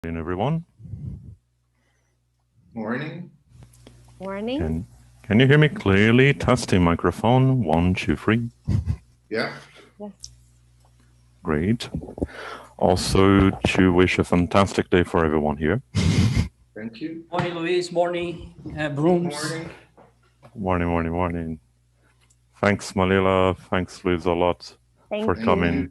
Morning, everyone. Morning. Morning. Can you hear me clearly? Testing microphone, 1, 2, 3. Yeah. Yes. Great. Also, to wish a fantastic day for everyone here. Thank you. Morning, Luis. Morning, Brooms. Morning. Morning. Thanks, Malila. Thanks, Luis, a lot for Thank coming.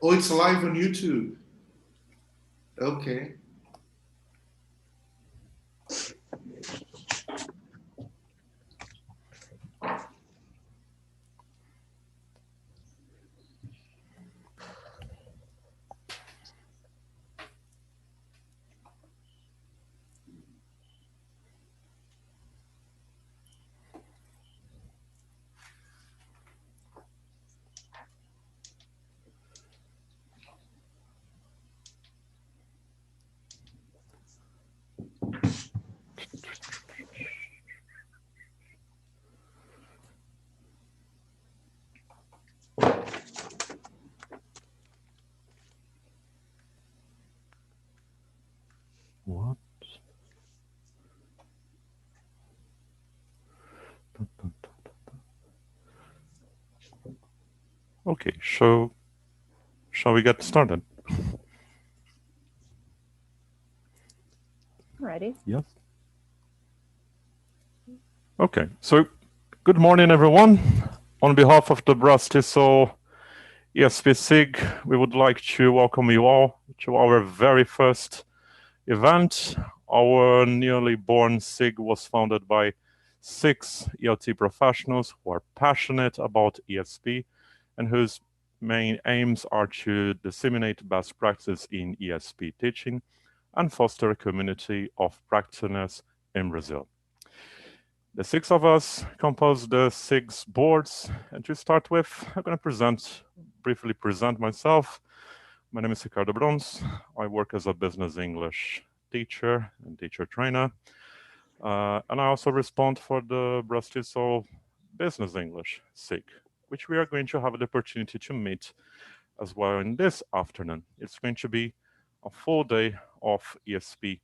Oh, it's live on YouTube. Okay. What? Okay, so shall we get started? Ready? Yes. Okay, so good morning, everyone. On behalf of the BRAZ-TESOL ESP SIG, we would like to welcome you all to our very first event. Our newly born SIG was founded by 6 ELT professionals who are passionate about ESP and whose main aims are to disseminate best practices in ESP teaching and foster a community of practitioners in Brazil. The 6 of us compose the SIG's boards, and to start with, I'm going to briefly present myself. My name is Ricardo Brons. I work as a business English teacher and teacher trainer. And I also respond for the BRAZ-TESOL Business English SIG, which we are going to have the opportunity to meet as well in this afternoon. It's going to be a full day of ESP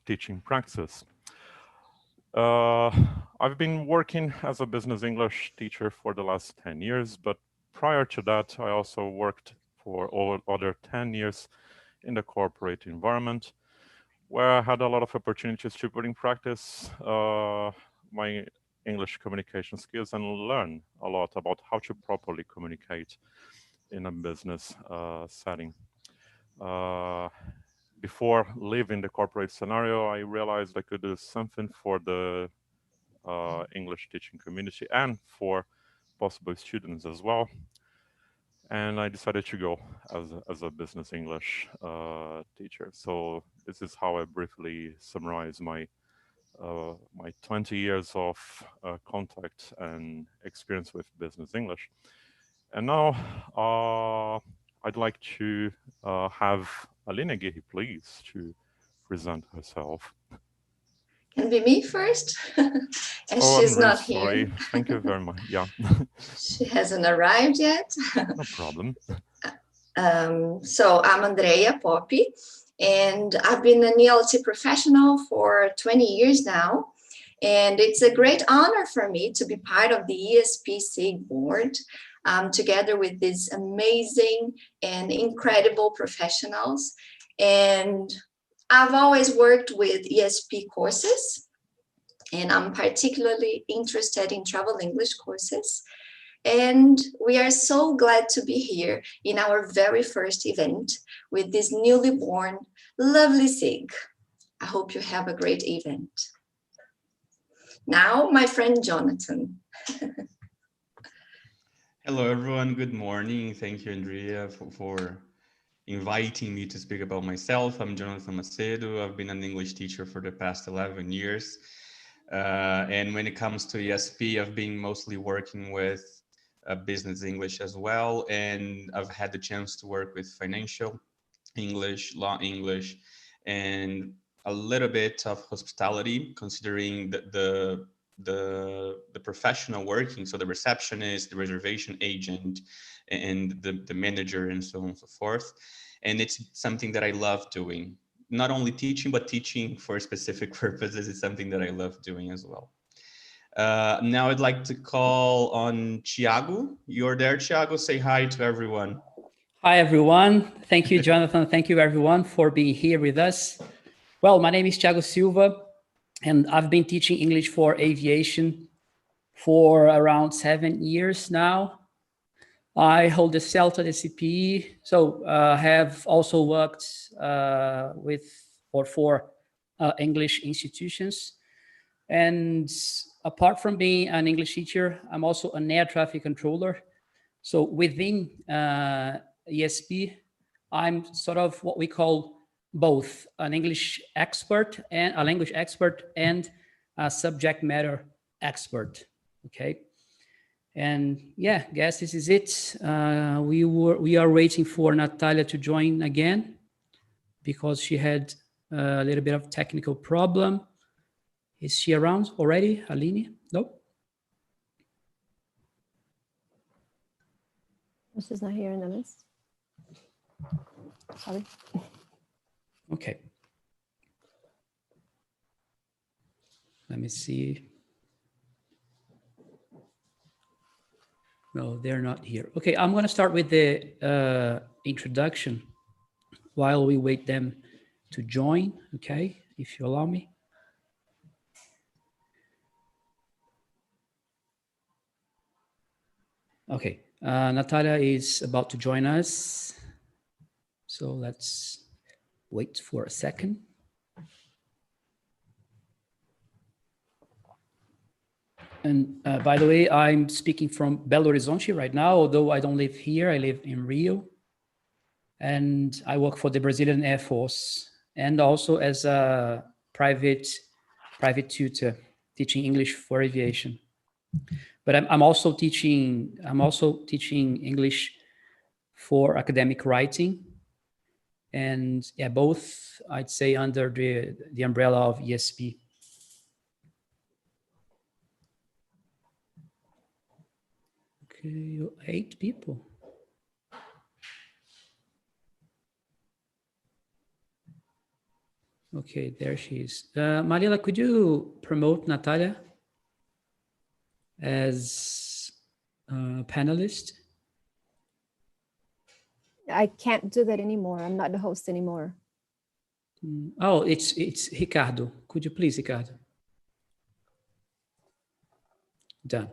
teaching practice. I've been working as a business English teacher for the last 10 years, but prior to that, I also worked for other 10 years in the corporate environment, where I had a lot of opportunities to put in practice my English communication skills and learn a lot about how to properly communicate in a business setting. Before leaving the corporate scenario, I realized I could do something for the English teaching community and for possible students as well. And I decided to go as a business English teacher. So this is how I briefly summarize my 20 years of contact and experience with business English. And now I'd like to have Alina Gehi, please, to present herself. Can it be me first? And Oh, she's I'm really not sorry. here. Thank you very much. Yeah. She hasn't arrived yet. No problem. So I'm Andrea Poppy, and I've been an ELT professional for 20 years now. And it's a great honor for me to be part of the ESP SIG board, together with these amazing and incredible professionals. And I've always worked with ESP courses, and I'm particularly interested in travel English courses. And we are so glad to be here in our very first event with this newly born, lovely SIG. I hope you have a great event. Now, my friend Jonathan. Hello, everyone. Good morning. Thank you, Andrea, for inviting me to speak about myself. I'm Jonathan Macedo. I've been an English teacher for the past 11 years. And when it comes to ESP, I've been mostly working with business English as well. And I've had the chance to work with financial English, law English, and a little bit of hospitality, considering the the professional working, so the receptionist, the reservation agent, and the manager, and so on and so forth. And it's something that I love doing. Not only teaching, but teaching for specific purposes is something that I love doing as well. Now I'd like to call on Thiago. You're there, Thiago. Say hi to everyone. Hi, everyone. Thank you, Jonathan. Thank you, everyone, for being here with us. Well, my name is Thiago Silva, and I've been teaching English for aviation for around 7 years now. I hold the CELTA, the CPE, so have also worked with or for English institutions. And apart from being an English teacher, I'm also an air traffic controller. So within ESP, I'm sort of what we call both an English expert and a language expert and a subject matter expert, okay? And yeah, guess this is it. We are waiting for Natalia to join again because she had a little bit of technical problem. Is she around already, Aline? Nope. She's not here in the list. Sorry. Okay. Let me see. No, they're not here. Okay, I'm going to start with the introduction while we wait them to join, okay, if you allow me. Okay, Natalia is about to join us. So let's wait for a second. And by the way, I'm speaking from Belo Horizonte right now, although I don't live here, I live in Rio. And I work for the Brazilian Air Force and also as a private tutor, teaching English for aviation. But I'm also teaching English for academic writing. And yeah, both I'd say under the umbrella of ESP. Okay, 8 people. Okay, there she is. Mariela, could you promote Natalia as a panelist? I can't do that anymore. I'm not the host anymore. Oh, it's Ricardo. Could you please, Ricardo? Done.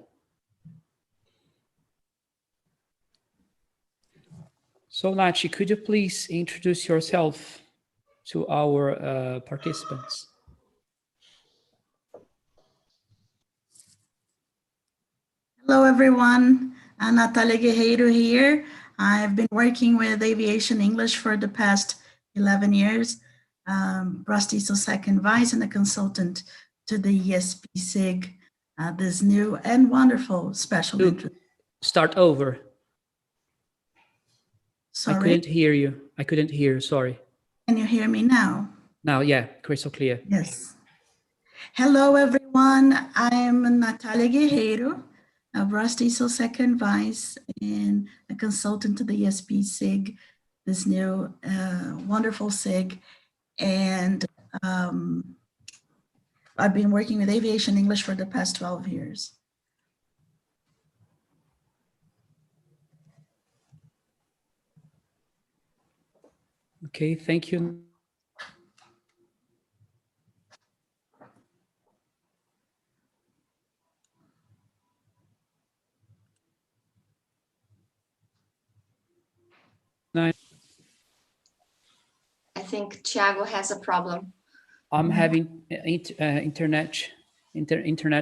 So, Nachi, could you please introduce yourself to our participants? Hello, everyone. I'm Natalia Guerreiro here. I've been working with Aviation English for the past 11 years. BRAZ-TESOL second vice and a consultant to the ESP SIG, this new and wonderful special interest. Start over. Sorry. I couldn't hear you. I couldn't hear, sorry. Can you hear me now? Now, yeah, crystal clear. Yes. Hello, everyone. I am Natalia Guerreiro, a BRAZ-TESOL second vice and a consultant to the ESP SIG, this new wonderful SIG. And I've been working with Aviation English for the past 12 years. Okay, thank you. I think Thiago has a problem. I'm having internet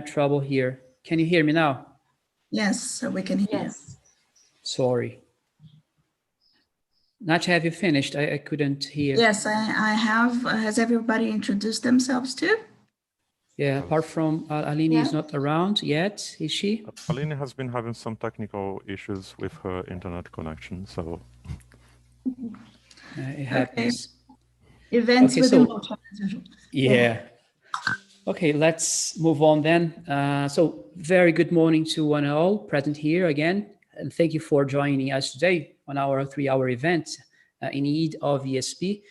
trouble here. Can you hear me now? Yes, so we can hear. Yes. Sorry. Nacha, have you finished? I couldn't hear. Yes, I have. Has everybody introduced themselves too? Yeah, apart from Aline is not around yet, is she? Aline has been having some technical issues with her internet connection, so... It happens. Events within Bootcat as usual. Yeah. Okay, let's move on then. So very good morning to one and all present here again. And thank you for joining us today on our 3-hour event in need of ESP.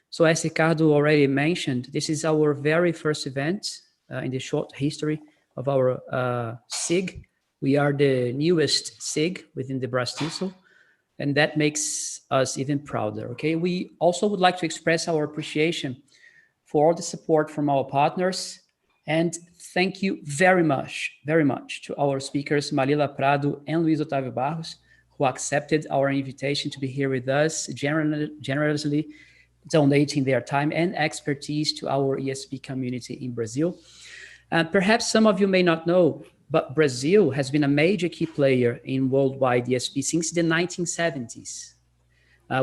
So as Ricardo already mentioned, this is our very first event in the short history of our SIG. We are the newest SIG within the BRAZ-TESOL, and that makes us even prouder, okay? We also would like to express our appreciation for all the support from our partners, and thank you very much to our speakers, Malila Prado and Luis Otávio Barros, who accepted our invitation to be here with us, generously donating their time and expertise to our ESP community in Brazil. And perhaps some of you may not know, but Brazil has been a major key player in worldwide ESP since the 1970s,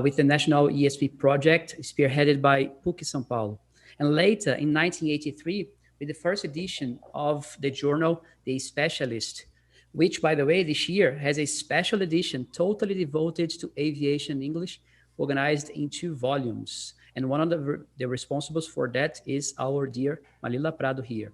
with the National ESP project spearheaded by PUC São Paulo. And later, in 1983, with the first edition of the journal, The Specialist, which, by the way, this year has a special edition totally devoted to aviation English, organized in 2 volumes. And one of the responsibles for that is our dear Malila Prado here.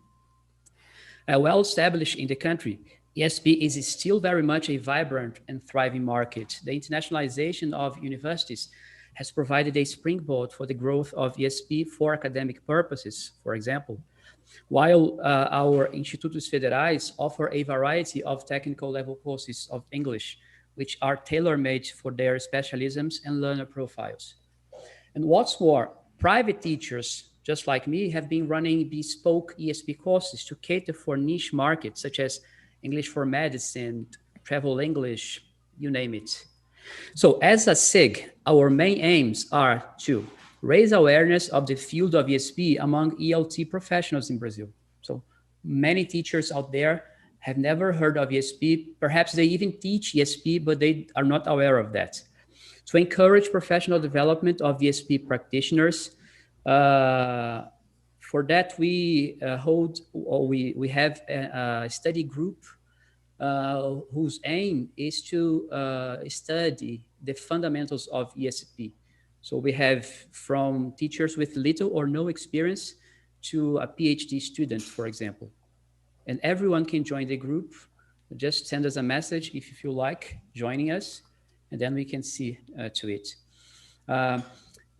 Well established in the country, ESP is still very much a vibrant and thriving market. The internationalization of universities has provided a springboard for the growth of ESP for academic purposes, for example, while our Institutos Federais offer a variety of technical level courses of English, which are tailor-made for their specialisms and learner profiles. And what's more, private teachers, just like me, have been running bespoke ESP courses to cater for niche markets, such as English for medicine, travel English, you name it. So as a SIG, our main aims are to raise awareness of the field of ESP among ELT professionals in Brazil. So many teachers out there have never heard of ESP. Perhaps they even teach ESP, but they are not aware of that. To encourage professional development of ESP practitioners, for that we we have a study group whose aim is to study the fundamentals of ESP. So we have from teachers with little or no experience to a PhD student, for example. And everyone can join the group. Just send us a message if you feel like joining us, and then we can see to it.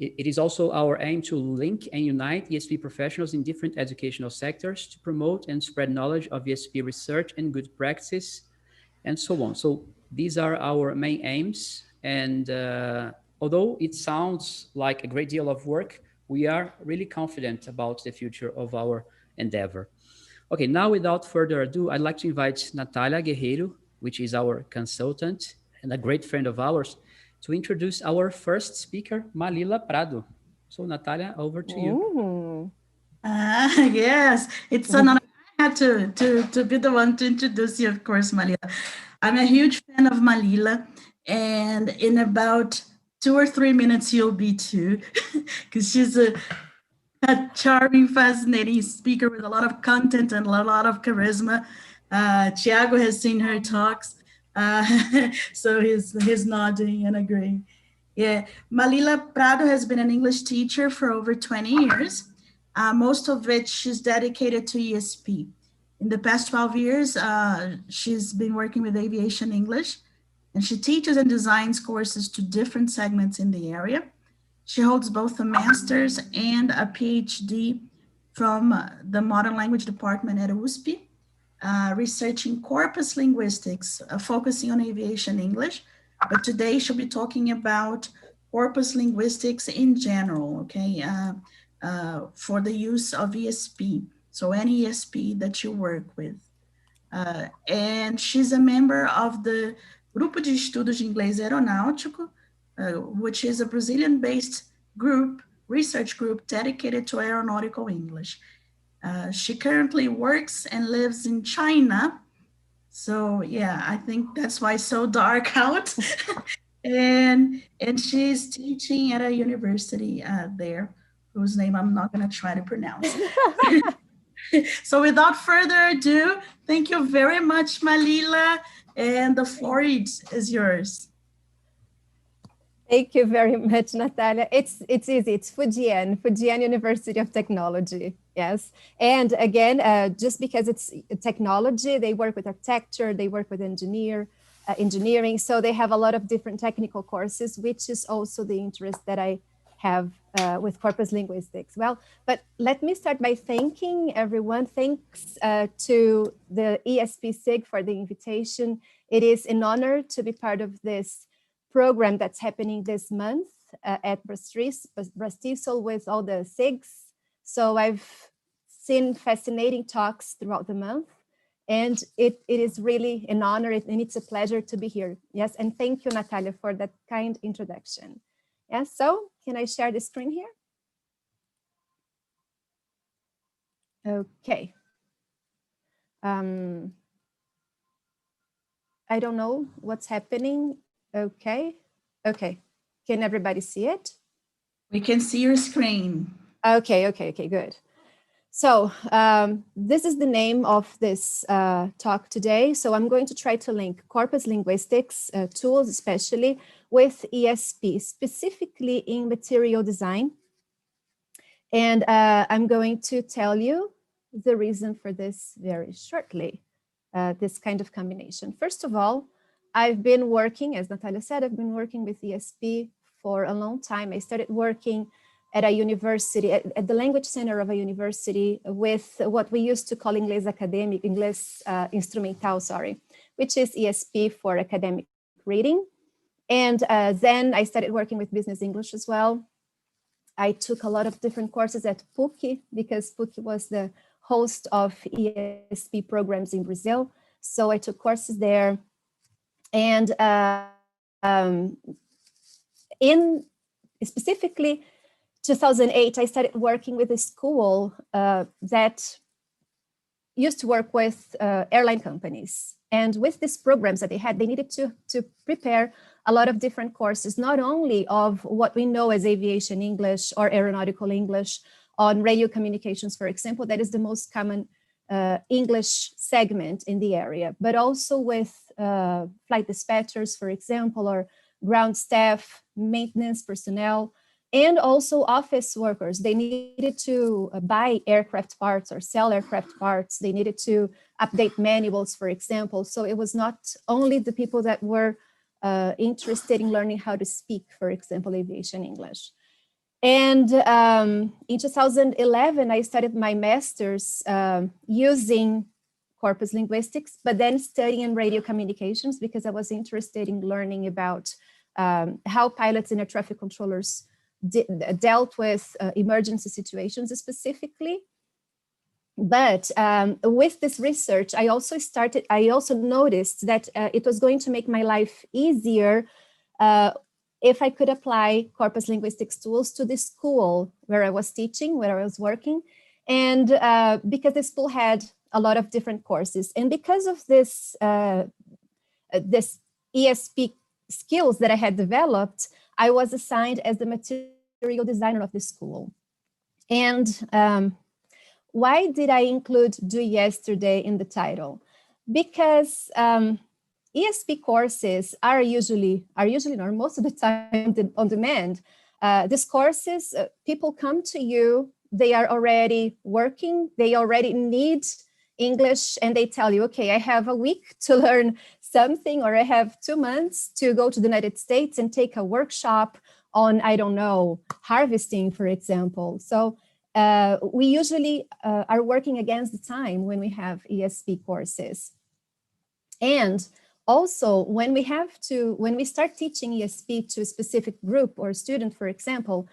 It is also our aim to link and unite ESP professionals in different educational sectors to promote and spread knowledge of ESP research and good practice, and so on. So these are our main aims. And although it sounds like a great deal of work, we are really confident about the future of our endeavor. Okay, now without further ado, I'd like to invite Natalia Guerreiro, which is our consultant and a great friend of ours, to introduce our first speaker, Malila Prado. So Natalia, over to you. Yes, it's an honor. I had to be the one to introduce you, of course, Malila. I'm a huge fan of Malila, and in about 2 or 3 minutes, you'll be too, because she's a charming, fascinating speaker with a lot of content and a lot of charisma. Thiago has seen her talks, so he's nodding and agreeing. Yeah, Malila Prado has been an English teacher for over 20 years, most of which she's dedicated to ESP. In the past 12 years, she's been working with Aviation English, and she teaches and designs courses to different segments in the area. She holds both a master's and a PhD from the Modern Language Department at USP, researching Corpus Linguistics, focusing on Aviation English. But today she'll be talking about Corpus Linguistics in general, okay, for the use of ESP. So any ESP that you work with. And she's a member of the Grupo de Estudos de Inglês Aeronáutico, which is a Brazilian-based group, research group dedicated to aeronautical English. She currently works and lives in China. So yeah, I think that's why it's so dark out. and she's teaching at a university there, whose name I'm not gonna try to pronounce. So without further ado, thank you very much, Malila, and the floor is yours. Thank you very much, Natalia. It's easy. It's Fujian University of Technology. Yes. And again, just because it's technology, they work with architecture, they work with engineering. So they have a lot of different technical courses, which is also the interest that I have with Corpus Linguistics. Well, but let me start by thanking everyone. Thanks to the ESP SIG for the invitation. It is an honor to be part of this program that's happening this month at BRAZ-TESOL with all the SIGs. So I've seen fascinating talks throughout the month, and it is really an honor and it's a pleasure to be here. Yes, and thank you, Natalia, for that kind introduction. Yes, so can I share the screen here? Okay. I don't know what's happening. Okay. Okay. Can everybody see it? We can see your screen. Okay, good. So this is the name of this talk today. So I'm going to try to link Corpus Linguistics tools, especially with ESP, specifically in material design. And I'm going to tell you the reason for this very shortly, this kind of combination. First of all, I've been working, as Natalia said, I've been working with ESP for a long time. I started working at a university, at the language center of a university with what we used to call Inglês academic, Inglês instrumental, sorry, which is ESP for academic reading. And then I started working with business English as well. I took a lot of different courses at PUC because PUC was the host of ESP programs in Brazil. So I took courses there. And in specifically 2008, I started working with a school that used to work with airline companies. And with these programs that they had, they needed to prepare a lot of different courses, not only of what we know as aviation English or aeronautical English on radio communications, for example, that is the most common English segment in the area, but also with flight dispatchers, for example, or ground staff, maintenance personnel, and also office workers. They needed to buy aircraft parts or sell aircraft parts. They needed to update manuals, for example. So it was not only the people that were interested in learning how to speak, for example, aviation English. And in 2011, I started my master's using Corpus Linguistics, but then studying radio communications because I was interested in learning about how pilots and air traffic controllers dealt with emergency situations specifically. But with this research, I also noticed that it was going to make my life easier if I could apply Corpus Linguistics tools to the school where I was teaching, where I was working. And because the school had a lot of different courses. And because of this, this ESP skills that I had developed, I was assigned as the material designer of the school. And why did I include Do Yesterday in the title? Because ESP courses are usually, or most of the time, on demand. These courses, people come to you, they are already working, they already need English, and they tell you, okay, I have a week to learn something, or I have 2 months to go to the United States and take a workshop on, I don't know, harvesting, for example. So we usually are working against the time when we have ESP courses. And also, when we start teaching ESP to a specific group or student, for example,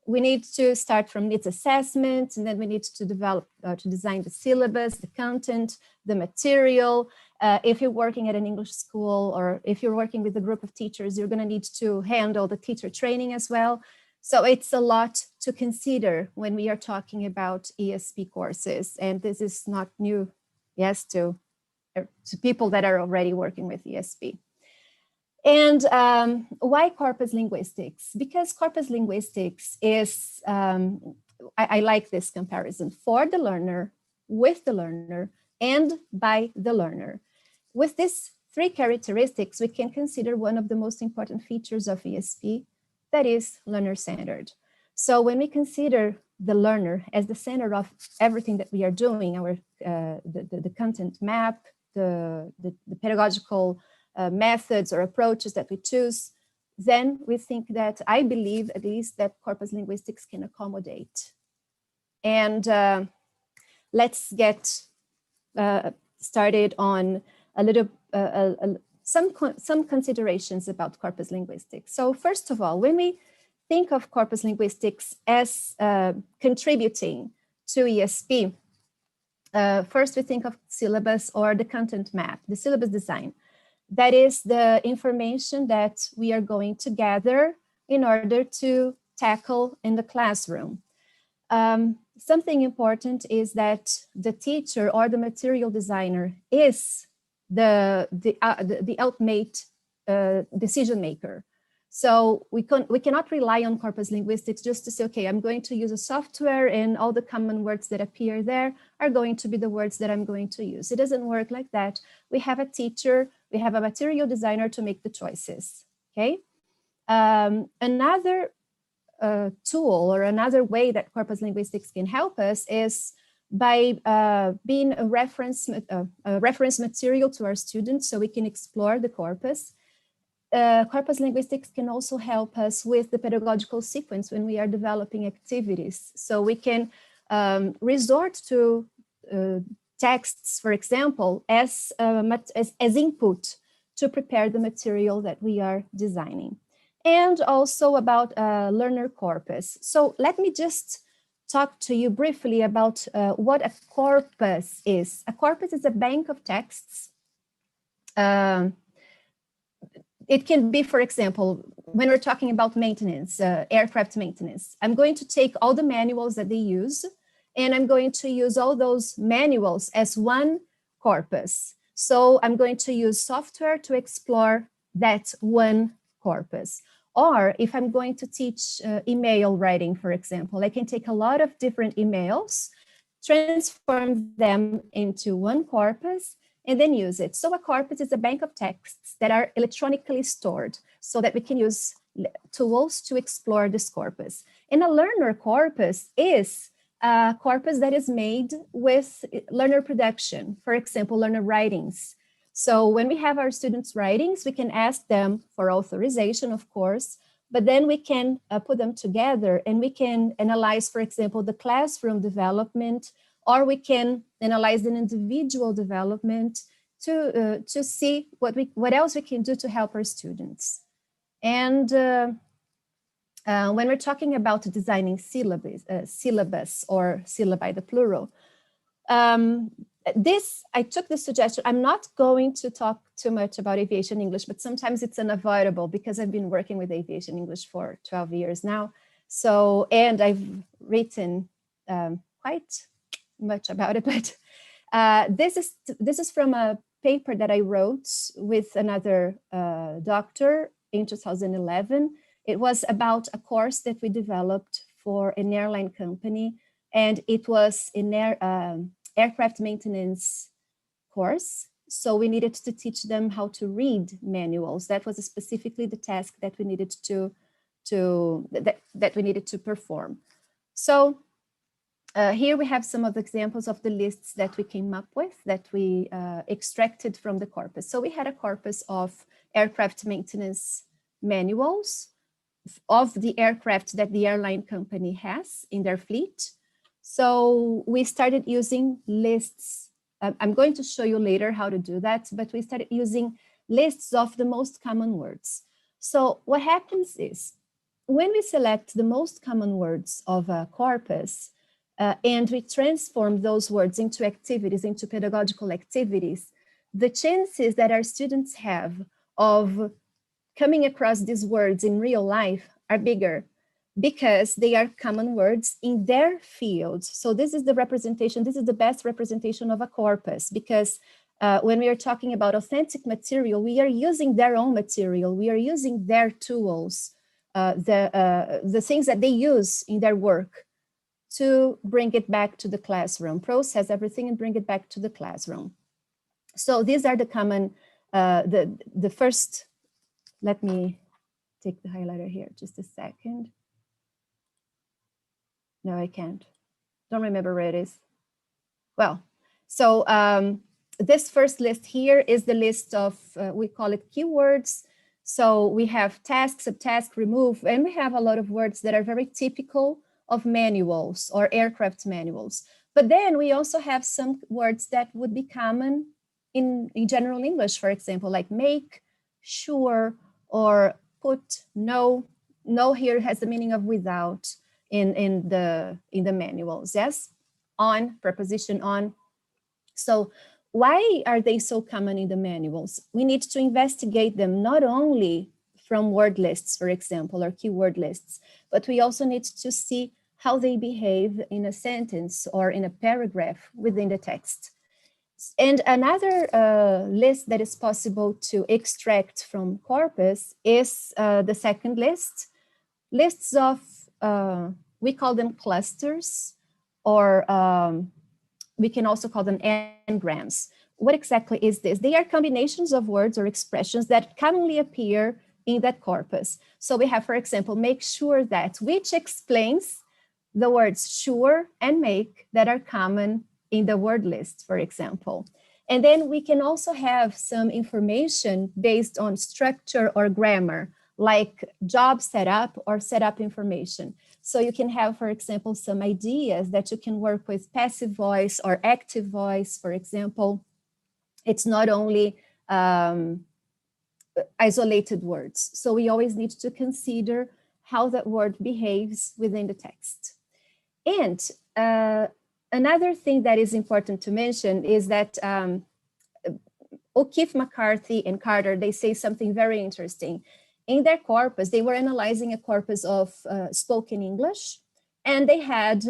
we need to start from needs assessment, and then we need to develop, to design the syllabus, the content, the material. If you're working at an English school, or if you're working with a group of teachers, you're going to need to handle the teacher training as well. So it's a lot to consider when we are talking about ESP courses. And this is not new, yes, to people that are already working with ESP. And why Corpus Linguistics? Because Corpus Linguistics is, I like this comparison, for the learner, with the learner, and by the learner. With these three characteristics, we can consider one of the most important features of ESP, that is learner-centered. So when we consider the learner as the center of everything that we are doing, our the content map, the pedagogical methods or approaches that we choose, then we think that, I believe at least, that corpus linguistics can accommodate. And let's get started on a little some considerations about corpus linguistics. So first of all, when we think of corpus linguistics as contributing to ESP, first we think of syllabus or the content map, the syllabus design. That is the information that we are going to gather in order to tackle in the classroom. Something important is that the teacher or the material designer is the ultimate decision maker. So we cannot rely on corpus linguistics just to say, okay, I'm going to use a software and all the common words that appear there are going to be the words that I'm going to use. It doesn't work like that. We have a teacher, we have a material designer to make the choices, okay? Another tool or another way that corpus linguistics can help us is by being a reference material to our students so we can explore the corpus. Corpus linguistics can also help us with the pedagogical sequence when we are developing activities. So we can resort to texts, for example, as input to prepare the material that we are designing. And also about learner corpus. So let me just talk to you briefly about what a corpus is. A corpus is a bank of texts. It can be, for example, when we're talking about maintenance, aircraft maintenance, I'm going to take all the manuals that they use, and I'm going to use all those manuals as one corpus. So I'm going to use software to explore that one corpus. Or if I'm going to teach email writing, for example, I can take a lot of different emails, transform them into one corpus, and then use it. So a corpus is a bank of texts that are electronically stored so that we can use tools to explore this corpus. And a learner corpus is a corpus that is made with learner production, for example, learner writings. So when we have our students' writings, we can ask them for authorization, of course, but then we can put them together and we can analyze, for example, the classroom development, or we can analyze an individual development to see what else we can do to help our students. And when we're talking about designing syllabus or syllabi, the plural, I took this suggestion. I'm not going to talk too much about aviation English, but sometimes it's unavoidable because I've been working with aviation English for 12 years now. So, and I've written quite much about it, but this is from a paper that I wrote with another doctor in 2011. It was about a course that we developed for an airline company, and it was an aircraft maintenance course. So we needed to teach them how to read manuals. That was specifically the task that we needed to perform. So here we have some of the examples of the lists that we came up with, that we extracted from the corpus. So we had a corpus of aircraft maintenance manuals of the aircraft that the airline company has in their fleet. So we started using lists. I'm going to show you later how to do that, but we started using lists of the most common words. So what happens is, when we select the most common words of a corpus, and we transform those words into activities, into pedagogical activities, the chances that our students have of coming across these words in real life are bigger, because they are common words in their field. So this is the representation, this is the best representation of a corpus, because when we are talking about authentic material, we are using their own material, we are using their tools, the things that they use in their work to bring it back to the classroom, process everything and bring it back to the classroom. So these are the common, the first, let me take the highlighter here, just a second. No, I can't. Don't remember where it is. Well, so this first list here is the list of, we call it keywords. So we have task, subtask, remove, and we have a lot of words that are very typical of manuals or aircraft manuals. But then we also have some words that would be common in general English, for example, like make, sure, or put, no. No here has the meaning of without in the manuals, yes? On, preposition on. So why are they so common in the manuals? We need to investigate them not only from word lists, for example, or keyword lists, but we also need to see how they behave in a sentence or in a paragraph within the text. And another list that is possible to extract from corpus is the second list. Lists of, we call them clusters, or we can also call them n-grams. What exactly is this? They are combinations of words or expressions that commonly appear in that corpus. So we have, for example, make sure that, which explains the words sure and make that are common in the word list, for example. And then we can also have some information based on structure or grammar, like job setup or setup information. So you can have, for example, some ideas that you can work with passive voice or active voice, for example. It's not only isolated words. So we always need to consider how that word behaves within the text. And another thing that is important to mention is that O'Keefe, McCarthy, and Carter, they say something very interesting. In their corpus, they were analyzing a corpus of spoken English, and they had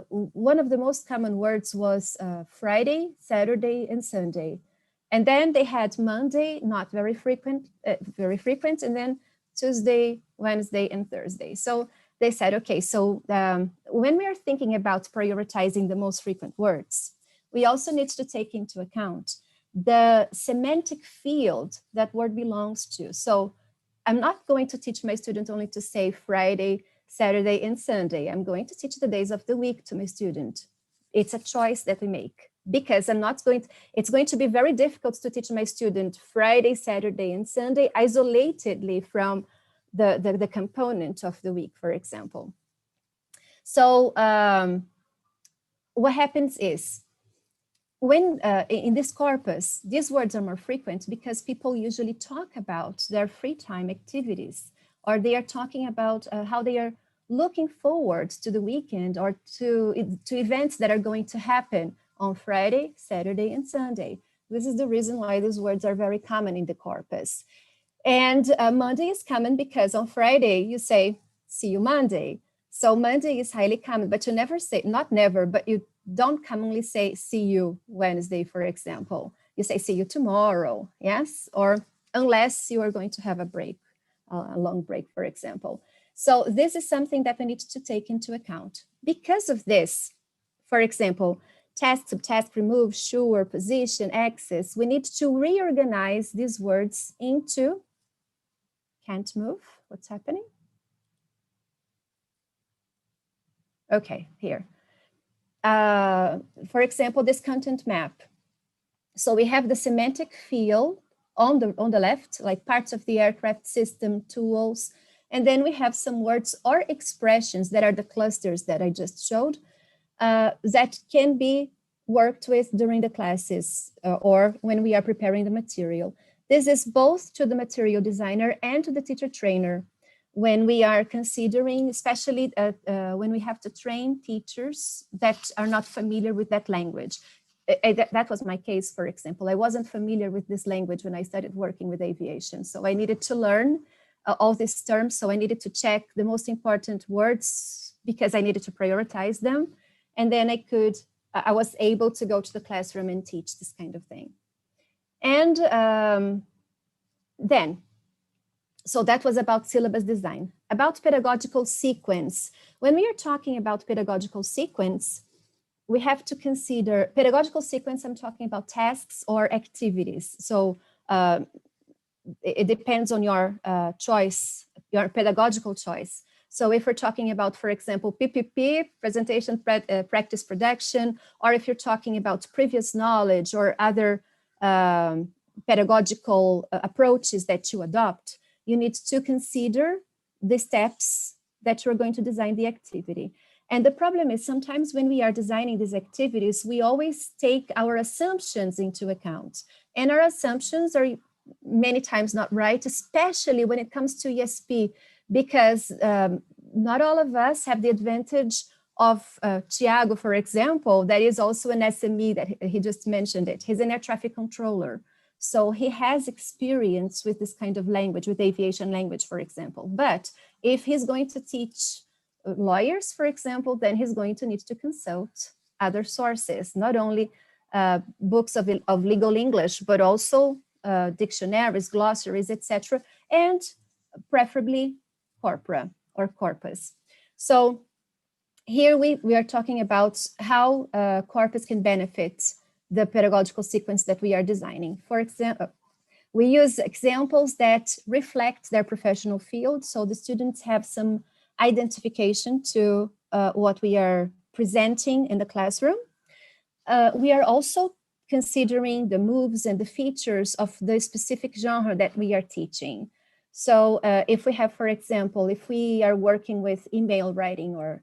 one of the most common words was Friday, Saturday, and Sunday. And then they had Monday, not very frequent, and then Tuesday, Wednesday, and Thursday. So they said, okay, so when we are thinking about prioritizing the most frequent words, we also need to take into account the semantic field that word belongs to. So I'm not going to teach my student only to say Friday, Saturday, and Sunday. I'm going to teach the days of the week to my student. It's a choice that we make, because it's going to be very difficult to teach my student Friday, Saturday, and Sunday isolatedly from the component of the week, for example. So what happens is, when in this corpus, these words are more frequent because people usually talk about their free time activities, or they are talking about how they are looking forward to the weekend or to events that are going to happen on Friday, Saturday, and Sunday. This is the reason why these words are very common in the corpus. And Monday is common because on Friday you say, see you Monday. So Monday is highly common, but you never say, not never, but you don't commonly say, see you Wednesday, for example. You say, see you tomorrow, yes? Or unless you are going to have a break, a long break, for example. So this is something that we need to take into account. Because of this, for example, task, subtask, remove, sure, position, access, we need to reorganize these words into, can't move, what's happening? Okay, here. For example, this content map. So we have the semantic field on the left, like parts of the aircraft system, tools, and then we have some words or expressions that are the clusters that I just showed that can be worked with during the classes or when we are preparing the material. This is both to the material designer and to the teacher trainer when we are considering, especially when we have to train teachers that are not familiar with that language. That was my case, for example. I wasn't familiar with this language when I started working with aviation. So I needed to learn all these terms. So I needed to check the most important words because I needed to prioritize them. And then I was able to go to the classroom and teach this kind of thing. And so that was about syllabus design. About pedagogical sequence. When we are talking about pedagogical sequence, we have to consider pedagogical sequence. I'm talking about tasks or activities. So it depends on your choice. your pedagogical choice. So if we're talking about, for example, PPP, presentation practice production, or if you're talking about previous knowledge or other pedagogical approaches that you adopt, you need to consider the steps that you're going to design the activity. And the problem is sometimes when we are designing these activities, we always take our assumptions into account. And our assumptions are many times not right, especially when it comes to ESP, because not all of us have the advantage of Thiago, for example, that is also an SME that he just mentioned it. He's an air traffic controller. So he has experience with this kind of language, with aviation language, for example. But if he's going to teach lawyers, for example, then he's going to need to consult other sources, not only books of legal English, but also dictionaries, glossaries, etc., and preferably corpora or corpus. So here we are talking about how corpus can benefit the pedagogical sequence that we are designing. For example, we use examples that reflect their professional field, so the students have some identification to what we are presenting in the classroom. We are also considering the moves and the features of the specific genre that we are teaching. So if we have, for example, if we are working with email writing or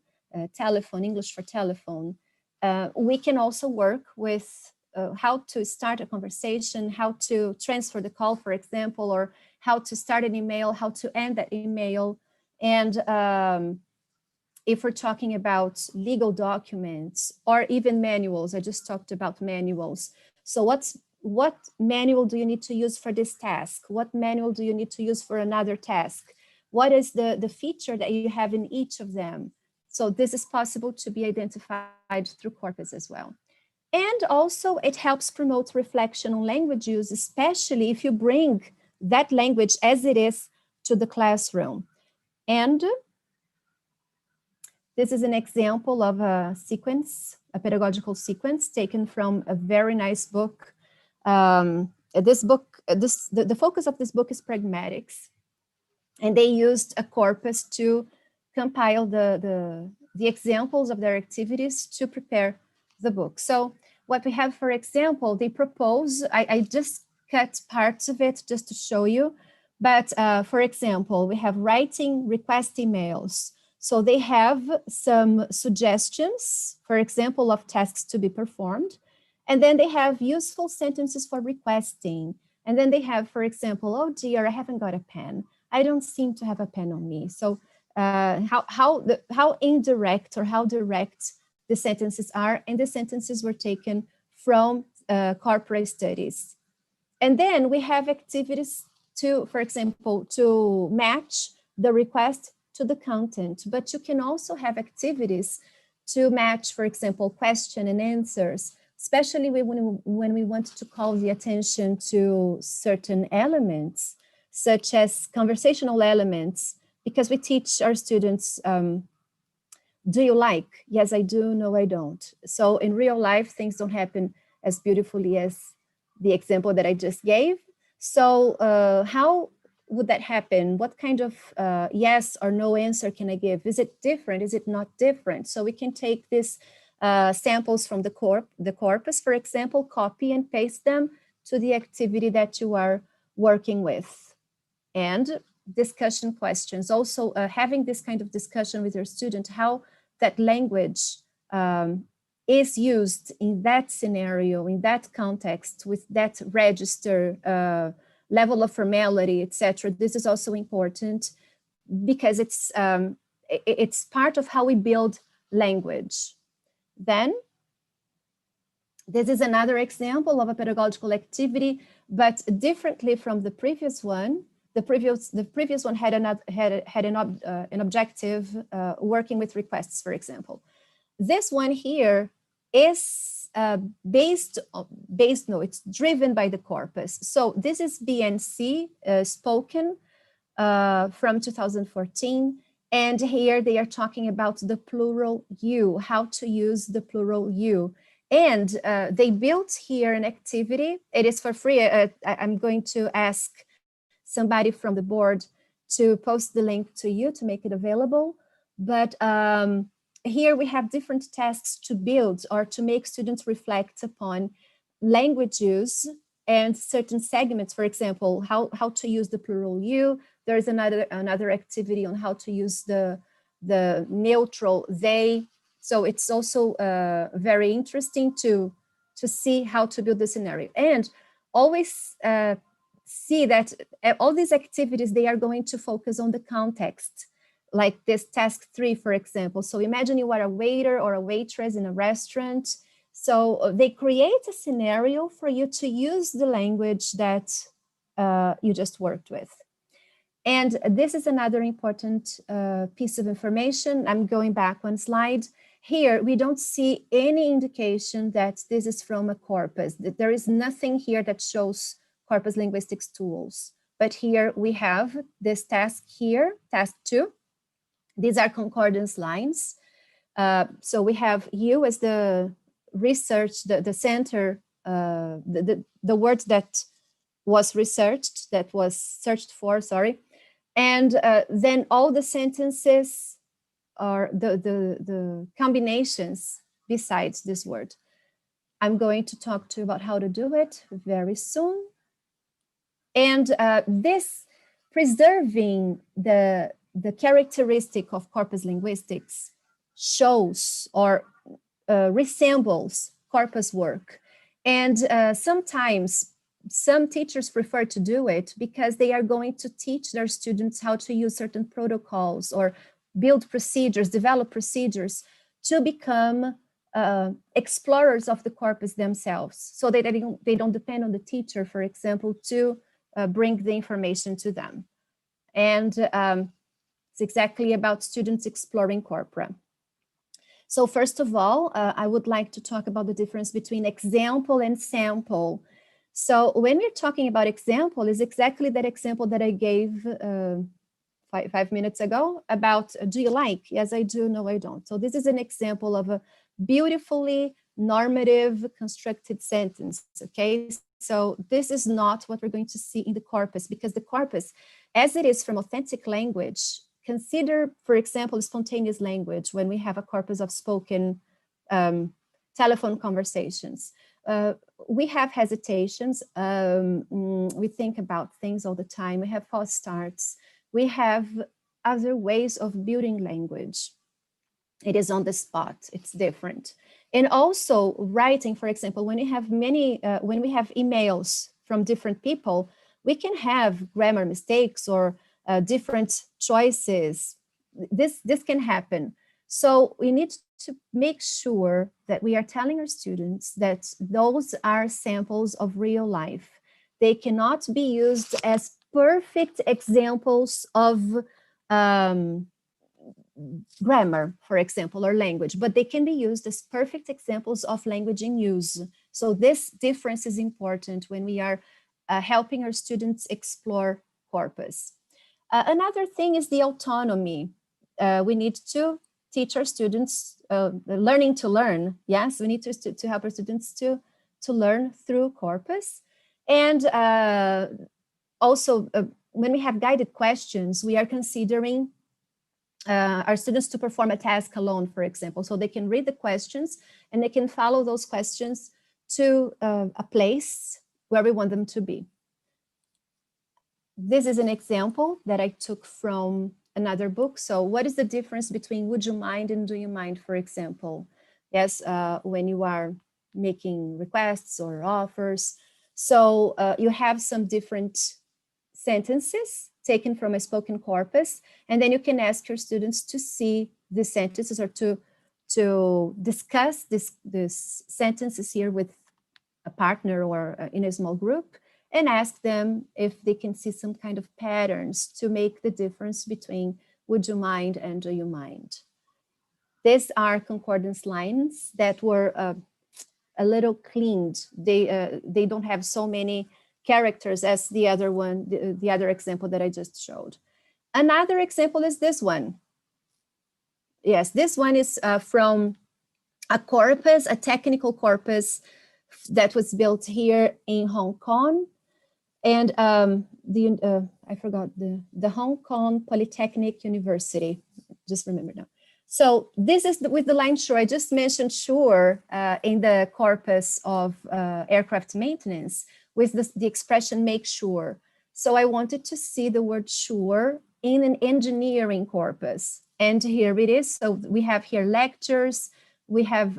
telephone, English for telephone, we can also work with how to start a conversation, how to transfer the call, for example, or how to start an email, how to end that email. And if we're talking about legal documents or even manuals, I just talked about manuals. So what manual do you need to use for this task? What manual do you need to use for another task? What is the feature that you have in each of them? So this is possible to be identified through corpus as well. And also it helps promote reflection on language use, especially if you bring that language as it is to the classroom. And this is an example of a sequence, a pedagogical sequence taken from a very nice book. This book, the focus of this book is Pragmatics. And they used a corpus to compile the examples of their activities to prepare the book. So what we have, for example, they propose, I just cut parts of it just to show you, but for example, we have writing request emails. So they have some suggestions, for example, of tasks to be performed. And then they have useful sentences for requesting. And then they have, for example, oh dear, I haven't got a pen. I don't seem to have a pen on me. So how indirect or how direct the sentences are, and the sentences were taken from corporate studies. And then we have activities to, for example, to match the request to the content, but you can also have activities to match, for example, question and answers, especially when we want to call the attention to certain elements, such as conversational elements, because we teach our students, do you like? Yes, I do. No, I don't. So in real life, things don't happen as beautifully as the example that I just gave. So how would that happen? What kind of yes or no answer can I give? Is it different? Is it not different? So we can take these samples from the corpus, for example, copy and paste them to the activity that you are working with. And discussion questions, also having this kind of discussion with your student, how that language is used in that scenario, in that context, with that register, level of formality, etc. This is also important because it's part of how we build language. Then, this is another example of a pedagogical activity, but differently from the previous one. The previous one had an objective working with requests, for example. This one here is it's driven by the corpus. So this is BNC spoken from 2014. And here they are talking about the plural you, how to use the plural you. And they built here an activity. It is for free. I'm going to ask somebody from the board to post the link to you to make it available. But here we have different tasks to build or to make students reflect upon language use and certain segments. For example, how to use the plural you. There is another activity on how to use the neutral they. So it's also very interesting to see how to build the scenario, and always see that all these activities, they are going to focus on the context, like this task 3, for example. So imagine you are a waiter or a waitress in a restaurant. So they create a scenario for you to use the language that you just worked with. And this is another important piece of information. I'm going back one slide. Here, we don't see any indication that this is from a corpus. There is nothing here that shows Corpus Linguistics tools. But here we have this task here, task 2. These are concordance lines. So we have you as the research, the center, the word that was researched, that was searched for, sorry. And then all the sentences are the combinations besides this word. I'm going to talk to you about how to do it very soon. And this preserving the characteristic of corpus linguistics shows or resembles corpus work. And sometimes some teachers prefer to do it because they are going to teach their students how to use certain protocols or build procedures, develop procedures to become explorers of the corpus themselves, so that they don't depend on the teacher, for example, to bring the information to them. And it's exactly about students exploring corpora. So first of all, I would like to talk about the difference between example and sample. So when we're talking about example, is exactly that example that I gave 5 minutes ago about, do you like? Yes, I do. No, I don't. So this is an example of a beautifully normative constructed sentence, okay? So this is not what we're going to see in the corpus, because the corpus, as it is from authentic language, consider, for example, spontaneous language when we have a corpus of spoken telephone conversations. We have hesitations, we think about things all the time, we have false starts, we have other ways of building language. It is on the spot, it's different. And also writing, for example, when we have when we have emails from different people, we can have grammar mistakes or different choices. This can happen. So we need to make sure that we are telling our students that those are samples of real life. They cannot be used as perfect examples of grammar, for example, or language, but they can be used as perfect examples of language in use. So this difference is important when we are helping our students explore corpus. Another thing is the autonomy. We need to teach our students learning to learn. Yes, we need to help our students to learn through corpus. And also, when we have guided questions, we are considering our students to perform a task alone, for example, so they can read the questions and they can follow those questions to a place where we want them to be. This is an example that I took from another book. So what is the difference between would you mind and do you mind, for example? Yes, when you are making requests or offers. So you have some different sentences taken from a spoken corpus, and then you can ask your students to see the sentences or to discuss this sentences here with a partner or in a small group, and ask them if they can see some kind of patterns to make the difference between would you mind and do you mind. These are concordance lines that were a little cleaned. They don't have so many characters as the other one, the other example that I just showed. Another example is this one. Yes, this one is from a corpus, a technical corpus that was built here in Hong Kong. And I I forgot the Hong Kong Polytechnic University, just remember now. So this is with the line sure. I just mentioned sure in the corpus of aircraft maintenance with the expression make sure. So I wanted to see the word sure in an engineering corpus. And here it is. So we have here lectures, we have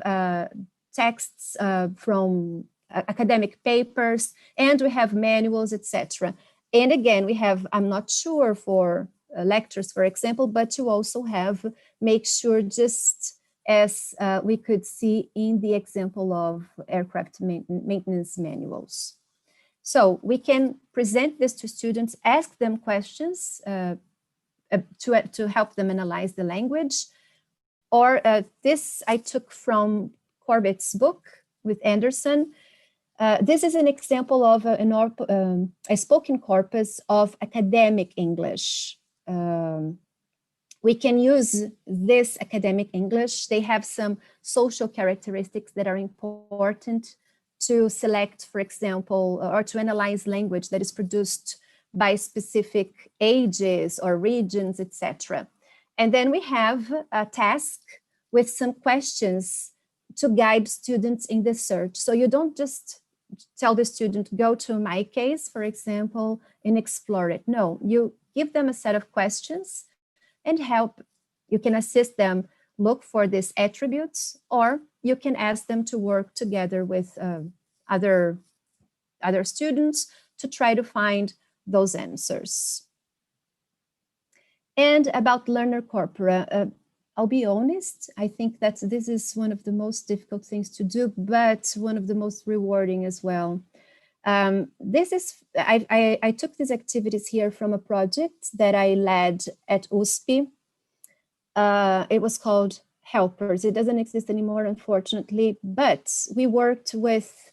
texts from academic papers, and we have manuals, etc. And again, we have, I'm not sure for lectures, for example, but you also have make sure, just as we could see in the example of aircraft maintenance manuals. So we can present this to students, ask them questions to help them analyze the language. Or this I took from Corbett's book with Anderson. This is an example of a spoken corpus of academic English. We can use this academic English. They have some social characteristics that are important to select, for example, or to analyze language that is produced by specific ages or regions, etc. And then we have a task with some questions to guide students in the search. So you don't just tell the student, go to my case, for example, and explore it. No, you give them a set of questions and help. You can assist them look for these attributes, or you can ask them to work together with other students to try to find those answers. And about Learnercorpora, I'll be honest, I think that this is one of the most difficult things to do, but one of the most rewarding as well. I took these activities here from a project that I led at USP. It was called Helpers. It doesn't exist anymore, unfortunately, but we worked with,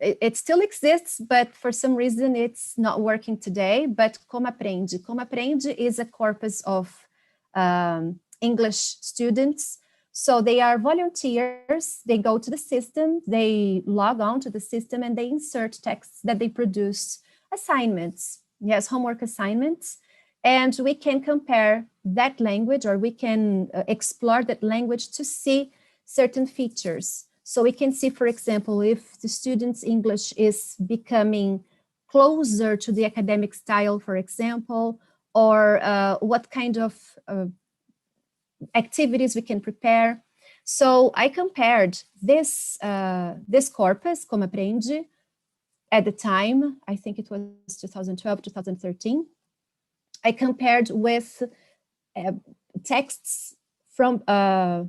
it still exists, but for some reason it's not working today, but Como Aprende. Como Aprende is a corpus of English students. So they are volunteers, they go to the system, they log on to the system, and they insert texts that they produce, assignments, yes, homework assignments. And we can compare that language, or we can explore that language to see certain features. So we can see, for example, if the student's English is becoming closer to the academic style, for example, or what kind of activities we can prepare. So I compared this corpus, Como Aprende, at the time, I think it was 2012, 2013. I compared with texts from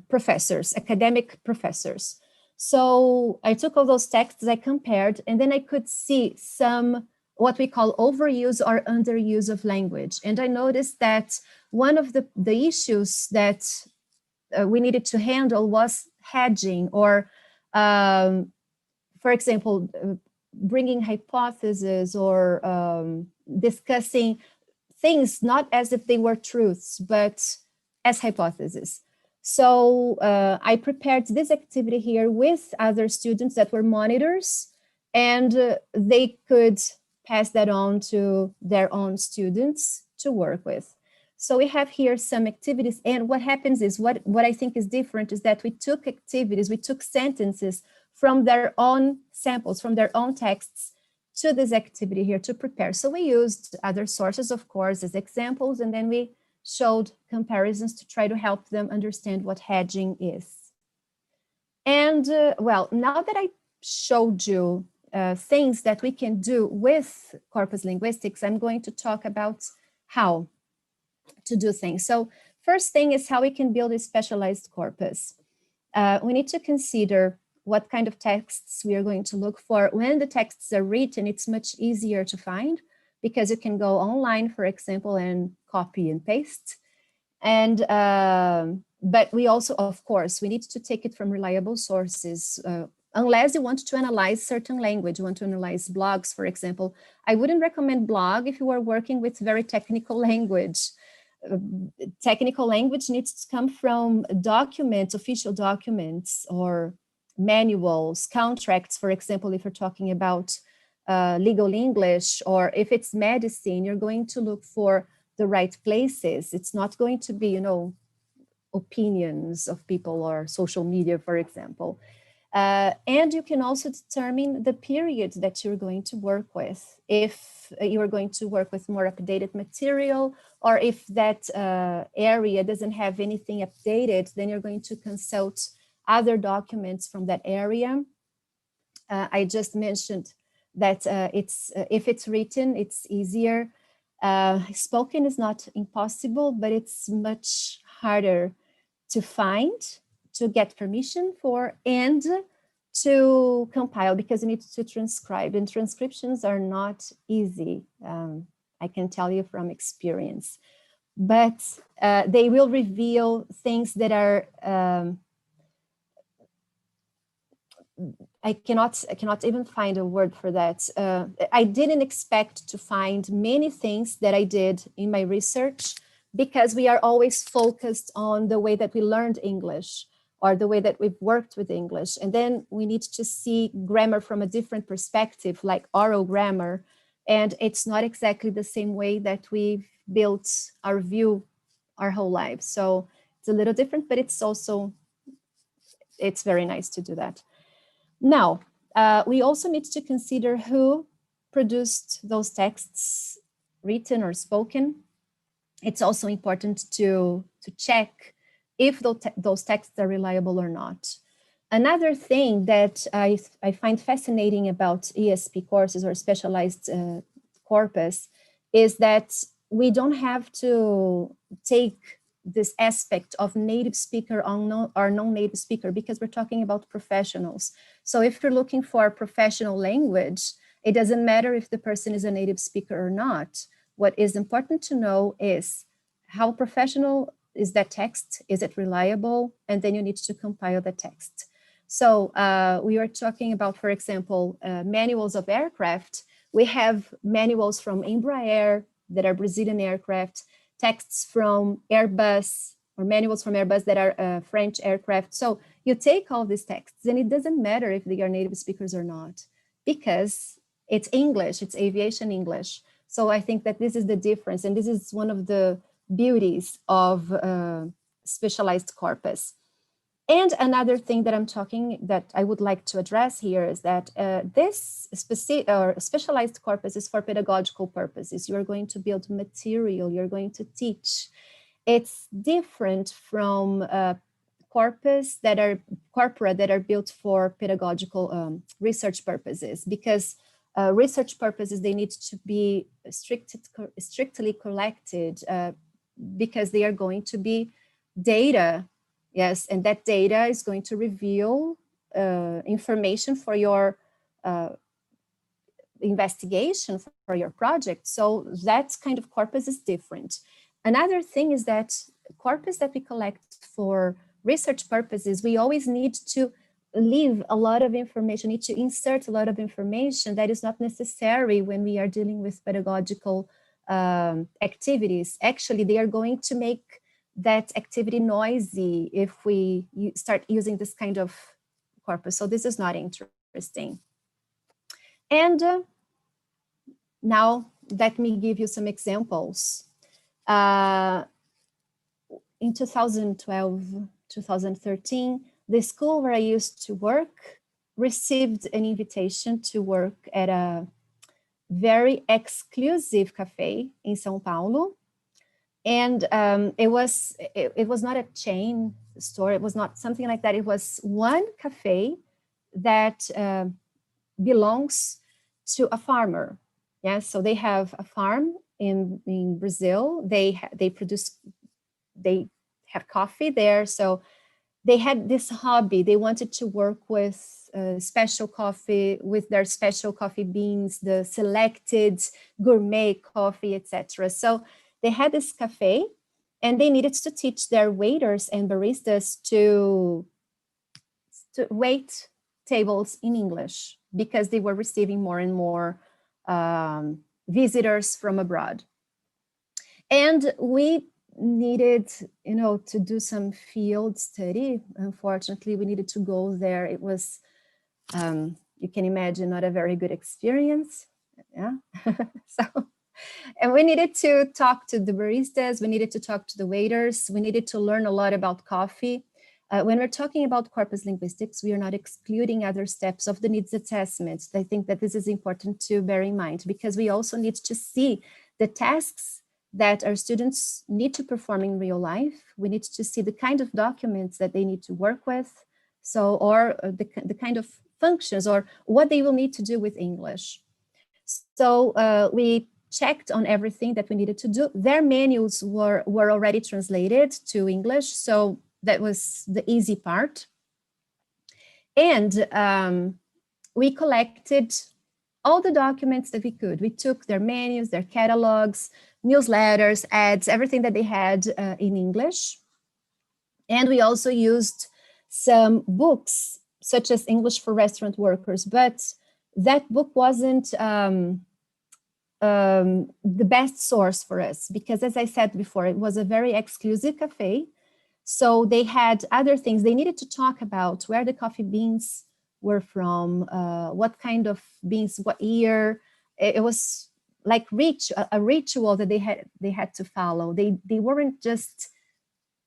professors, academic professors. So I took all those texts, I compared, and then I could see some what we call overuse or underuse of language. And I noticed that one of the issues that we needed to handle was hedging, or, for example, bringing hypotheses or discussing things not as if they were truths, but as hypotheses. So I prepared this activity here with other students that were monitors, and they could pass that on to their own students to work with. So we have here some activities, and what happens is, what I think is different is that we took activities, we took sentences from their own samples, from their own texts, to this activity here to prepare. So we used other sources, of course, as examples, and then we showed comparisons to try to help them understand what hedging is. And well, now that I showed you things that we can do with Corpus Linguistics, I'm going to talk about how to do things. So first thing is how we can build a specialized corpus. We need to consider what kind of texts we are going to look for. When the texts are written, it's much easier to find because you can go online, for example, and copy and paste. And but we also, of course, we need to take it from reliable sources. Unless you want to analyze certain language, you want to analyze blogs, for example. I wouldn't recommend blog if you are working with very technical language. Technical language needs to come from documents, official documents, or manuals, contracts, for example, if you're talking about legal English, or if it's medicine, you're going to look for the right places. It's not going to be, you know, opinions of people or social media, for example. And you can also determine the period that you're going to work with. If you are going to work with more updated material, or if that area doesn't have anything updated, then you're going to consult other documents from that area. I just mentioned that if it's written, it's easier. Spoken is not impossible, but it's much harder to find, to get permission for, and to compile, because you need to transcribe, and transcriptions are not easy. I can tell you from experience, but they will reveal things that are, I cannot even find a word for that. I didn't expect to find many things that I did in my research, because we are always focused on the way that we learned English, or the way that we've worked with English. And then we need to see grammar from a different perspective, like oral grammar. And it's not exactly the same way that we've built our view our whole lives. So it's a little different, but it's very nice to do that. Now, we also need to consider who produced those texts, written or spoken. It's also important to check if those texts are reliable or not. Another thing that I find fascinating about ESP courses or specialized corpus is that we don't have to take this aspect of native speaker or non-native speaker, because we're talking about professionals. So if you're looking for professional language, it doesn't matter if the person is a native speaker or not. What is important to know is how professional is that text? Is it reliable? And then you need to compile the text. So we were talking about, for example, manuals of aircraft. We have manuals from Embraer that are Brazilian aircraft, texts from Airbus, or manuals from Airbus that are French aircraft. So you take all these texts, and it doesn't matter if they are native speakers or not, because it's English, it's aviation English. So I think that this is the difference, and this is one of the beauties of specialized corpus. And another thing that I would like to address here is that this specialized corpus is for pedagogical purposes. You're going to build material, you're going to teach. It's different from corpora that are built for pedagogical research purposes, because research purposes, they need to be strictly collected because they are going to be data. Yes, and that data is going to reveal information for your investigation, for your project. So that kind of corpus is different. Another thing is that corpus that we collect for research purposes, we always need to leave a lot of information, need to insert a lot of information that is not necessary when we are dealing with pedagogical activities. Actually, they are going to make that activity noisy if we start using this kind of corpus. So this is not interesting. And now let me give you some examples. In 2012, 2013, the school where I used to work received an invitation to work at a very exclusive cafe in São Paulo. And it was not a chain store. It was not something like that. It was one cafe that belongs to a farmer. Yeah, so they have a farm in Brazil. They have coffee there. So they had this hobby. They wanted to work with special coffee, with their special coffee beans, the selected gourmet coffee, etc. So they had this cafe, and they needed to teach their waiters and baristas to wait tables in English, because they were receiving more and more visitors from abroad. And we needed, to do some field study. Unfortunately, we needed to go there. It was you can imagine, not a very good experience. Yeah. So, and we needed to talk to the baristas, we needed to talk to the waiters, we needed to learn a lot about coffee. When we're talking about corpus linguistics, we are not excluding other steps of the needs assessment. I think that this is important to bear in mind, because we also need to see the tasks that our students need to perform in real life. We need to see the kind of documents that they need to work with, so, or the kind of functions or what they will need to do with English. So we checked on everything that we needed to do. Their manuals were already translated to English, so that was the easy part. And we collected all the documents that we could. We took their menus, their catalogs, newsletters, ads, everything that they had in English. And we also used some books, such as English for Restaurant Workers, but that book wasn't the best source for us, because as I said before, it was a very exclusive cafe. So they had other things they needed to talk about, where the coffee beans were from, what kind of beans, what year. It was like a ritual that they had to follow. They weren't just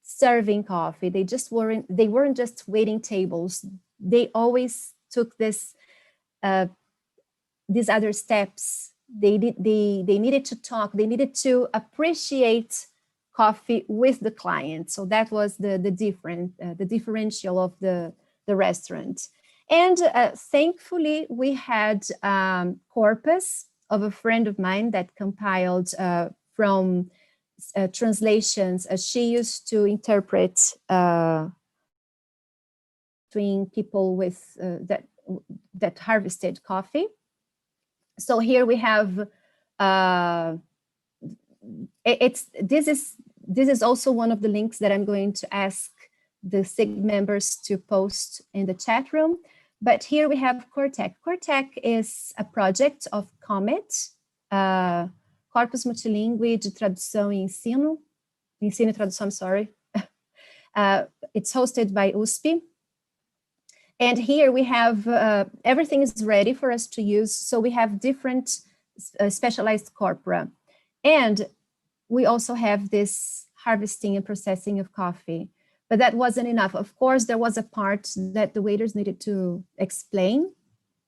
serving coffee. They weren't just waiting tables. They always took these other steps. They needed to talk. They needed to appreciate coffee with the client. So that was the differential of the restaurant. And thankfully, we had corpus of a friend of mine that compiled from translations. She used to interpret between people with that harvested coffee. So here we have this is also one of the links that I'm going to ask the SIG members to post in the chat room. But here we have Cortec. Cortec is a project of COMET, Corpus Multilingüe de Tradução e Ensino e Tradução, I'm sorry. It's hosted by USP. And here we have, everything is ready for us to use. So we have different specialized corpora. And we also have this harvesting and processing of coffee. But that wasn't enough. Of course, there was a part that the waiters needed to explain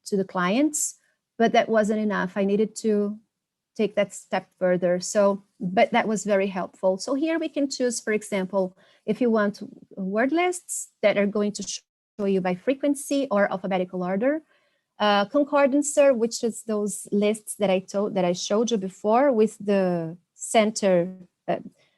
to the clients, but that wasn't enough. I needed to take that step further. So, but that was very helpful. So here we can choose, for example, if you want word lists that are going to show you by frequency or alphabetical order. Concordancer, which is those lists that I showed you before with the center,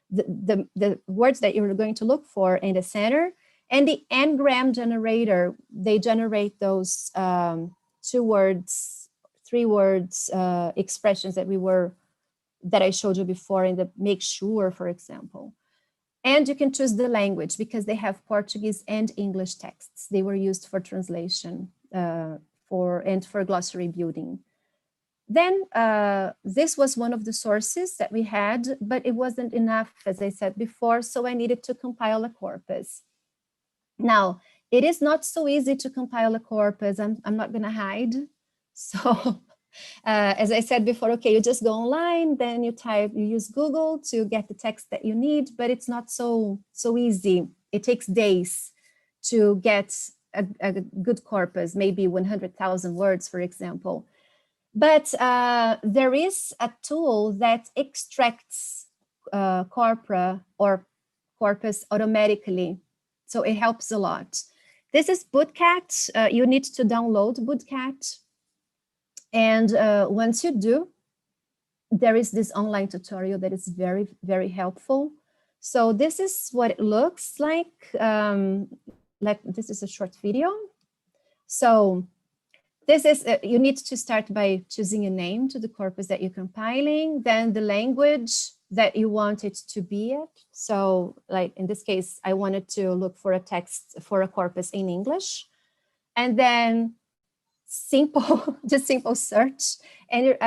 the words that you're going to look for in the center, and the n-gram generator. They generate those 2 words, 3 words expressions that I showed you before in the make sure, for example. And you can choose the language because they have Portuguese and English texts. They were used for translation and for glossary building. Then this was one of the sources that we had, but it wasn't enough, as I said before, so I needed to compile a corpus. Now, it is not so easy to compile a corpus. I'm not going to hide. So as I said before, okay, you just go online, then you use Google to get the text that you need, but it's not so easy. It takes days to get a good corpus, maybe 100,000 words, for example. But there is a tool that extracts corpora or corpus automatically. So it helps a lot. This is Bootcat. You need to download Bootcat. And once you do, there is this online tutorial that is very, very helpful. So this is what it looks like. This is a short video. So this is, you need to start by choosing a name to the corpus that you're compiling, then the language that you want it to be at. So like in this case, I wanted to look for a text for a corpus in English. And then just simple search. And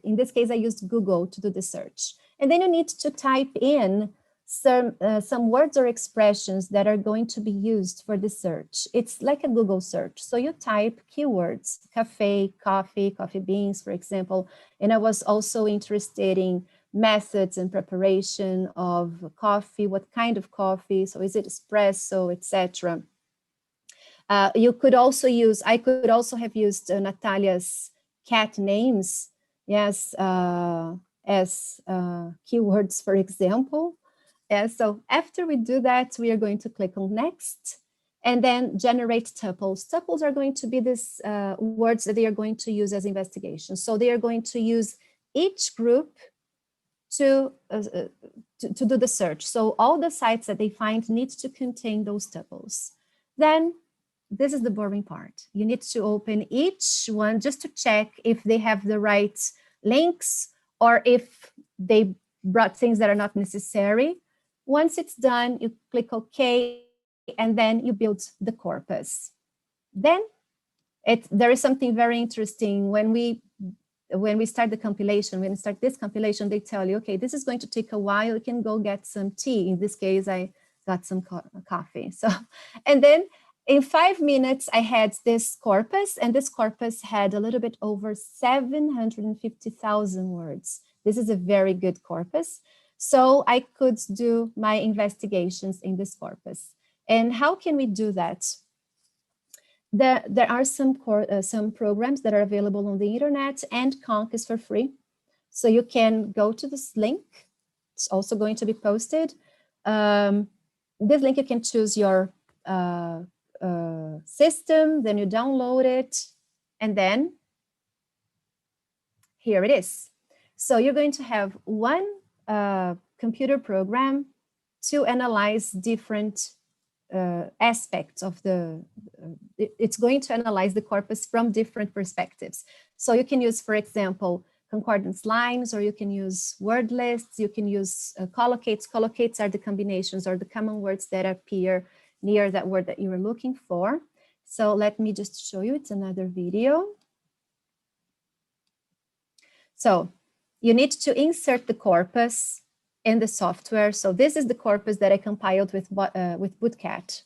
in this case, I used Google to do the search. And then you need to type in some words or expressions that are going to be used for the search. It's like a Google search. So you type keywords, cafe, coffee beans, for example. And I was also interested in methods and preparation of coffee, what kind of coffee, so is it espresso, etc. You could also use, I could also have used Natalia's cat names, yes, as keywords, for example. So after we do that, we are going to click on next and then generate tuples. Tuples are going to be these words that they are going to use as investigation. So they are going to use each group to do the search. So all the sites that they find need to contain those tuples. Then this is the boring part. You need to open each one just to check if they have the right links or if they brought things that are not necessary. Once it's done, you click OK, and then you build the corpus. Then there is something very interesting. When we start the compilation, when we start this compilation, they tell you, okay, this is going to take a while. You can go get some tea. In this case, I got some coffee. So, and then in 5 minutes, I had this corpus, and this corpus had a little bit over 750,000 words. This is a very good corpus. So I could do my investigations in this corpus. And how can we do that? There are some programs that are available on the internet, and Conc is for free. So you can go to this link. It's also going to be posted. This link, you can choose your system, then you download it, and then here it is. So you're going to have one computer program to analyze different aspects of it's going to analyze the corpus from different perspectives. So you can use, for example, concordance lines, or you can use word lists, you can use collocates. Collocates are the combinations or the common words that appear near that word that you were looking for. So let me just show you, it's another video. So you need to insert the corpus in the software. So this is the corpus that I compiled with Bootcat.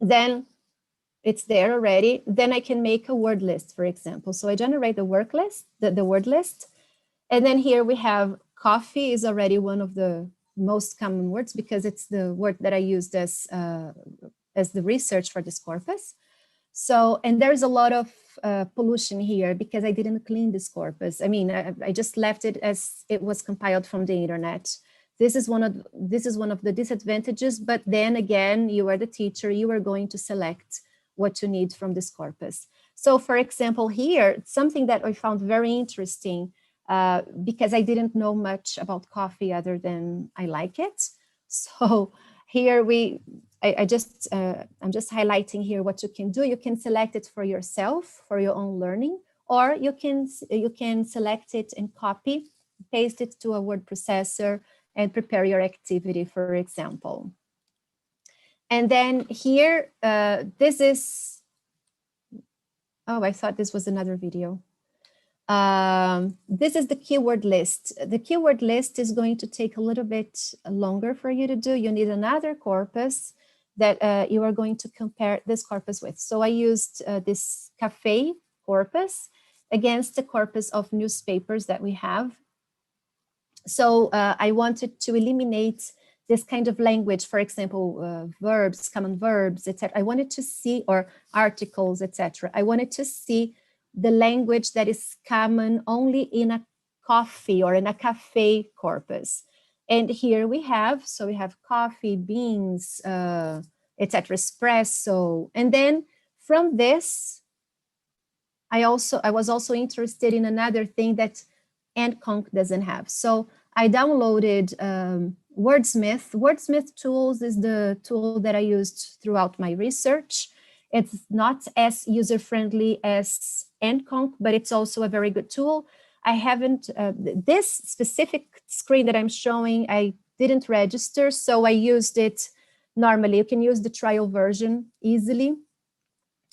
Then it's there already. Then I can make a word list, for example. So I generate the word list, the word list. And then here we have coffee is already one of the most common words because it's the word that I used as the research for this corpus. So, and there's a lot of pollution here because I didn't clean this corpus. I mean, I just left it as it was compiled from the internet. This is one of the disadvantages, but then again, you are the teacher, you are going to select what you need from this corpus. So for example, here, something that I found very interesting because I didn't know much about coffee other than I like it. So here I'm just highlighting here what you can do. You can select it for yourself, for your own learning, or you can select it and copy, paste it to a word processor and prepare your activity, for example. And then here, this is, oh, I thought this was another video. This is the keyword list. The keyword list is going to take a little bit longer for you to do. You need another corpus that you are going to compare this corpus with. So I used this cafe corpus against the corpus of newspapers that we have. So I wanted to eliminate this kind of language, for example, verbs, common verbs, etc. I wanted to see, or articles, etc. I wanted to see the language that is common only in a coffee or in a cafe corpus. And here we have, so we have coffee, beans, etc., espresso. And then from this, I was also interested in another thing that Conc doesn't have. So I downloaded Wordsmith. Wordsmith Tools is the tool that I used throughout my research. It's not as user-friendly as Conc, but it's also a very good tool. I haven't, this specific screen that I'm showing, I didn't register, so I used it normally. You can use the trial version easily.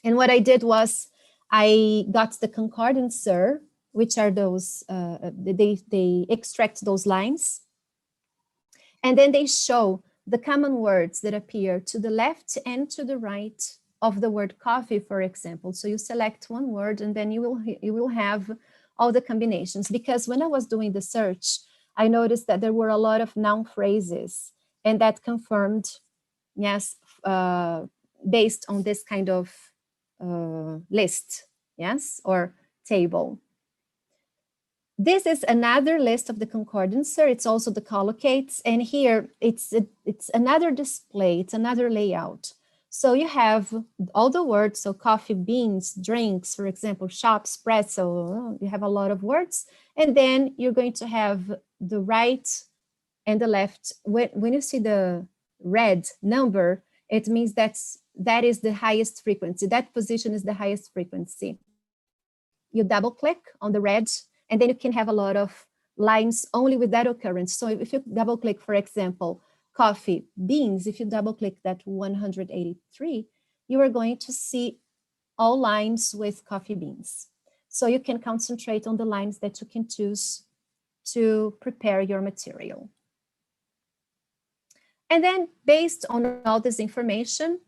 And what I did was I got the concordancer, which are those, they extract those lines. And then they show the common words that appear to the left and to the right of the word coffee, for example. So you select one word and then you will have all the combinations. Because when I was doing the search, I noticed that there were a lot of noun phrases, and that confirmed, yes, based on this kind of list, yes, or table. This is another list of the concordancer. It's also the collocates, and here it's another display, it's another layout. So you have all the words, so coffee, beans, drinks, for example, shops, pretzel, you have a lot of words, and then you're going to have the right and the left. When you see the red number, it means that is the highest frequency. That position is the highest frequency. You double click on the red, and then you can have a lot of lines only with that occurrence. So if you double click, for example, coffee, beans, if you double click that 183, you are going to see all lines with coffee beans. So you can concentrate on the lines that you can choose to prepare your material. And then based on all this information,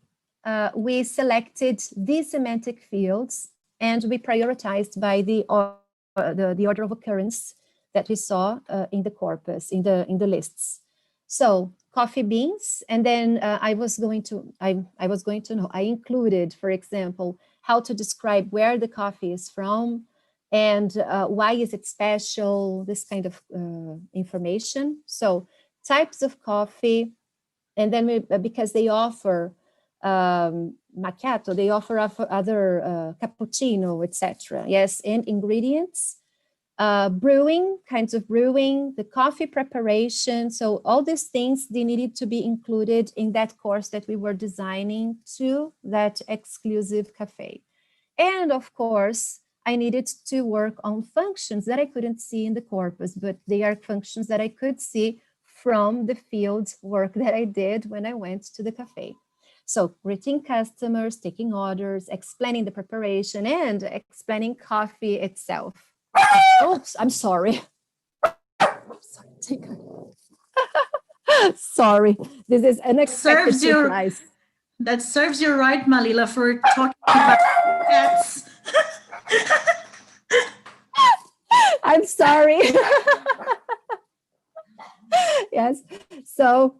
we selected these semantic fields, and we prioritized by the order of occurrence that we saw in the corpus, in the lists. So coffee, beans, and then I included, for example, how to describe where the coffee is from, and why is it special, this kind of information. So types of coffee, and then because they offer macchiato, they offer other cappuccino, etc. Yes, and ingredients, brewing, kinds of brewing, the coffee preparation. So all these things, they needed to be included in that course that we were designing to that exclusive cafe. And of course, I needed to work on functions that I couldn't see in the corpus, but they are functions that I could see from the field work that I did when I went to the cafe. So greeting customers, taking orders, explaining the preparation, and explaining coffee itself. Oops, I'm sorry. Sorry, this is unexpected surprise. That serves you right, Malila, for talking about cats. I'm sorry. Yes, so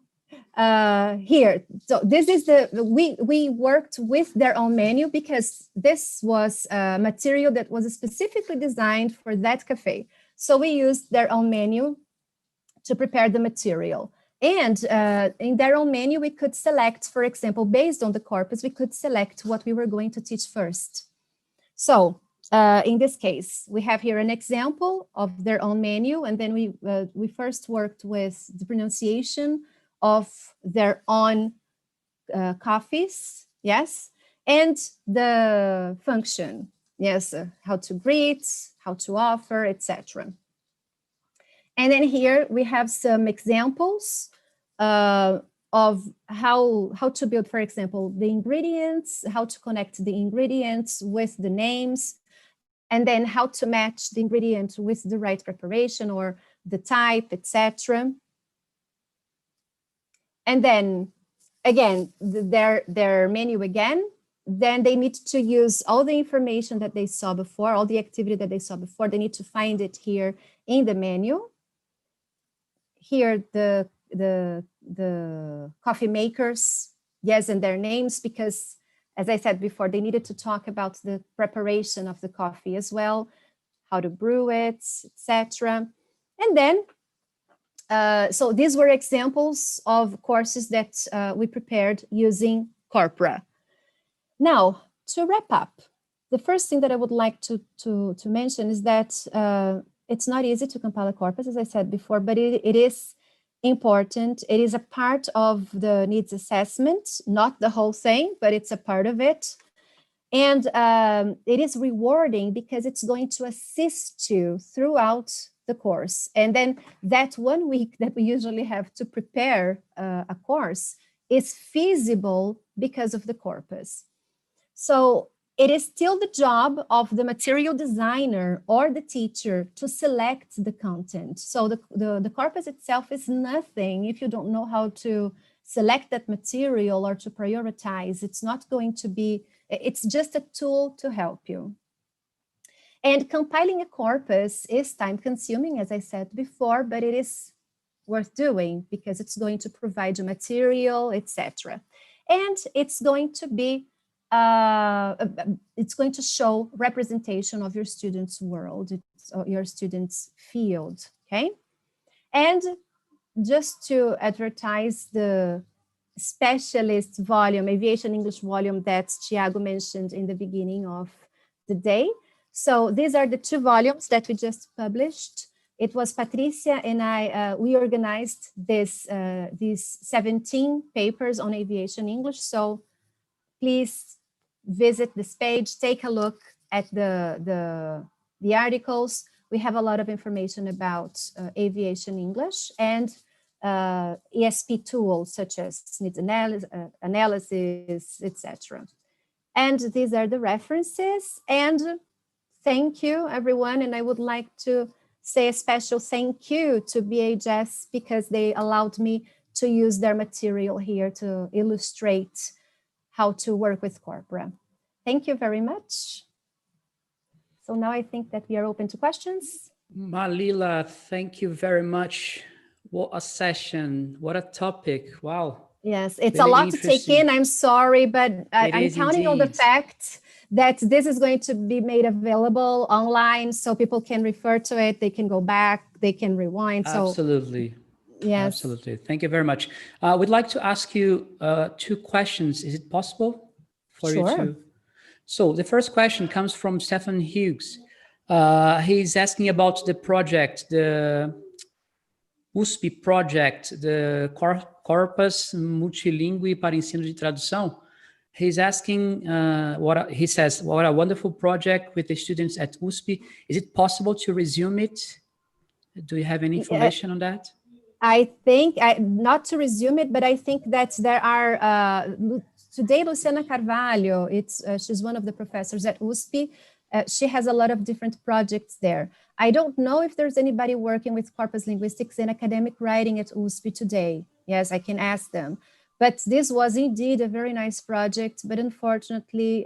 here, so this is we worked with their own menu because this was a material that was specifically designed for that cafe. So we used their own menu to prepare the material. And in their own menu, we could select, for example, based on the corpus, we could select what we were going to teach first. So in this case, we have here an example of their own menu, and then we first worked with the pronunciation of their own coffees, yes, and the function, yes, how to greet, how to offer, etc. And then here we have some examples of how to build, for example, the ingredients, how to connect the ingredients with the names, and then how to match the ingredient with the right preparation or the type, etc. And then again, their menu again, then they need to use all the information that they saw before, all the activity that they saw before, they need to find it here in the menu. Here, the coffee makers, yes, and their names, because as I said before, they needed to talk about the preparation of the coffee as well, how to brew it, etc. And then, so these were examples of courses that we prepared using Corpora. Now, to wrap up, the first thing that I would like to mention is that it's not easy to compile a corpus, as I said before, but it is important. It is a part of the needs assessment, not the whole thing, but it's a part of it. And it is rewarding because it's going to assist you throughout the course. And then that 1 week that we usually have to prepare a course is feasible because of the corpus. So it is still the job of the material designer or the teacher to select the content. So the corpus itself is nothing if you don't know how to select that material or to prioritize. It's not going to be, it's just a tool to help you. And compiling a corpus is time consuming, as I said before, but it is worth doing because it's going to provide you material, etc. And it's going to be, it's going to show representation of your students' world, your students' field, okay? And just to advertise the specialist volume, Aviation English volume that Thiago mentioned in the beginning of the day. So these are the 2 volumes that we just published. It was Patricia and I, we organized this, these 17 papers on Aviation English. So please visit this page, take a look at the articles. We have a lot of information about Aviation English and ESP tools such as needs analysis, etc. And these are the references. And thank you, everyone. And I would like to say a special thank you to BHS because they allowed me to use their material here to illustrate how to work with Corpora. Thank you very much. So now I think that we are open to questions. Malila, thank you very much. What a session, what a topic, wow. Yes, it's a lot to take in, I'm sorry, but I'm counting on the fact that this is going to be made available online so people can refer to it, they can go back, they can rewind. Absolutely. So, yes. Absolutely, thank you very much. We'd like to ask you 2 questions. Is it possible for you to? So the first question comes from Stephen Hughes. He's asking about the project, the USP project, the Corpus Multilingüe para Ensino de Tradução. He's asking, he says, what a wonderful project with the students at USP. Is it possible to resume it? Do you have any information on that? I think, not to resume it, but I think that there are, today Luciana Carvalho, she's one of the professors at USP. She has a lot of different projects there. I don't know if there's anybody working with corpus linguistics and academic writing at USP today. Yes, I can ask them. But this was indeed a very nice project, but unfortunately,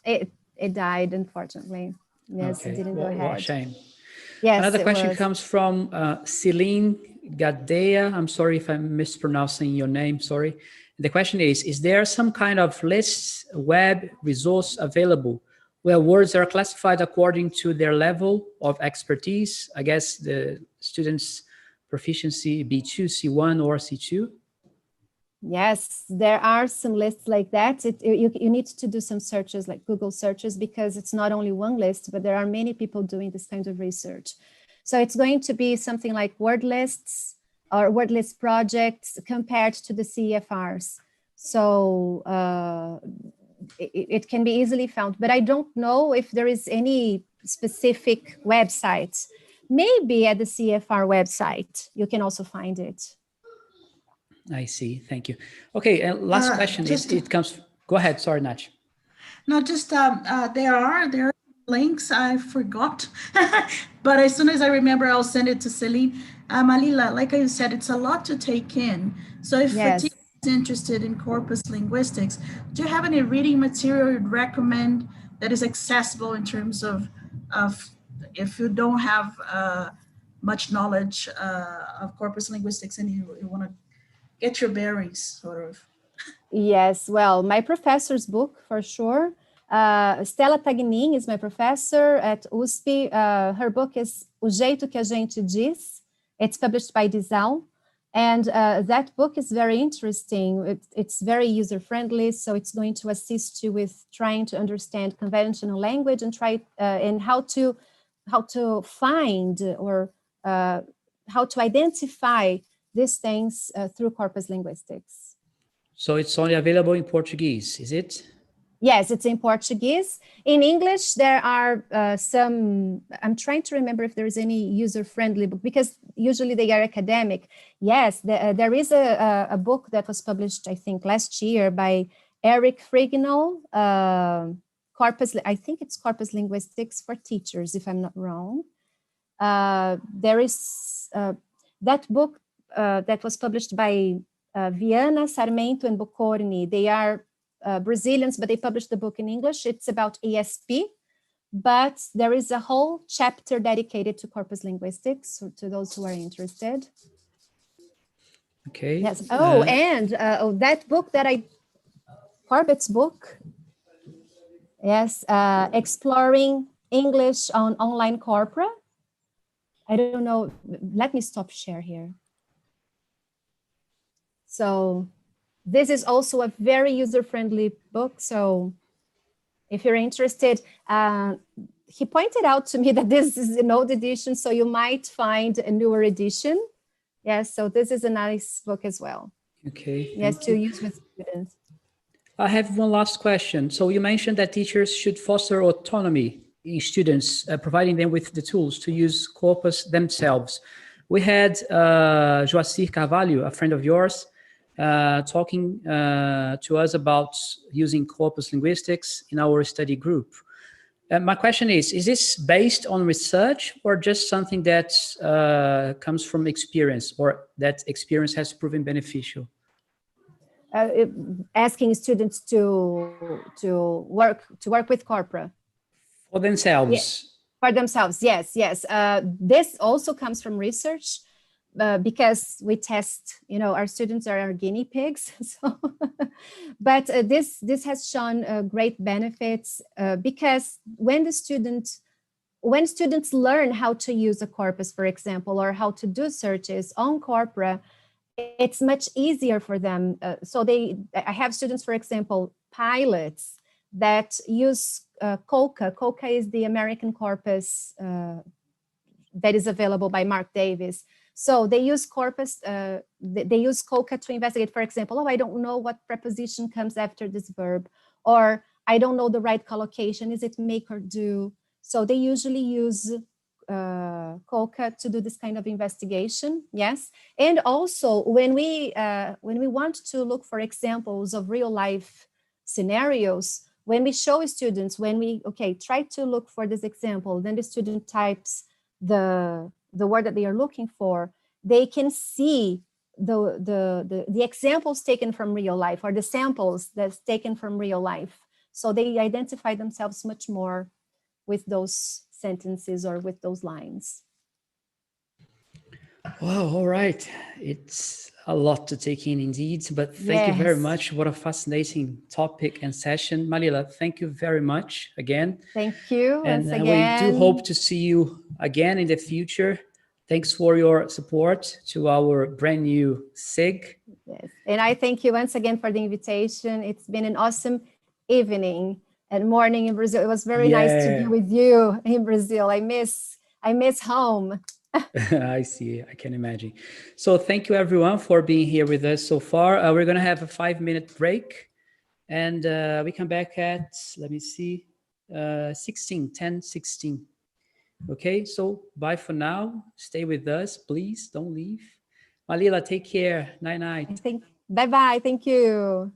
it died, unfortunately. Yes, okay. It didn't go ahead. What a shame. Yes, another question comes from Celine Gadea. I'm sorry if I'm mispronouncing your name, sorry. The question is there some kind of list, web resource available where words are classified according to their level of expertise? I guess the students' proficiency B2, C1, or C2? Yes, there are some lists like that. You need to do some searches like Google searches because it's not only one list, but there are many people doing this kind of research. So it's going to be something like word lists or word list projects compared to the CEFRs. So it can be easily found, but I don't know if there is any specific websites. Maybe at the CFR website, you can also find it. I see. Thank you. Okay. And last question. It comes. Go ahead. Sorry, Nach. No, just there are links. I forgot, but as soon as I remember, I'll send it to Celine. Malila, like I said, it's a lot to take in. So if a teacher is interested in corpus linguistics, do you have any reading material you'd recommend that is accessible in terms of if you don't have much knowledge of corpus linguistics and you want to get your bearings, sort of? Yes, well, my professor's book, for sure. Stella Tagnin is my professor at USP. Her book is O Jeito que a Gente Diz. It's published by TESOL. And that book is very interesting. It's very user-friendly, so it's going to assist you with trying to understand conventional language and and how to find or how to identify these things through corpus linguistics. So it's only available in Portuguese, is it? Yes, it's in Portuguese. In English, there are some, I'm trying to remember if there is any user-friendly book, because usually they are academic. Yes, there is a book that was published, I think, last year by Eric Frignall, I think it's Corpus Linguistics for Teachers, if I'm not wrong. There is that book that was published by Viana, Sarmento, and Boccorni. They are Brazilians, but they published the book in English. It's about ESP, but there is a whole chapter dedicated to Corpus Linguistics, so to those who are interested. Okay. Yes. Oh, and that book that Corbett's book. Yes, Exploring English on Online Corpora. I don't know, let me stop share here. So this is also a very user-friendly book. So if you're interested, he pointed out to me that this is an old edition, so you might find a newer edition. Yes, so this is a nice book as well. Okay. Yes, to use with students. I have one last question. So you mentioned that teachers should foster autonomy in students, providing them with the tools to use corpus themselves. We had Joacir Carvalho, a friend of yours, talking to us about using corpus linguistics in our study group. My question is this based on research or just something that comes from experience or that experience has proven beneficial? Asking students to work with corpora for themselves. Yeah, for themselves, yes. This also comes from research because we test, our students are our guinea pigs. So, but this has shown great benefits because when students learn how to use a corpus, for example, or how to do searches on corpora, it's much easier for them. So I have students, for example, pilots that use COCA. COCA is the American corpus that is available by Mark Davis. So they use corpus, they use COCA to investigate, for example, I don't know what preposition comes after this verb, or I don't know the right collocation, is it make or do? So they usually use COCA to do this kind of investigation, yes. And also when we want to look for examples of real life scenarios, when we show students, try to look for this example, then the student types the word that they are looking for, they can see the examples taken from real life or the samples that's taken from real life. So they identify themselves much more with those sentences or with those lines. Wow, all right. It's a lot to take in indeed, but thank you very much. What a fascinating topic and session. Malila, thank you very much again. Thank you once again. We do hope to see you again in the future. Thanks for your support to our brand new SIG. Yes, and I thank you once again for the invitation. It's been an awesome evening and morning in Brazil. It was very nice to be with you in Brazil. I miss home. I see, I can imagine. So thank you everyone for being here with us so far. We're gonna have a 5-minute break and we come back at, let me see, 10:16. Okay, so bye for now. Stay with us, please, don't leave. Malila, take care, night. Bye-bye, thank you.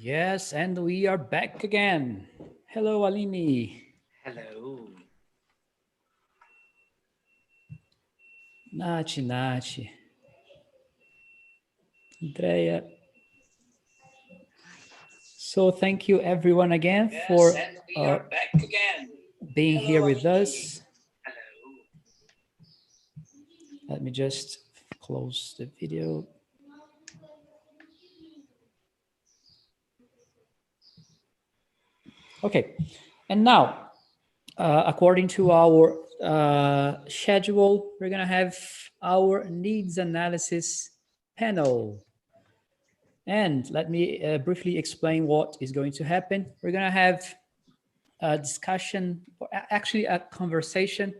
Yes, and we are back again. Hello, Aline. Hello. Nath. Andrea. So thank you everyone again for being here with us. Hello. Let me just close the video. Okay, and now, according to our schedule, we're gonna have our needs analysis panel. And let me briefly explain what is going to happen. We're gonna have a discussion, or actually a conversation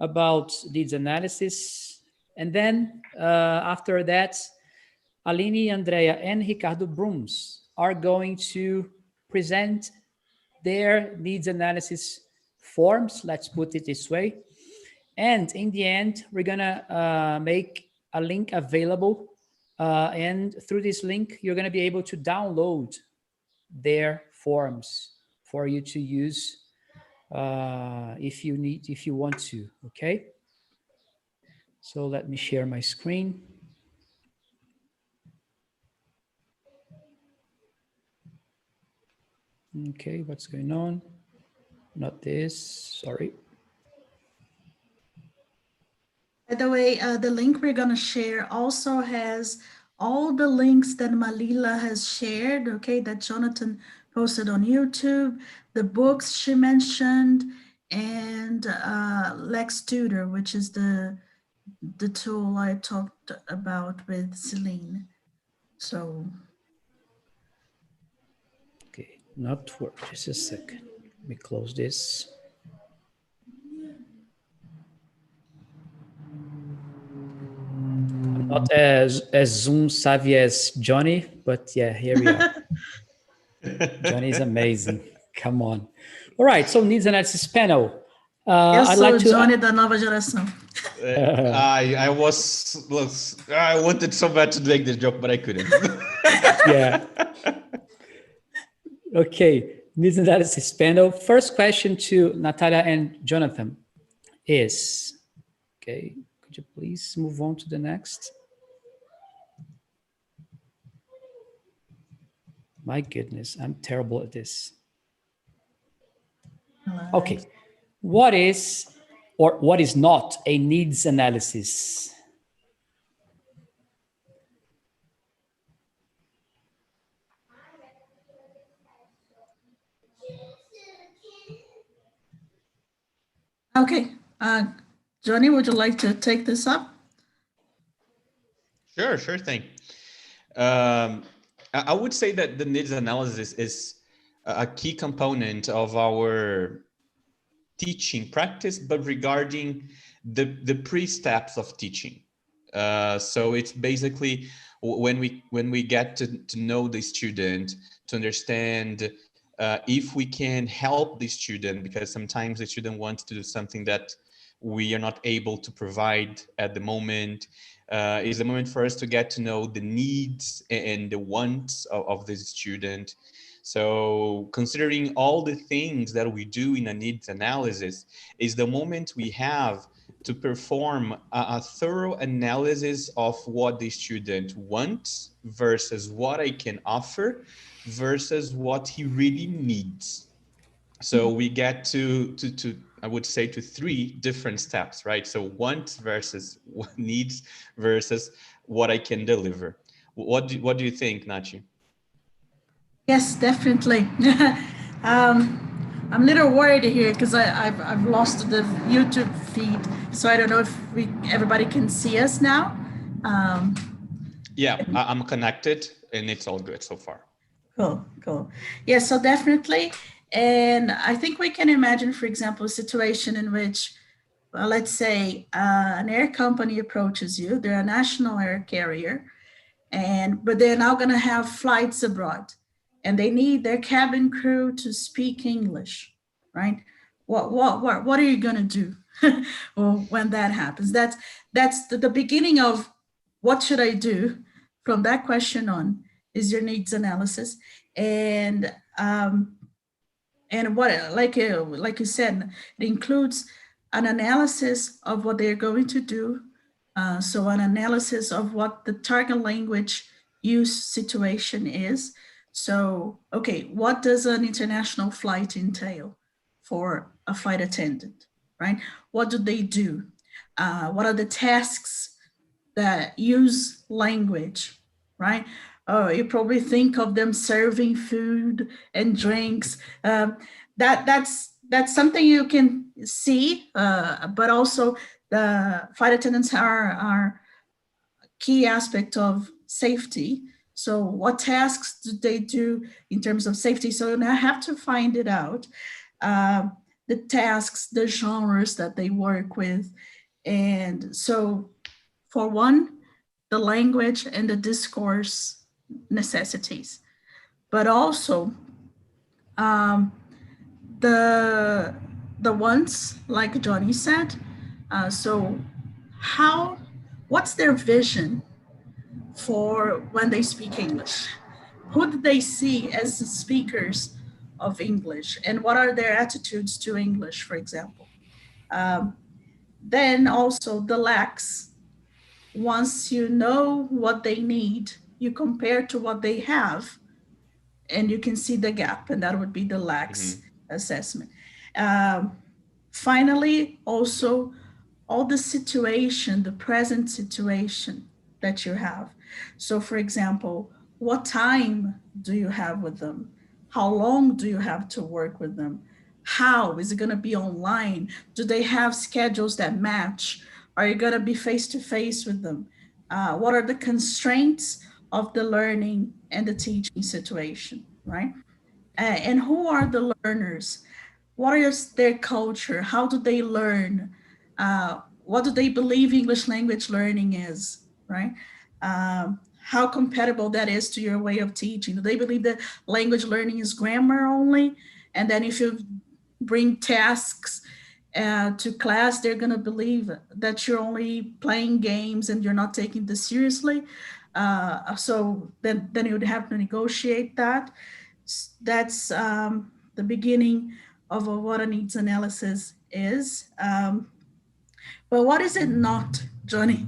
about needs analysis. And then after that, Aline, Andrea, and Ricardo Brooms are going to present their needs analysis forms, let's put it this way. And in the end, we're gonna make a link available. And through this link, you're gonna be able to download their forms for you to use if you want to, okay? So let me share my screen. Okay, what's going on? Not this, sorry. By the way, the link we're going to share also has all the links that Malila has shared, okay, that Jonathan posted on YouTube, the books she mentioned, and Lex Tutor, which is the tool I talked about with Celine. So. Okay, not work, just a second. Let me close this. I'm not as Zoom savvy as Johnny, but yeah, here we are. Johnny is amazing. Come on. All right, so needs analysis panel. I'd like to Johnny da nova geração. I wanted so bad to make this joke, but I couldn't. Yeah. Okay, needs analysis panel. First question to Natalia and Jonathan is, okay, could you please move on to the next? My goodness, I'm terrible at this. Okay, what is or what is not a needs analysis? Okay, Johnny, would you like to take this up? Sure thing. I would say that the needs analysis is a key component of our teaching practice, but regarding the pre-steps of teaching. So it's basically when we get to know the student, to understand if we can help the student, because sometimes the student wants to do something that we are not able to provide at the moment. Is the moment for us to get to know the needs and the wants of the student. So considering all the things that we do in a needs analysis is the moment we have to perform a thorough analysis of what the student wants versus what I can offer versus what he really needs. So we get to I would say to three different steps, right? So wants versus what needs versus what I can deliver. What do you think, Nachi? Yes, definitely. I'm a little worried here because I've lost the YouTube feed, so I don't know if everybody can see us now. Yeah, I'm connected and it's all good so far. Cool. Yeah, so definitely. And I think we can imagine, for example, a situation in which, well, let's say an air company approaches you. They're a national air carrier, but they're now going to have flights abroad, and they need their cabin crew to speak English, right? What are you going to do when that happens? That's the beginning of what should I do from that question on is your needs analysis. And what, like you said, it includes an analysis of what they're going to do. So an analysis of what the target language use situation is. So, okay, what does an international flight entail for a flight attendant, right? What do they do? What are the tasks that use language, right? Oh, you probably think of them serving food and drinks. That's something you can see, but also the flight attendants are a key aspect of safety. So what tasks do they do in terms of safety? So I have to find it out. The tasks, the genres that they work with. And so for one, the language and the discourse necessities, but also the ones like Johnny said. So what's their vision for when they speak English? Who do they see as the speakers of English, and what are their attitudes to English, for example? Then also the lacks. Once you know what they need, you compare to what they have, and you can see the gap, and that would be the lacks assessment. Finally, also all the situation, the present situation that you have. So for example, what time do you have with them? How long do you have to work with them? How is it going to be online? Do they have schedules that match? Are you going to be face-to-face with them? What are the constraints of the learning and the teaching situation, right? And who are the learners? What is their culture? How do they learn? What do they believe English language learning is, right? How compatible that is to your way of teaching. Do they believe that language learning is grammar only? And then if you bring tasks to class, they're going to believe that you're only playing games and you're not taking this seriously. So then you would have to negotiate that. That's the beginning of what a needs analysis is. But what is it not, Johnny?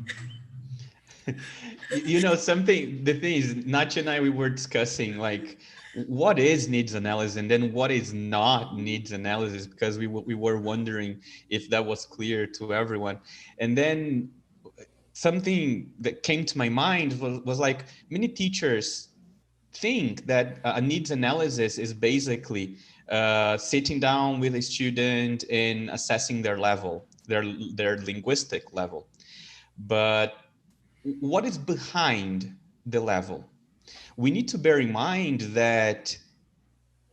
You know, something, the thing is, Nachi and I, we were discussing like, what is needs analysis and then what is not needs analysis, because we were wondering if that was clear to everyone. And then something that came to my mind was like, many teachers think that a needs analysis is basically sitting down with a student and assessing their level, their linguistic level. But what is behind the level? We need to bear in mind that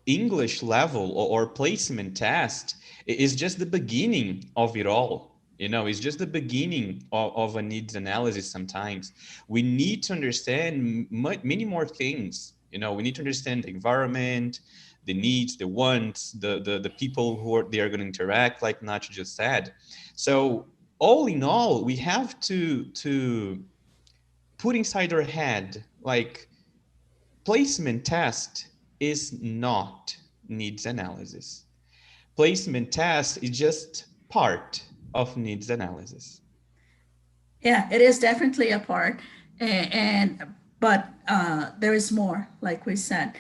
English level or placement test is just the beginning of it all. You know, it's just the beginning of a needs analysis. Sometimes we need to understand many more things. You know, we need to understand the environment, the needs, the wants, the people who they are going to interact, like Nacho just said. So all in all, we have to put inside our head, like, placement test is not needs analysis. Placement test is just part of needs analysis. Yeah, it is definitely a part, but there is more, like we said.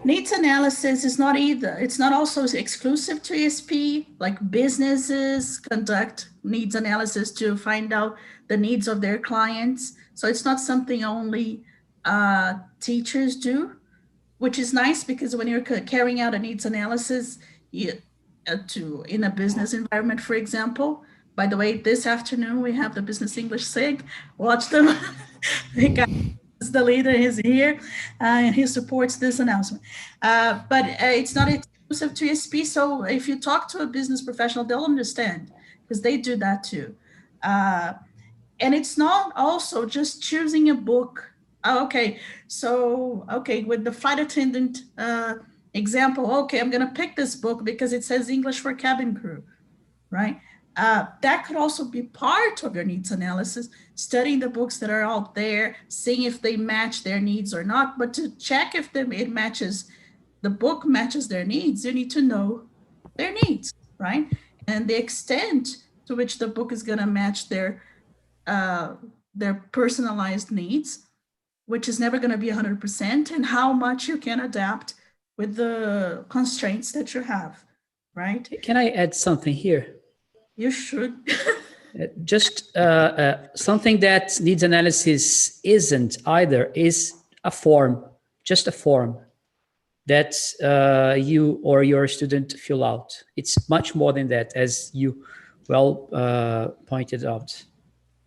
Needs analysis is not either. It's not also exclusive to ESP, like businesses conduct needs analysis to find out the needs of their clients. So it's not something only teachers do, which is nice, because when you're carrying out a needs analysis in a business environment, for example. By the way, this afternoon we have the Business English SIG. Watch them. The leader is here and he supports this announcement. But it's not exclusive to ESP. So if you talk to a business professional, they'll understand, because they do that too. And it's not also just choosing a book. Okay, so, okay, with the flight attendant example, okay, I'm going to pick this book because it says English for cabin crew, right? That could also be part of your needs analysis, studying the books that are out there, seeing if they match their needs or not. But to check if it matches, the book matches their needs, you need to know their needs, right? And the extent to which the book is going to match their personalized needs, which is never going to be 100%, and how much you can adapt with the constraints that you have, right? Can I add something here? You should. Just something that needs analysis isn't either is a form, just a form that you or your student fill out. It's much more than that, as you well pointed out.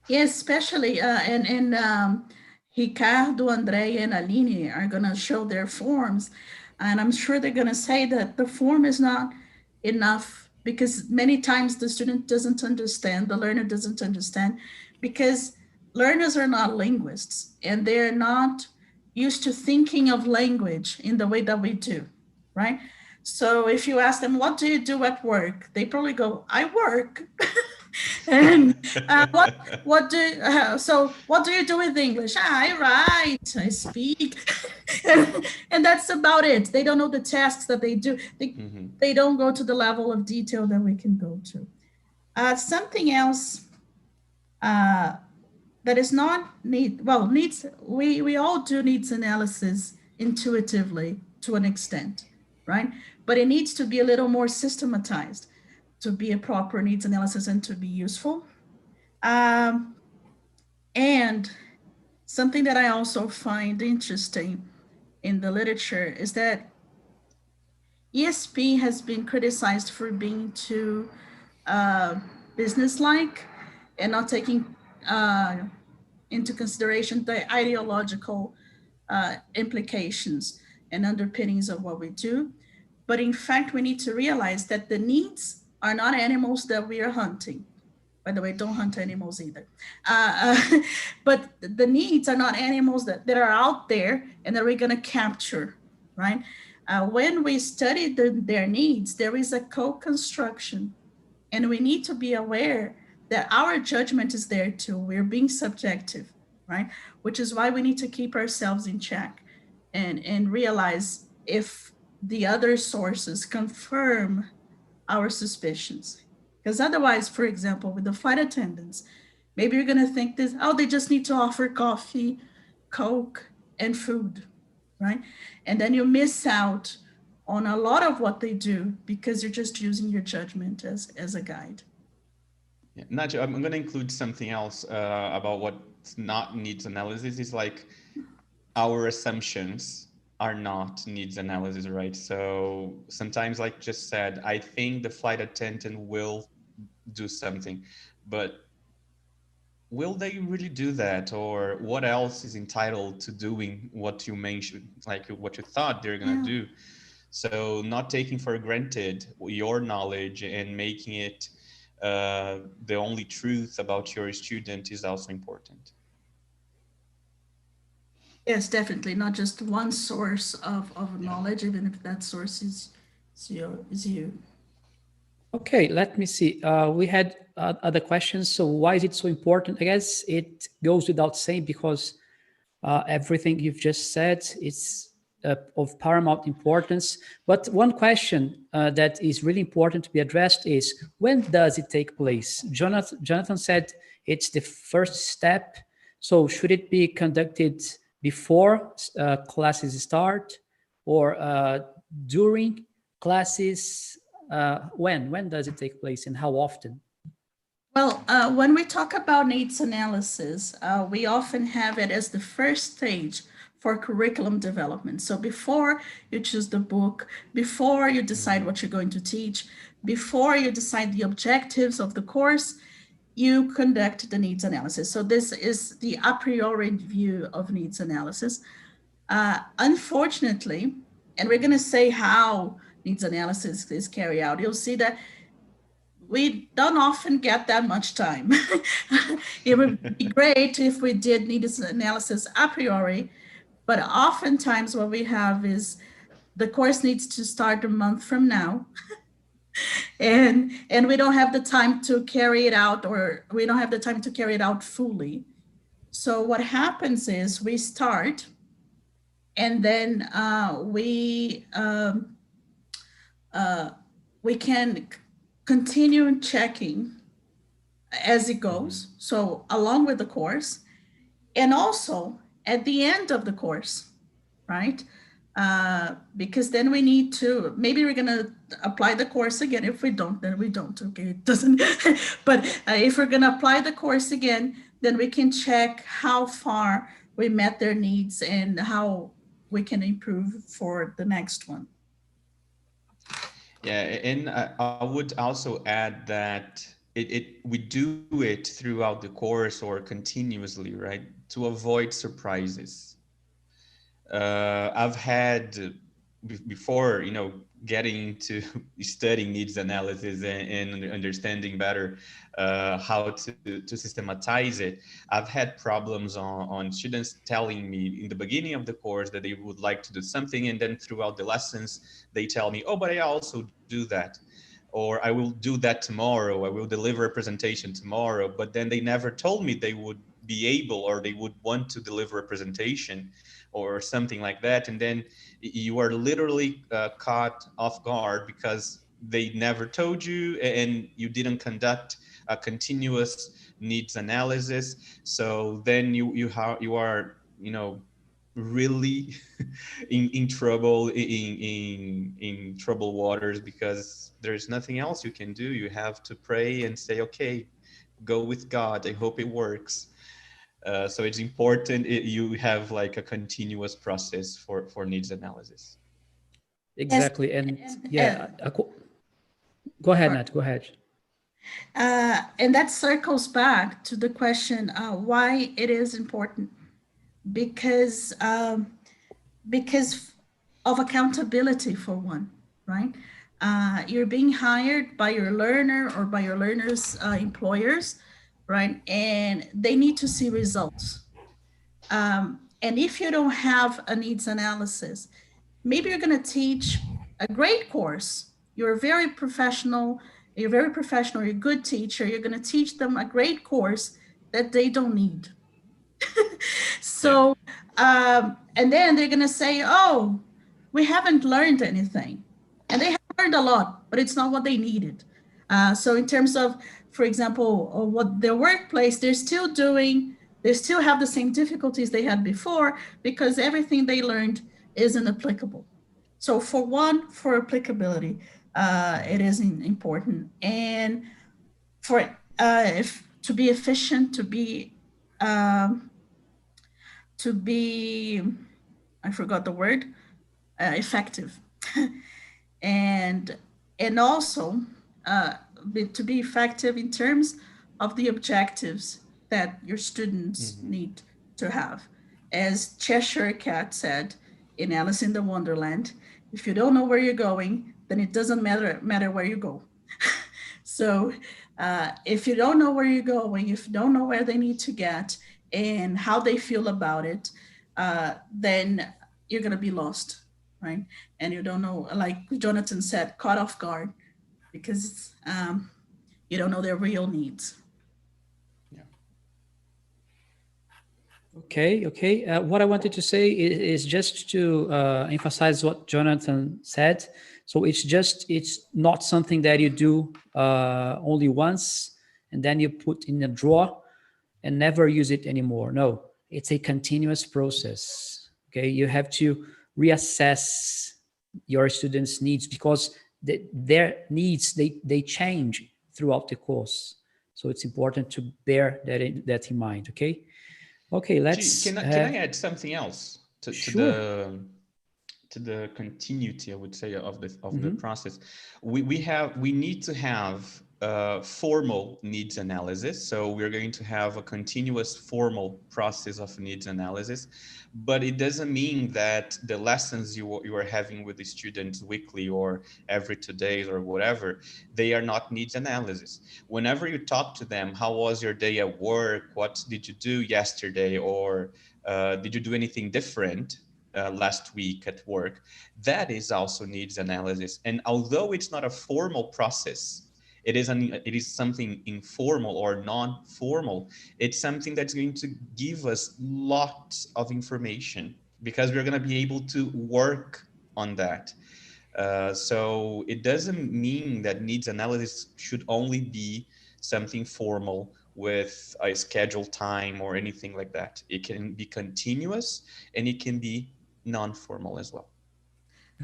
Yes, especially, Ricardo, Andrea, and Aline are going to show their forms. And I'm sure they're going to say that the form is not enough, because many times the student doesn't understand, the learner doesn't understand, because learners are not linguists and they're not used to thinking of language in the way that we do, right? So if you ask them, what do you do at work? They probably go, I work. And what do you do with English? I write, I speak. And that's about it. They don't know the tasks that they do. They don't go to the level of detail that we can go to. Something else that is not needs, we all do needs analysis intuitively to an extent, right? But it needs to be a little more systematized to be a proper needs analysis and to be useful. And something that I also find interesting in the literature is that ESP has been criticized for being too businesslike and not taking into consideration the ideological implications and underpinnings of what we do. But in fact, we need to realize that the needs are not animals that we are hunting. By the way, don't hunt animals either. But the needs are not animals that are out there and that we're going to capture, right? When we study their needs, there is a co-construction, and we need to be aware that our judgment is there too. We're being subjective, right? Which is why we need to keep ourselves in check and realize if the other sources confirm our suspicions. Because otherwise, for example, with the flight attendants, maybe you're going to think this, oh, they just need to offer coffee, Coke, and food, right? And then you miss out on a lot of what they do because you're just using your judgment as a guide. Yeah, Nadia, I'm going to include something else about what's not needs analysis. Is like our assumptions are not needs analysis, right? So sometimes, like just said, I think the flight attendant will do something, but will they really do that? Or what else is entitled to doing what you mentioned, like what you thought they're gonna do? So not taking for granted your knowledge and making it the only truth about your student is also important. Yes, definitely. Not just one source of knowledge, even if that source is you. Okay, let me see. We had other questions. So why is it so important? I guess it goes without saying because everything you've just said is of paramount importance. But one question that is really important to be addressed is, when does it take place? Jonathan said it's the first step. So should it be conducted before classes start or during classes? When does it take place and how often? Well, when we talk about needs analysis, we often have it as the first stage for curriculum development. So before you choose the book, before you decide what you're going to teach, before you decide the objectives of the course, you conduct the needs analysis. So this is the a priori view of needs analysis. Unfortunately, and we're going to say how needs analysis is carried out, you'll see that we don't often get that much time. It would be great if we did needs analysis a priori, but oftentimes what we have is the course needs to start a month from now. and we don't have the time to carry it out, or we don't have the time to carry it out fully. So what happens is we start, and then we can continue checking as it goes. So along with the course, and also at the end of the course, right? Because then we need to, maybe we're gonna apply the course again. If we don't, then we don't, okay, it doesn't. But if we're gonna apply the course again, then we can check how far we met their needs and how we can improve for the next one. Yeah, and I would also add that we do it throughout the course or continuously, right? To avoid surprises. I've had before, you know, getting into studying needs analysis and understanding better how to systematize it. I've had problems on students telling me in the beginning of the course that they would like to do something, and then throughout the lessons, they tell me, oh, but I also do that. Or I will do that tomorrow, I will deliver a presentation tomorrow, but then they never told me they would be able or they would want to deliver a presentation or something like that. And then you are literally caught off guard because they never told you and you didn't conduct a continuous needs analysis. So then you are, you know, really in trouble, in trouble waters, because there's nothing else you can do. You have to pray and say, okay, go with God, I hope it works. So it's important you have like a continuous process for needs analysis. Exactly. And yeah, go ahead, Nat, go ahead. And that circles back to the question, why it is important. Because of accountability, for one, right? You're being hired by your learner or by your learner's employers, right? And they need to see results. And if you don't have a needs analysis, maybe you're going to teach a great course. You're very professional, you're a good teacher. You're going to teach them a great course that they don't need. So, and then they're going to say, oh, we haven't learned anything. And they have learned a lot, but it's not what they needed. So in terms of, for example, what their workplace, they still have the same difficulties they had before because everything they learned isn't applicable. So for applicability, it is important. And for to be efficient, to be, I forgot the word, effective. and also to be effective in terms of the objectives that your students need to have. As Cheshire Cat said in Alice in the Wonderland, if you don't know where you're going, then it doesn't matter where you go. So if you don't know where you're going, if you don't know where they need to get and how they feel about it, then you're going to be lost, right? And you don't know, like Jonathan said, caught off guard because you don't know their real needs. Yeah. Okay. What I wanted to say is just to emphasize what Jonathan said. So it's not something that you do only once and then you put in a drawer and never use it anymore. No, it's a continuous process. Okay, you have to reassess your students' needs because their needs, they change throughout the course. So it's important to bear that in mind, okay? Okay, let's... Can I add something else to the continuity, I would say, of the process? We need to have formal needs analysis. So we're going to have a continuous formal process of needs analysis, but it doesn't mean that the lessons you are having with the students weekly or every 2 days or whatever, they are not needs analysis. Whenever you talk to them, how was your day at work? What did you do yesterday? Or did you do anything different? last week at work. That is also needs analysis. And although it's not a formal process, it is something informal or non-formal. It's something that's going to give us lots of information because we're going to be able to work on that. So it doesn't mean that needs analysis should only be something formal with a scheduled time or anything like that. It can be continuous and it can be non-formal as well.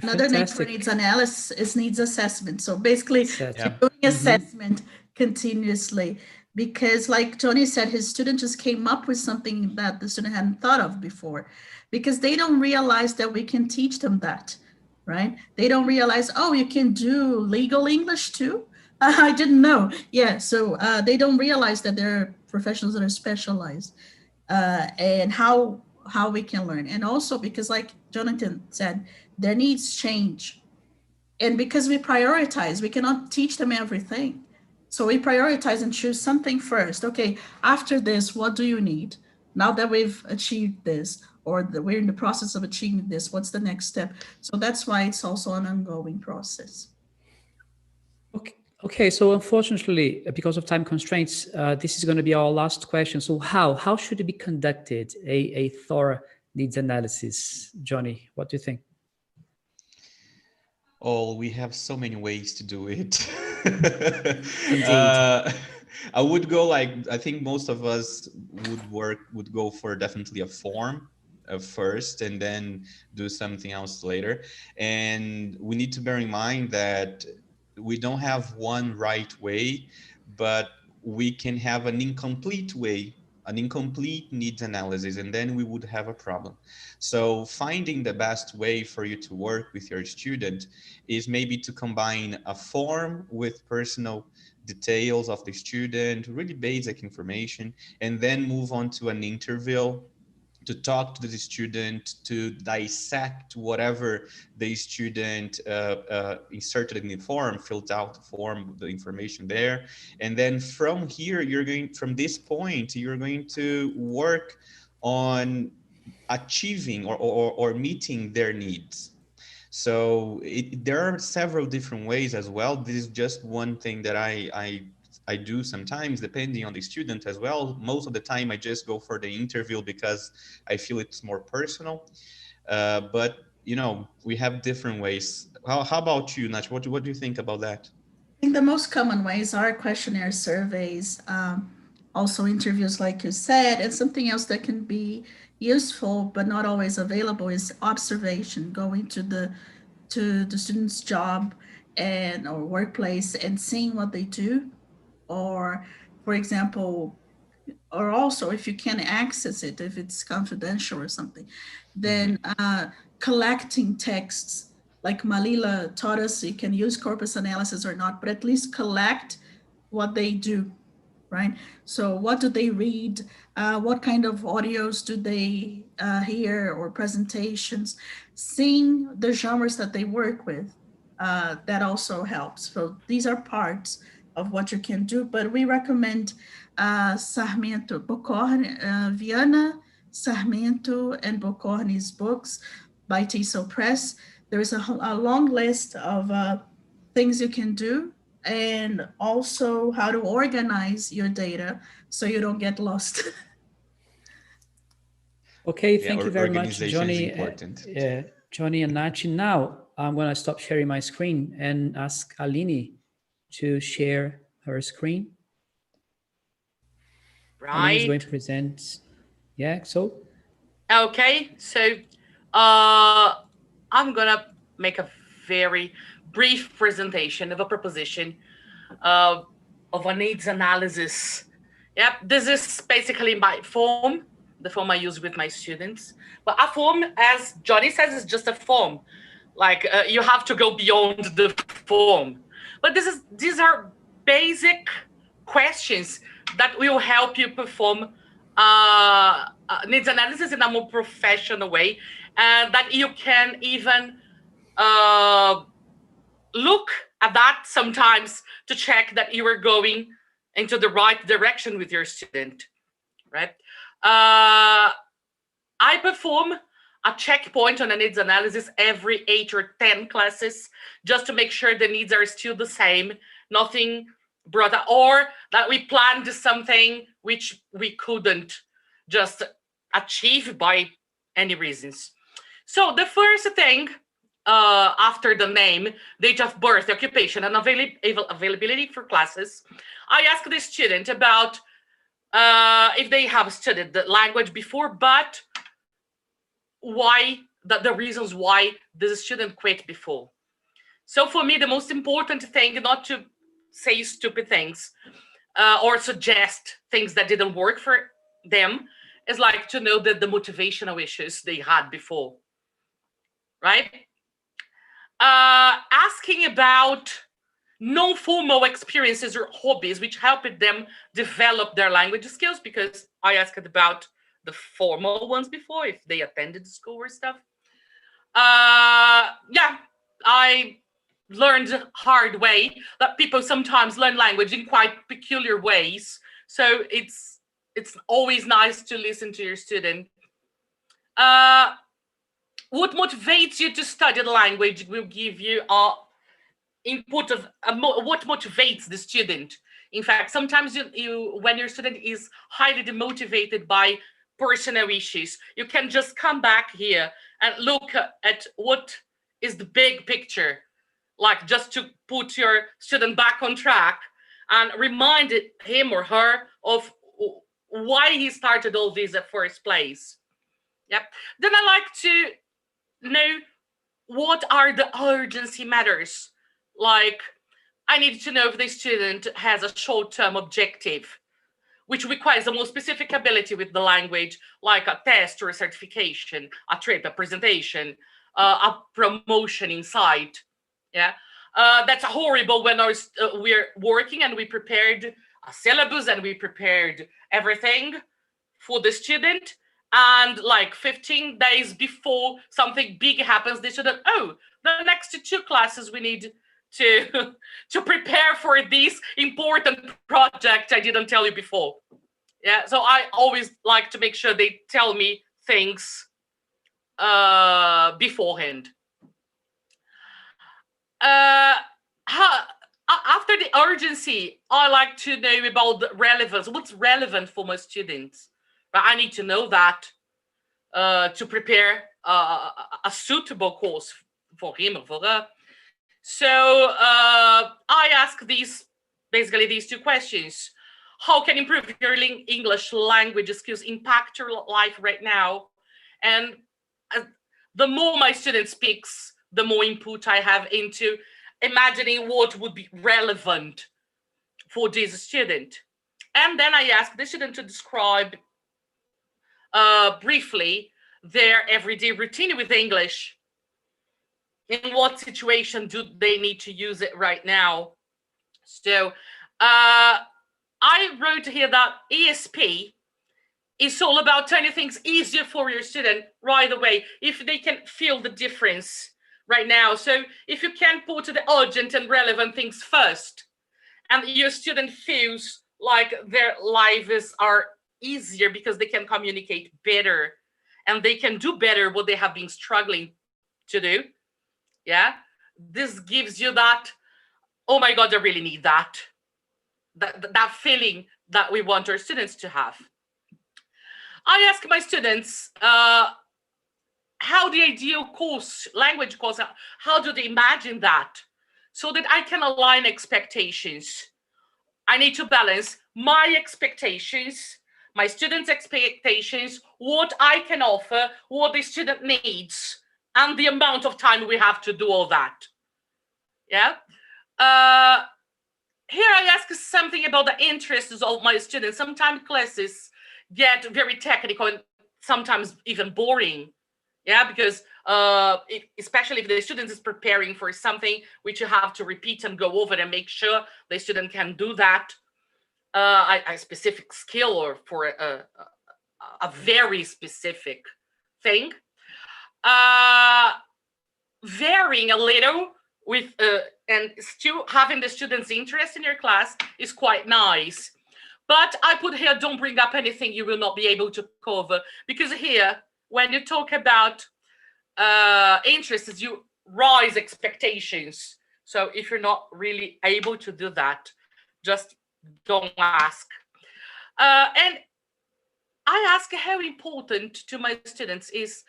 Another name for needs analysis is needs assessment. So basically, doing assessment continuously, because like Tony said, his student just came up with something that the student hadn't thought of before, because they don't realize that we can teach them that, right? They don't realize, oh, you can do legal English too? I didn't know. Yeah, so they don't realize that there are professionals that are specialized and how we can learn. And also because like Jonathan said, their needs change. And because we prioritize, we cannot teach them everything. So we prioritize and choose something first. Okay, after this, what do you need? Now that we've achieved this, or that we're in the process of achieving this, what's the next step? So that's why it's also an ongoing process. Okay, so unfortunately, because of time constraints, this is going to be our last question. So how should it be conducted, a thorough needs analysis? Johnny, what do you think? Oh, we have so many ways to do it. Indeed. I would go I think most of us would go for definitely a form first and then do something else later. And we need to bear in mind that we don't have one right way, but we can have an incomplete way, an incomplete needs analysis, and then we would have a problem. So finding the best way for you to work with your student is maybe to combine a form with personal details of the student, really basic information, and then move on to an interview to talk to the student, to dissect whatever the student inserted in the form, filled out the form, the information there. And then from here, from this point, you're going to work on achieving or meeting their needs. So there are several different ways as well. This is just one thing that I do sometimes, depending on the student as well. Most of the time, I just go for the interview because I feel it's more personal. But we have different ways. How about you, Nach? What do you think about that? I think the most common ways are questionnaire surveys, also interviews, like you said, and something else that can be useful but not always available is observation, going to the student's job or workplace and seeing what they do. Or, for example, or also if you can access it, if it's confidential or something, then collecting texts, like Malila taught us, you can use corpus analysis or not, but at least collect what they do, right? So what do they read? What kind of audios do they hear, or presentations? Seeing the genres that they work with, that also helps. So these are parts of what you can do, but we recommend Sarmiento, Bocorn, Viana, Sarmiento, and Bocorn's books by TESOL Press. There is a long list of things you can do, and also how to organize your data so you don't get lost. Okay, thank you very much, Johnny. Important. Johnny and Nachi. Now I'm going to stop sharing my screen and ask Aline to share her screen. Right. Aline is going to present. Yeah, so. Okay, so I'm going to make a very brief presentation of a proposition of a needs analysis. Yep, this is basically my form, the form I use with my students. But a form, as Johnny says, is just a form. Like you have to go beyond the form. But these are basic questions that will help you perform needs analysis in a more professional way, and that you can even look at that sometimes to check that you are going into the right direction with your student, right? I perform a checkpoint on a needs analysis every 8 or 10 classes, just to make sure the needs are still the same, nothing brought up, or that we planned something which we couldn't just achieve by any reasons. So the first thing, after the name, date of birth, occupation, and availability for classes, I asked the student about if they have studied the language before, but why, the reasons why the student quit before. So for me, the most important thing, not to say stupid things or suggest things that didn't work for them, is like to know that the motivational issues they had before, right? Asking about non-formal experiences or hobbies which helped them develop their language skills, because I asked about the formal ones before, if they attended school or stuff. Yeah, I learned hard way that people sometimes learn language in quite peculiar ways. So it's always nice to listen to your student. What motivates you to study the language will give you input of what motivates the student. In fact, sometimes when your student is highly demotivated by personal issues, you can just come back here and look at what is the big picture, like just to put your student back on track and remind him or her of why he started all this at first place. Yep. Then I like to know what are the urgency matters. Like, I need to know if the student has a short-term objective, which requires a more specific ability with the language, like a test or a certification, a trip, a presentation, a promotion inside. Yeah, that's horrible when we're working and we prepared a syllabus and we prepared everything for the student, and like 15 days before something big happens, they should have, oh, the next 2 classes we need to prepare for this important project I didn't tell you before. Yeah, so I always like to make sure they tell me things beforehand. After the urgency, I like to know about the relevance. What's relevant for my students? But I need to know that to prepare a suitable course for him or for her. So I ask basically these 2 questions. How can improve your English language skills impact your life right now? And the more my student speaks, the more input I have into imagining what would be relevant for this student. And then I ask the student to describe briefly their everyday routine with English. In what situation do they need to use it right now? So I wrote here that ESP is all about turning things easier for your student right away, if they can feel the difference right now. So if you can put the urgent and relevant things first, and your student feels like their lives are easier because they can communicate better and they can do better what they have been struggling to do. Yeah, this gives you that, oh my God, I really need that feeling that we want our students to have. I ask my students how the ideal course, language course, how do they imagine that, so that I can align expectations. I need to balance my expectations, my students' expectations, what I can offer, what the student needs, and the amount of time we have to do all that. Yeah. Here I ask something about the interests of my students. Sometimes classes get very technical and sometimes even boring. Yeah, because especially if the student is preparing for something which you have to repeat and go over and make sure the student can do that, a specific skill or for a very specific thing. Varying a little with and still having the students' interest in your class is quite nice. But I put here, don't bring up anything you will not be able to cover, because here when you talk about interests, you rise expectations. So if you're not really able to do that, just don't ask. And I ask how important to my students is,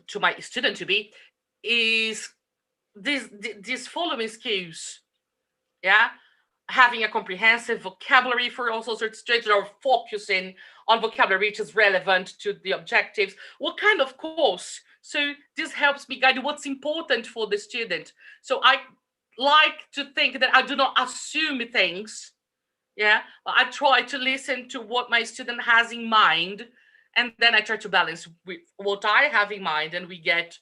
to my student to be, is these following skills. Yeah, having a comprehensive vocabulary for all sorts of situations, or focusing on vocabulary which is relevant to the objectives. What kind of course? So this helps me guide what's important for the student. So I like to think that I do not assume things. Yeah, I try to listen to what my student has in mind, and then I try to balance with what I have in mind, and we get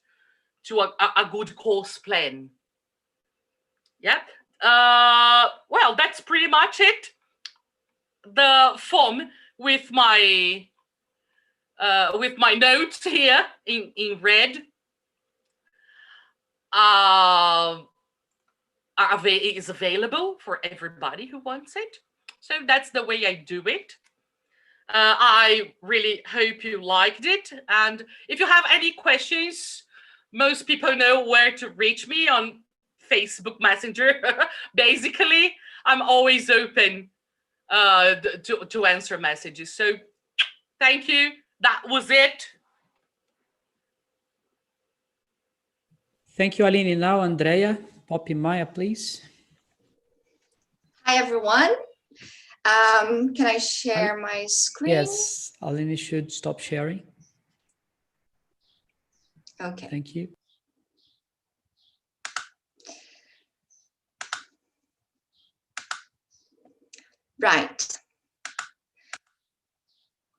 to a good course plan. Yeah. Well, that's pretty much it. The form with my notes here in red is available for everybody who wants it. So that's the way I do it. I really hope you liked it. And if you have any questions, most people know where to reach me on Facebook Messenger. Basically, I'm always open to answer messages. So thank you. That was it. Thank you, Aline. Now, Andrea Poppy Maya, please. Hi, everyone. Can I share my screen? Yes, Aline should stop sharing. Okay. Thank you. Right.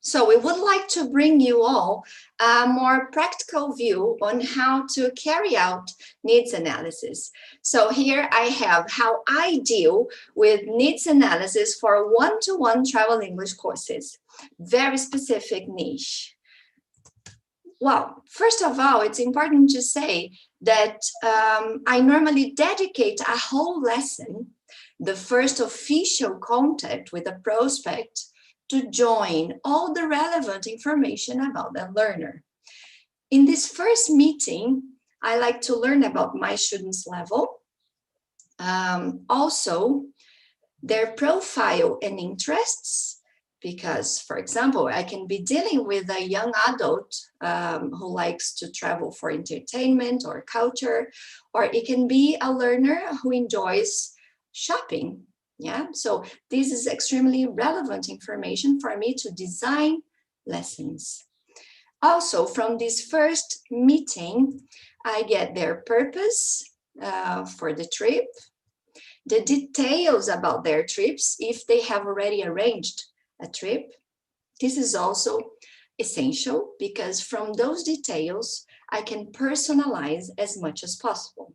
So we would like to bring you all a more practical view on how to carry out needs analysis. So here I have how I deal with needs analysis for one-to-one travel English courses. Very specific niche. Well, first of all, it's important to say that I normally dedicate a whole lesson, the first official contact with a prospect, to join all the relevant information about the learner. In this first meeting, I like to learn about my students' level, also their profile and interests, because, for example, I can be dealing with a young adult who likes to travel for entertainment or culture, or it can be a learner who enjoys shopping. Yeah, so this is extremely relevant information for me to design lessons. Also, from this first meeting, I get their purpose for the trip, the details about their trips, if they have already arranged a trip. This is also essential because from those details, I can personalize as much as possible.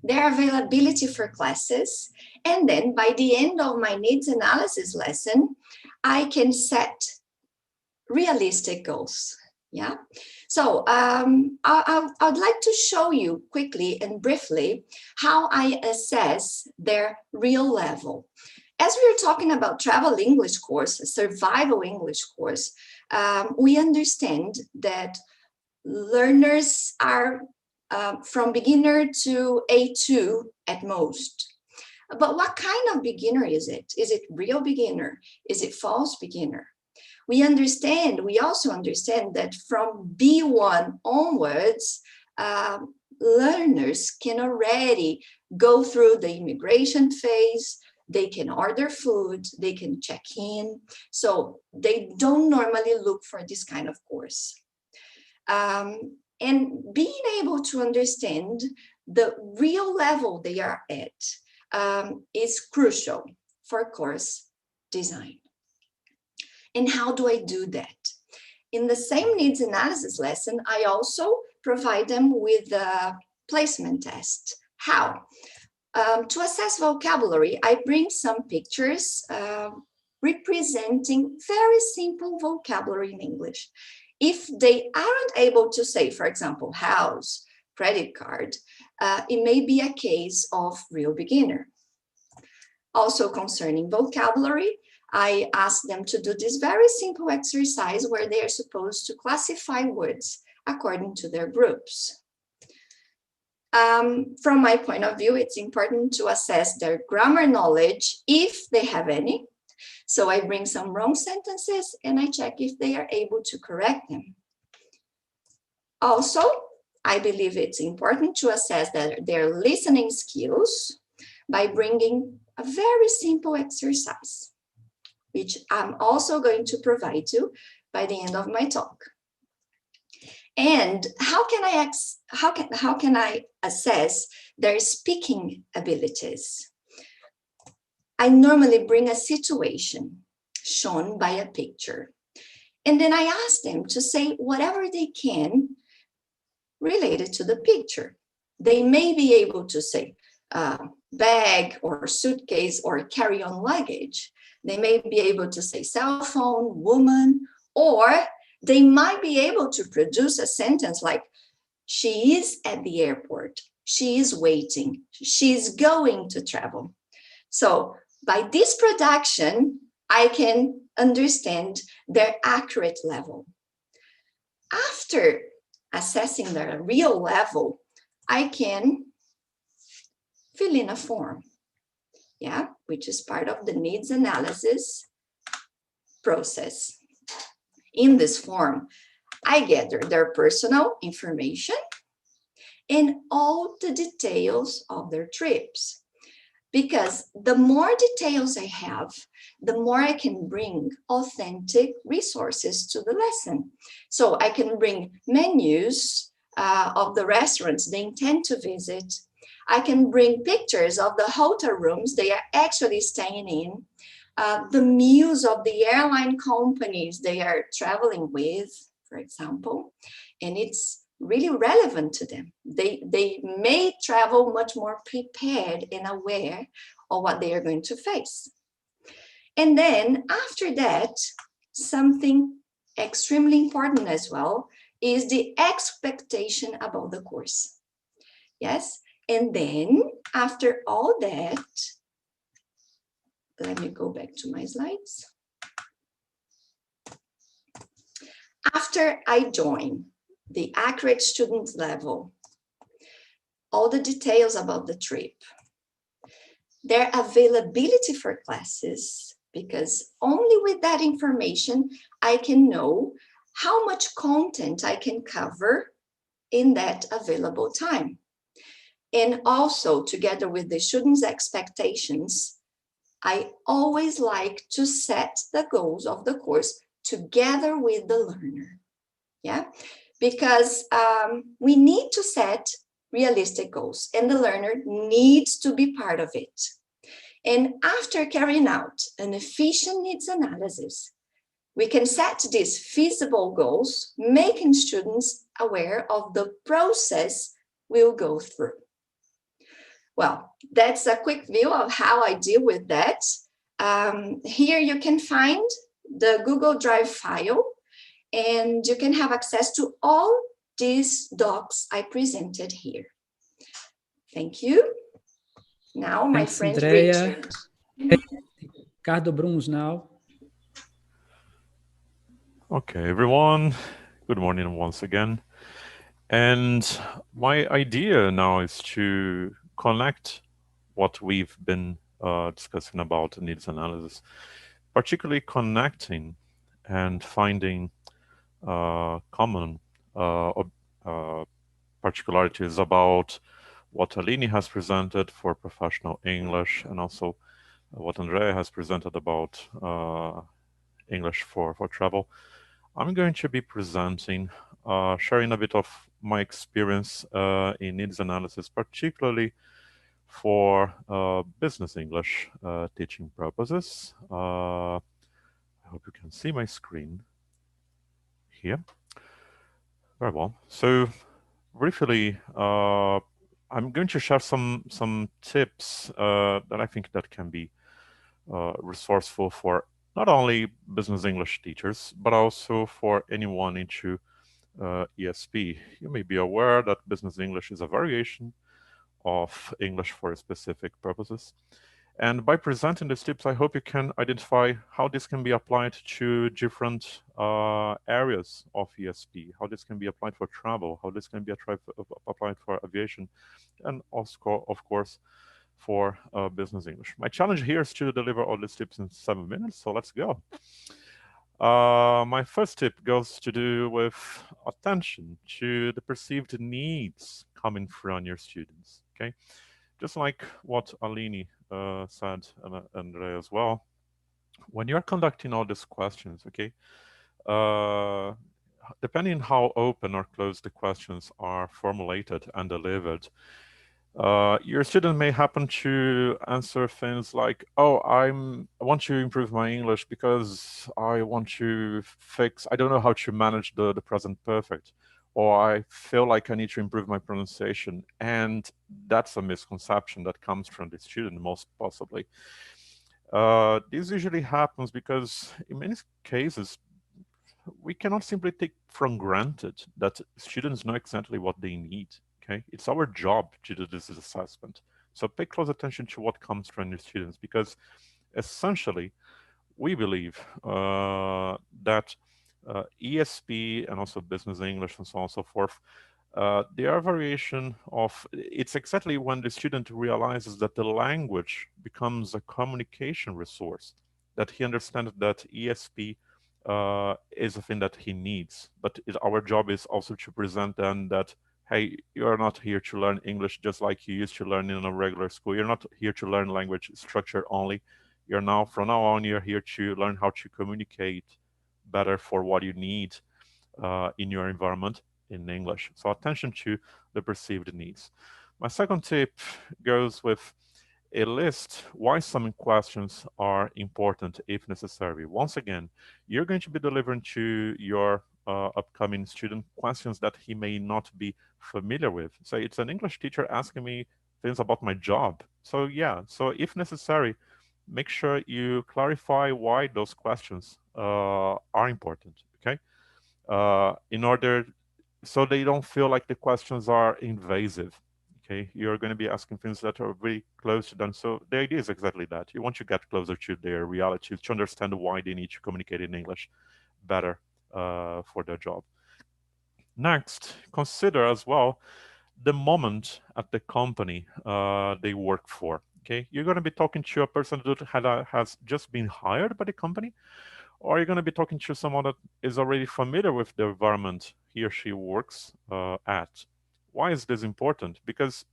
Their availability for classes, and then by the end of my needs analysis lesson, I can set realistic goals. Yeah, so I'd like to show you quickly and briefly how I assess their real level. As we are talking about travel English course, a survival English course, we understand that learners are from beginner to A2 at most. But what kind of beginner is it? Is it real beginner? Is it false beginner? We also understand that from B1 onwards, learners can already go through the immigration phase, they can order food, they can check in. So they don't normally look for this kind of course. And being able to understand the real level they are at is crucial for course design. And how do I do that? In the same needs analysis lesson, I also provide them with a placement test. How? To assess vocabulary, I bring some pictures representing very simple vocabulary in English. If they aren't able to say, for example, house, credit card, it may be a case of real beginner. Also concerning vocabulary, I asked them to do this very simple exercise where they are supposed to classify words according to their groups. From my point of view, it's important to assess their grammar knowledge if they have any. So I bring some wrong sentences and I check if they are able to correct them. Also, I believe it's important to assess their listening skills by bringing a very simple exercise, which I'm also going to provide you by the end of my talk. And how can I assess their speaking abilities? I normally bring a situation shown by a picture, and then I ask them to say whatever they can related to the picture. They may be able to say bag or suitcase or carry-on luggage. They may be able to say cell phone, woman, or they might be able to produce a sentence like, she is at the airport, she is waiting, she's going to travel. So by this production, I can understand their accurate level. After assessing their real level, I can fill in a form, yeah, which is part of the needs analysis process. In this form, I gather their personal information and all the details of their trips. Because the more details I have, the more I can bring authentic resources to the lesson. So I can bring menus of the restaurants they intend to visit. I can bring pictures of the hotel rooms they are actually staying in, the meals of the airline companies they are traveling with, for example, and it's really relevant to them. They may travel much more prepared and aware of what they are going to face. And then after that, something extremely important as well is the expectation about the course. Yes, and then after all that, let me go back to my slides. After I join the accurate student level, all the details about the trip, their availability for classes, because only with that information, I can know how much content I can cover in that available time. And also, together with the students' expectations, I always like to set the goals of the course together with the learner. Yeah, because we need to set realistic goals and the learner needs to be part of it. And after carrying out an efficient needs analysis, we can set these feasible goals, making students aware of the process we'll go through. Well, that's a quick view of how I deal with that. Here you can find the Google Drive file, and you can have access to all these docs I presented here. Thank you. Now, my Thanks, friend Andrea. Richard. Ricardo Bruns now. Okay, everyone. Good morning once again. And my idea now is to connect what we've been discussing about needs analysis, particularly connecting and finding common particularities about what Aline has presented for professional English and also what Andrea has presented about English for travel. I'm going to be presenting, sharing a bit of my experience in needs analysis, particularly for business English teaching purposes. I hope you can see my screen here. Very well. So briefly, I'm going to share some tips that I think that can be resourceful for not only business English teachers, but also for anyone into ESP. You may be aware that business English is a variation of English for specific purposes. And by presenting these tips, I hope you can identify how this can be applied to different areas of ESP, how this can be applied for travel, how this can be applied for aviation, and also, of course, for business English. My challenge here is to deliver all these tips in 7 minutes, so let's go. My first tip goes to do with attention to the perceived needs coming from your students, okay? Just like what Aline said, and Andrea as well, when you're conducting all these questions, okay, depending on how open or closed the questions are formulated and delivered, your student may happen to answer things like, oh, I want to improve my English because I want to fix, I don't know how to manage the present perfect, or I feel like I need to improve my pronunciation. And that's a misconception that comes from the student, most possibly. This usually happens because in many cases, we cannot simply take for granted that students know exactly what they need. Okay, it's our job to do this assessment. So pay close attention to what comes from your students, because essentially we believe that ESP and also business English and so on and so forth, they are a variation of, it's exactly when the student realizes that the language becomes a communication resource, that he understands that ESP is a thing that he needs. But our job is also to present them that, hey, you're not here to learn English just like you used to learn in a regular school. You're not here to learn language structure only. You're now, from now on, you're here to learn how to communicate better for what you need in your environment in English. So attention to the perceived needs. My second tip goes with a list why some questions are important if necessary. Once again, you're going to be delivering to your upcoming student questions that he may not be familiar with. So it's an English teacher asking me things about my job. So yeah, so if necessary, make sure you clarify why those questions are important, okay? In order, so they don't feel like the questions are invasive. Okay, you're going to be asking things that are very close to them. So the idea is exactly that. You want to get closer to their reality, to understand why they need to communicate in English better for their job. Next, consider as well the moment at the company they work for. Okay, you're going to be talking to a person that has just been hired by the company, or you're going to be talking to someone that is already familiar with the environment he or she works at. Why is this important? Because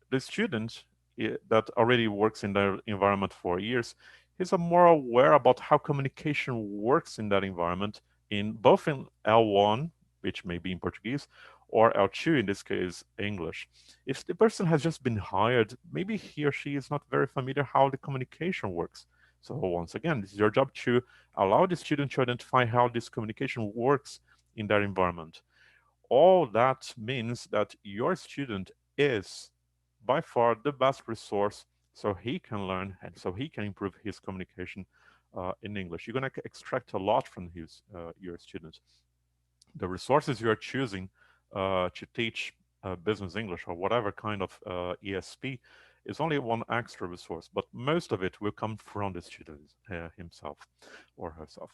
the student that already works in the environment for years is more aware about how communication works in that environment, in both in L1, which may be in Portuguese, or L2, in this case, English. If the person has just been hired, maybe he or she is not very familiar how the communication works. So once again, this is your job to allow the student to identify how this communication works in their environment. All that means that your student is by far the best resource so he can learn and so he can improve his communication in English. You're going to extract a lot from your students. The resources you're choosing to teach business English or whatever kind of ESP is only one extra resource, but most of it will come from the student himself or herself.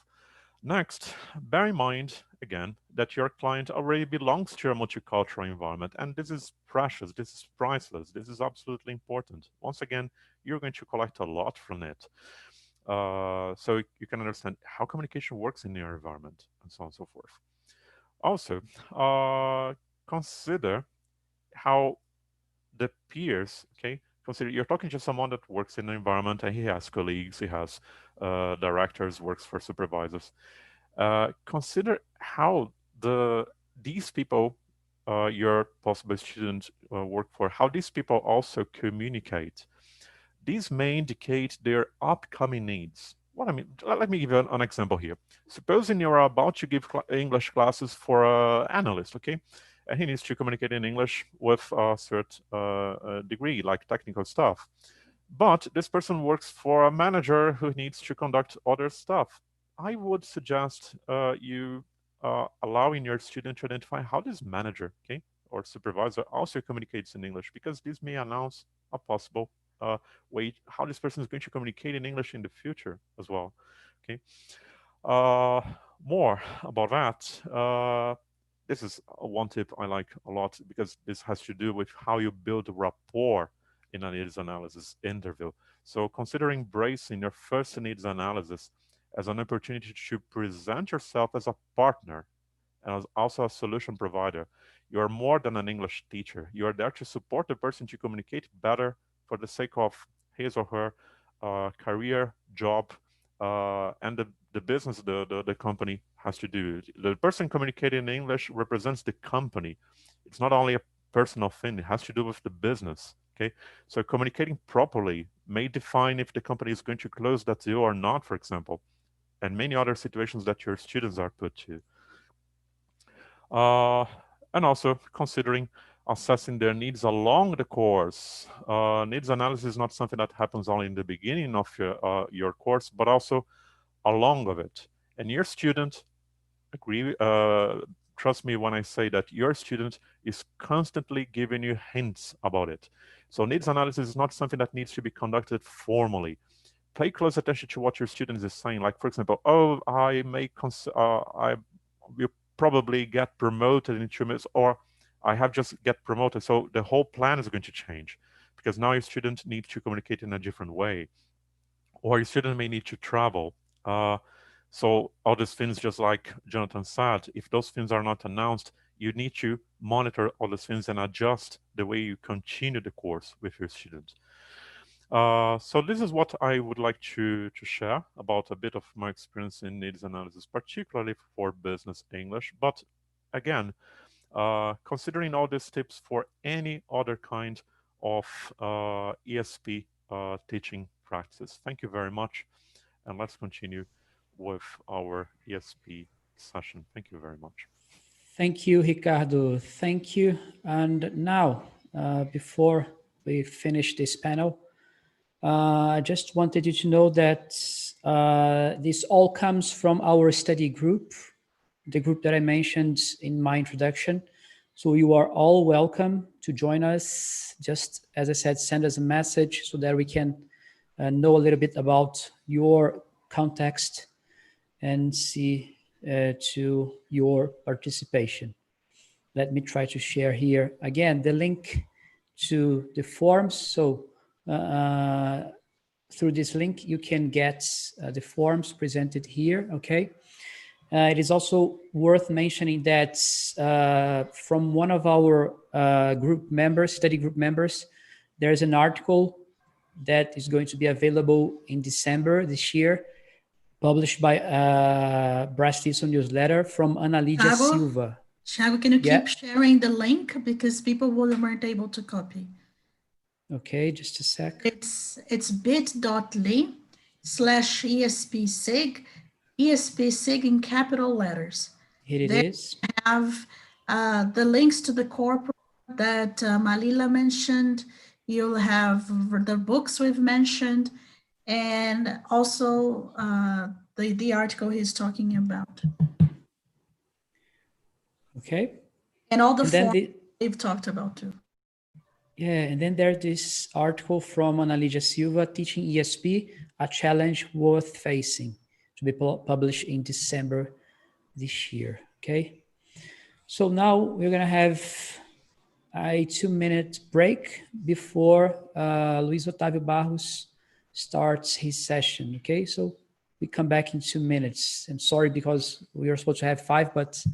Next, bear in mind, again, that your client already belongs to a multicultural environment, and this is precious, this is priceless, this is absolutely important. Once again, you're going to collect a lot from it. So you can understand how communication works in your environment, and so on and so forth. Also, consider how the peers, okay, consider you're talking to someone that works in an environment and he has colleagues, he has directors, works for supervisors. Consider how these people, your possible student work for, how these people also communicate. These may indicate their upcoming needs. What I mean, let me give you an example here. Supposing you're about to give English classes for an analyst, okay? And he needs to communicate in English with a certain degree, like technical stuff. But this person works for a manager who needs to conduct other stuff. I would suggest you allowing your student to identify how this manager, okay, or supervisor also communicates in English, because this may announce a possible way how this person is going to communicate in English in the future as well. Okay. More about that. This is one tip I like a lot because this has to do with how you build rapport in a needs analysis interview. So consider embracing your first needs analysis as an opportunity to present yourself as a partner and as also a solution provider. You are more than an English teacher. You are there to support the person to communicate better for the sake of his or her career, job, and the business the company has to do. The person communicating in English represents the company. It's not only a personal thing, it has to do with the business. Okay, so communicating properly may define if the company is going to close that deal or not, for example, and many other situations that your students are put to. And also considering assessing their needs along the course. Needs analysis is not something that happens only in the beginning of your course, but also along of it. And your student, trust me when I say that your student is constantly giving you hints about it. So needs analysis is not something that needs to be conducted formally. Pay close attention to what your student is saying. Like, for example, oh, I will probably get promoted in 2 minutes, or I have just get promoted. So the whole plan is going to change because now your student needs to communicate in a different way, or your student may need to travel. So all these things, just like Jonathan said, if those things are not announced, you need to monitor all these things and adjust the way you continue the course with your students. So this is what I would like to share about a bit of my experience in needs analysis, particularly for business English. But again, considering all these tips for any other kind of ESP teaching practice. Thank you very much. And let's continue with our ESP session. Thank you very much. Thank you, Ricardo. Thank you. And now, before we finish this panel, I just wanted you to know that this all comes from our study group, the group that I mentioned in my introduction. So you are all welcome to join us. Just as I said, send us a message so that we can know a little bit about your context and see to your participation. Let me try to share here again the link to the forms. So through this link, you can get the forms presented here, okay? It is also worth mentioning that from one of our group members, study group members, there's an article that is going to be available in December this year, published by BRAZ-TESOL newsletter from Andrea Silva. Thiago, can you keep sharing the link because people weren't able to copy? Okay, just a sec. It's bit.ly/ESPSig, ESPSig in capital letters. Here it is. Have the links to the corporate that Malila mentioned. You'll have the books we've mentioned, and also the article he's talking about. Okay. And all the forms they've talked about too. Yeah, and then there's this article from Andrea Silva, Teaching ESP, a challenge worth facing, to be published in December this year, okay? So now we're gonna have a 2-minute break before Luis Otávio Barros starts his session, okay? So we come back in 2 minutes. I'm sorry because we were supposed to have 5, but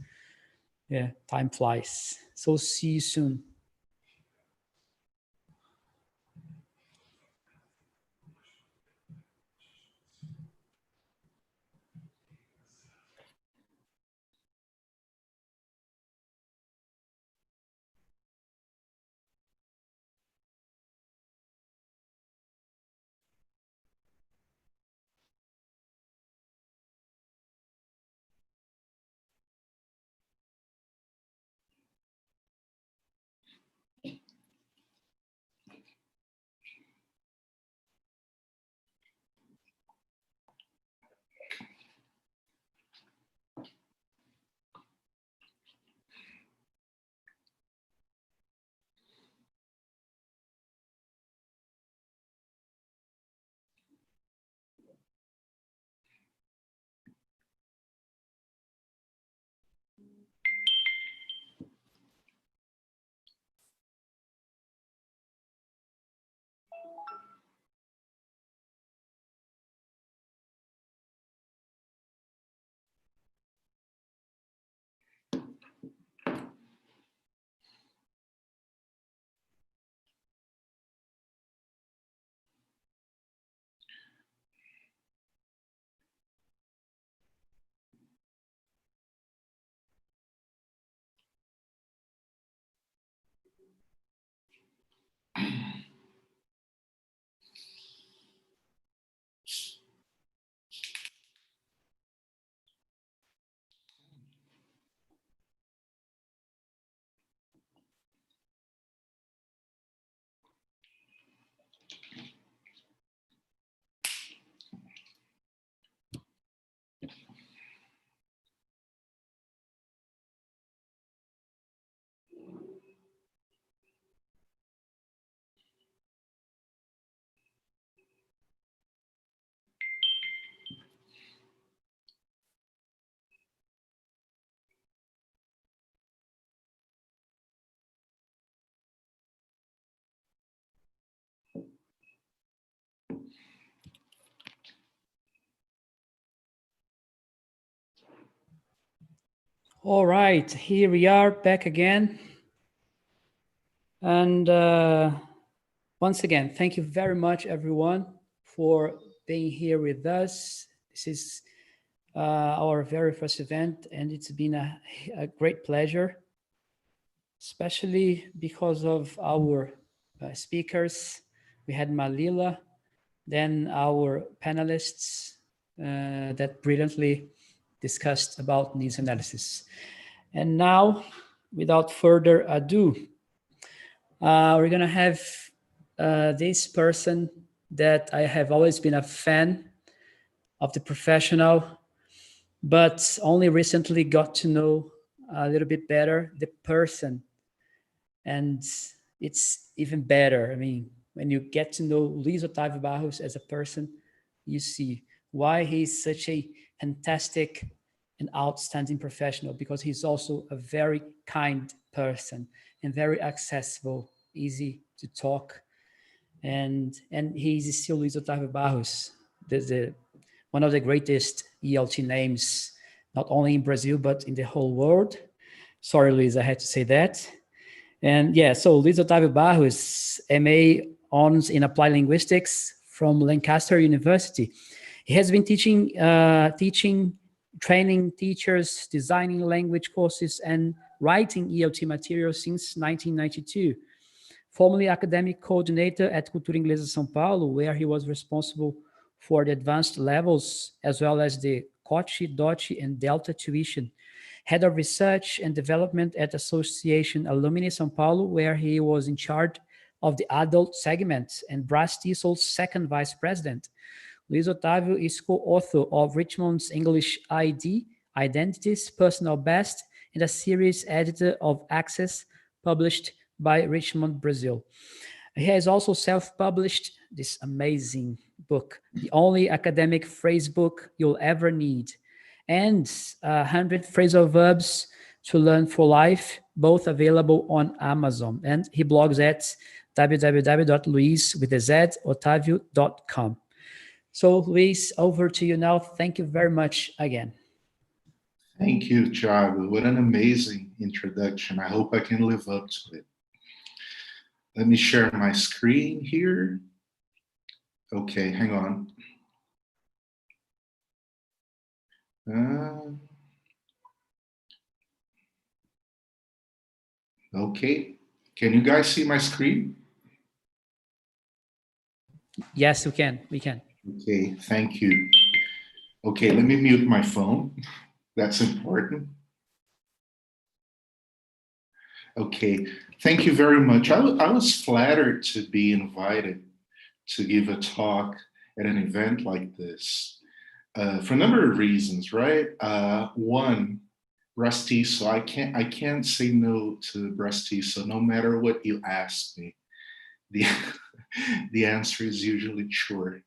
yeah, time flies. So see you soon. All right, here we are back again. And once again, thank you very much, everyone, for being here with us. This is our very first event, and it's been a great pleasure, especially because of our speakers. We had Malila, then our panelists that brilliantly discussed about needs analysis. And now, without further ado, we're gonna have this person that I have always been a fan of the professional, but only recently got to know a little bit better the person. And it's even better. I mean, when you get to know Luis Otávio Barros as a person, you see why he's such a fantastic and outstanding professional, because he's also a very kind person and very accessible, easy to talk. And he's still Luis Otávio Barros, one of the greatest ELT names, not only in Brazil, but in the whole world. Sorry, Luis, I had to say that. And yeah, so Luis Otávio Barros, MA Honors in Applied Linguistics from Lancaster University. He has been teaching, training teachers, designing language courses, and writing ELT materials since 1992. Formerly academic coordinator at Cultura Inglesa São Paulo, where he was responsible for the advanced levels, as well as the COTE, DOTE, and Delta tuition. Head of Research and Development at Association Alumni São Paulo, where he was in charge of the adult segment, and BRAZ-TESOL's second vice president. Luis Otávio is co-author of Richmond's English ID, Identities, Personal Best, and a series editor of Access, published by Richmond, Brazil. He has also self-published this amazing book, The Only Academic Phrase Book You'll Ever Need, and 100 Phrasal Verbs to Learn for Life, both available on Amazon. And he blogs at www.luisotavio.com. So Luis, over to you now. Thank you very much again. Thank you, Thiago. What an amazing introduction. I hope I can live up to it. Let me share my screen here. Okay, hang on. Okay, can you guys see my screen? Yes, we can. Okay, thank you. Okay, let me mute my phone. That's important. Okay, thank you very much. I was flattered to be invited to give a talk at an event like this for a number of reasons, right? One, BRAZ-TESOL, I can't say no to BRAZ-TESOL, no matter what you ask me. The answer is usually sure.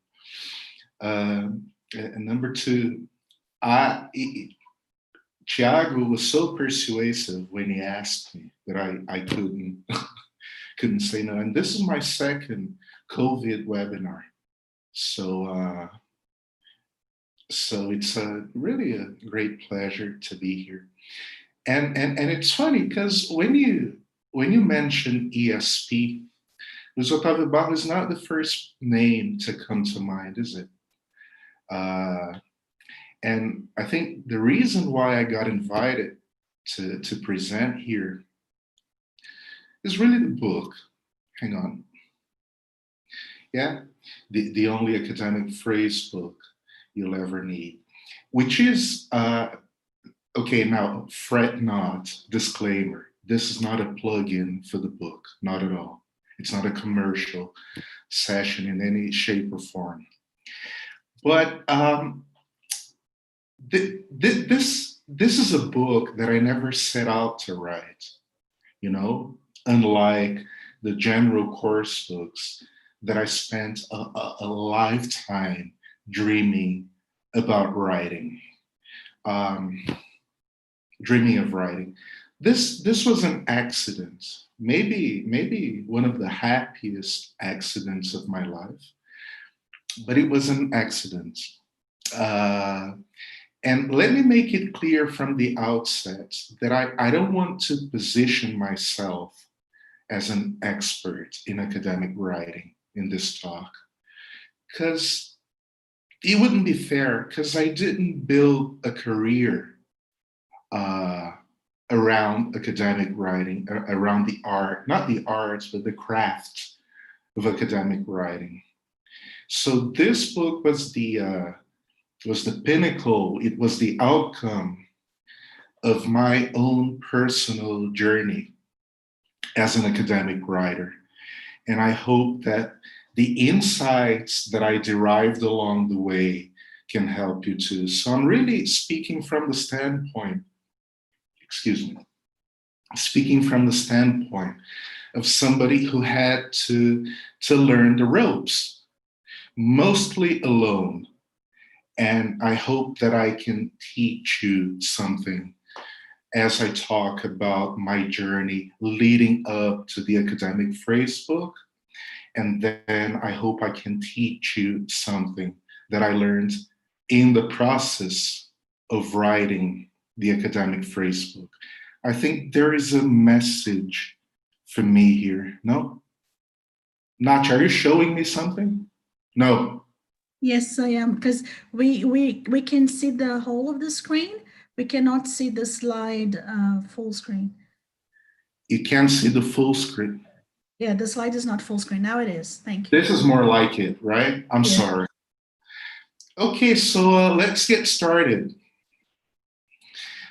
And number two, Thiago was so persuasive when he asked me that I couldn't say no. And this is my second COVID webinar. So it's really a great pleasure to be here. And it's funny because when you mention ESP, Luis Otávio Barros is not the first name to come to mind, is it? And I think the reason why I got invited to present here is really the book. Hang on. Yeah, the only academic phrase book you'll ever need, which is, okay, now fret not, disclaimer. This is not a plug-in for the book, not at all. It's not a commercial session in any shape or form. But this is a book that I never set out to write, you know, unlike the general course books that I spent a lifetime dreaming about writing, dreaming of writing. This was an accident, maybe one of the happiest accidents of my life, but it was an accident. And let me make it clear from the outset that I don't want to position myself as an expert in academic writing in this talk, because it wouldn't be fair, because I didn't build a career around academic writing, around the art, not the arts, but the craft of academic writing. So this book was the pinnacle, it was the outcome of my own personal journey as an academic writer. And I hope that the insights that I derived along the way can help you too. So I'm really speaking from the standpoint, speaking from the standpoint of somebody who had to learn the ropes, mostly alone. And I hope that I can teach you something as I talk about my journey leading up to the academic phrase book. And then I hope I can teach you something that I learned in the process of writing the academic phrase book. I think there is a message for me here. No? Nach, are you showing me something? No. Yes, I am, because we can see the whole of the screen. We cannot see the slide full screen. You can't see the full screen. Yeah, the slide is not full screen. Now it is. Thank you. This is more like it, right? I'm sorry. Okay, so let's get started.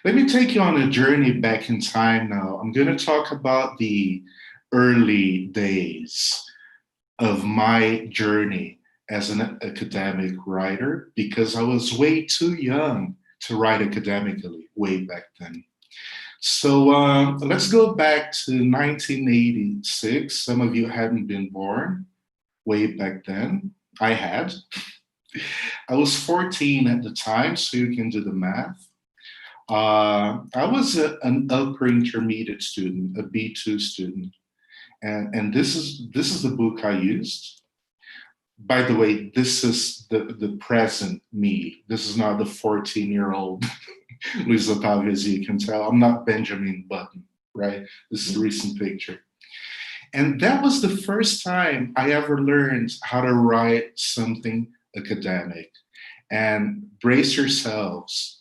Let me take you on a journey back in time now. I'm going to talk about the early days of my journey as an academic writer, because I was way too young to write academically way back then. So let's go back to 1986. Some of you hadn't been born way back then. I had. I was 14 at the time, so you can do the math. I was an upper intermediate student, a B2 student. And this is the book I used. By the way, this is the present me. This is not the 14-year-old Luis Otávio, as you can tell. I'm not Benjamin Button, right? This is a recent picture. And that was the first time I ever learned how to write something academic. And brace yourselves,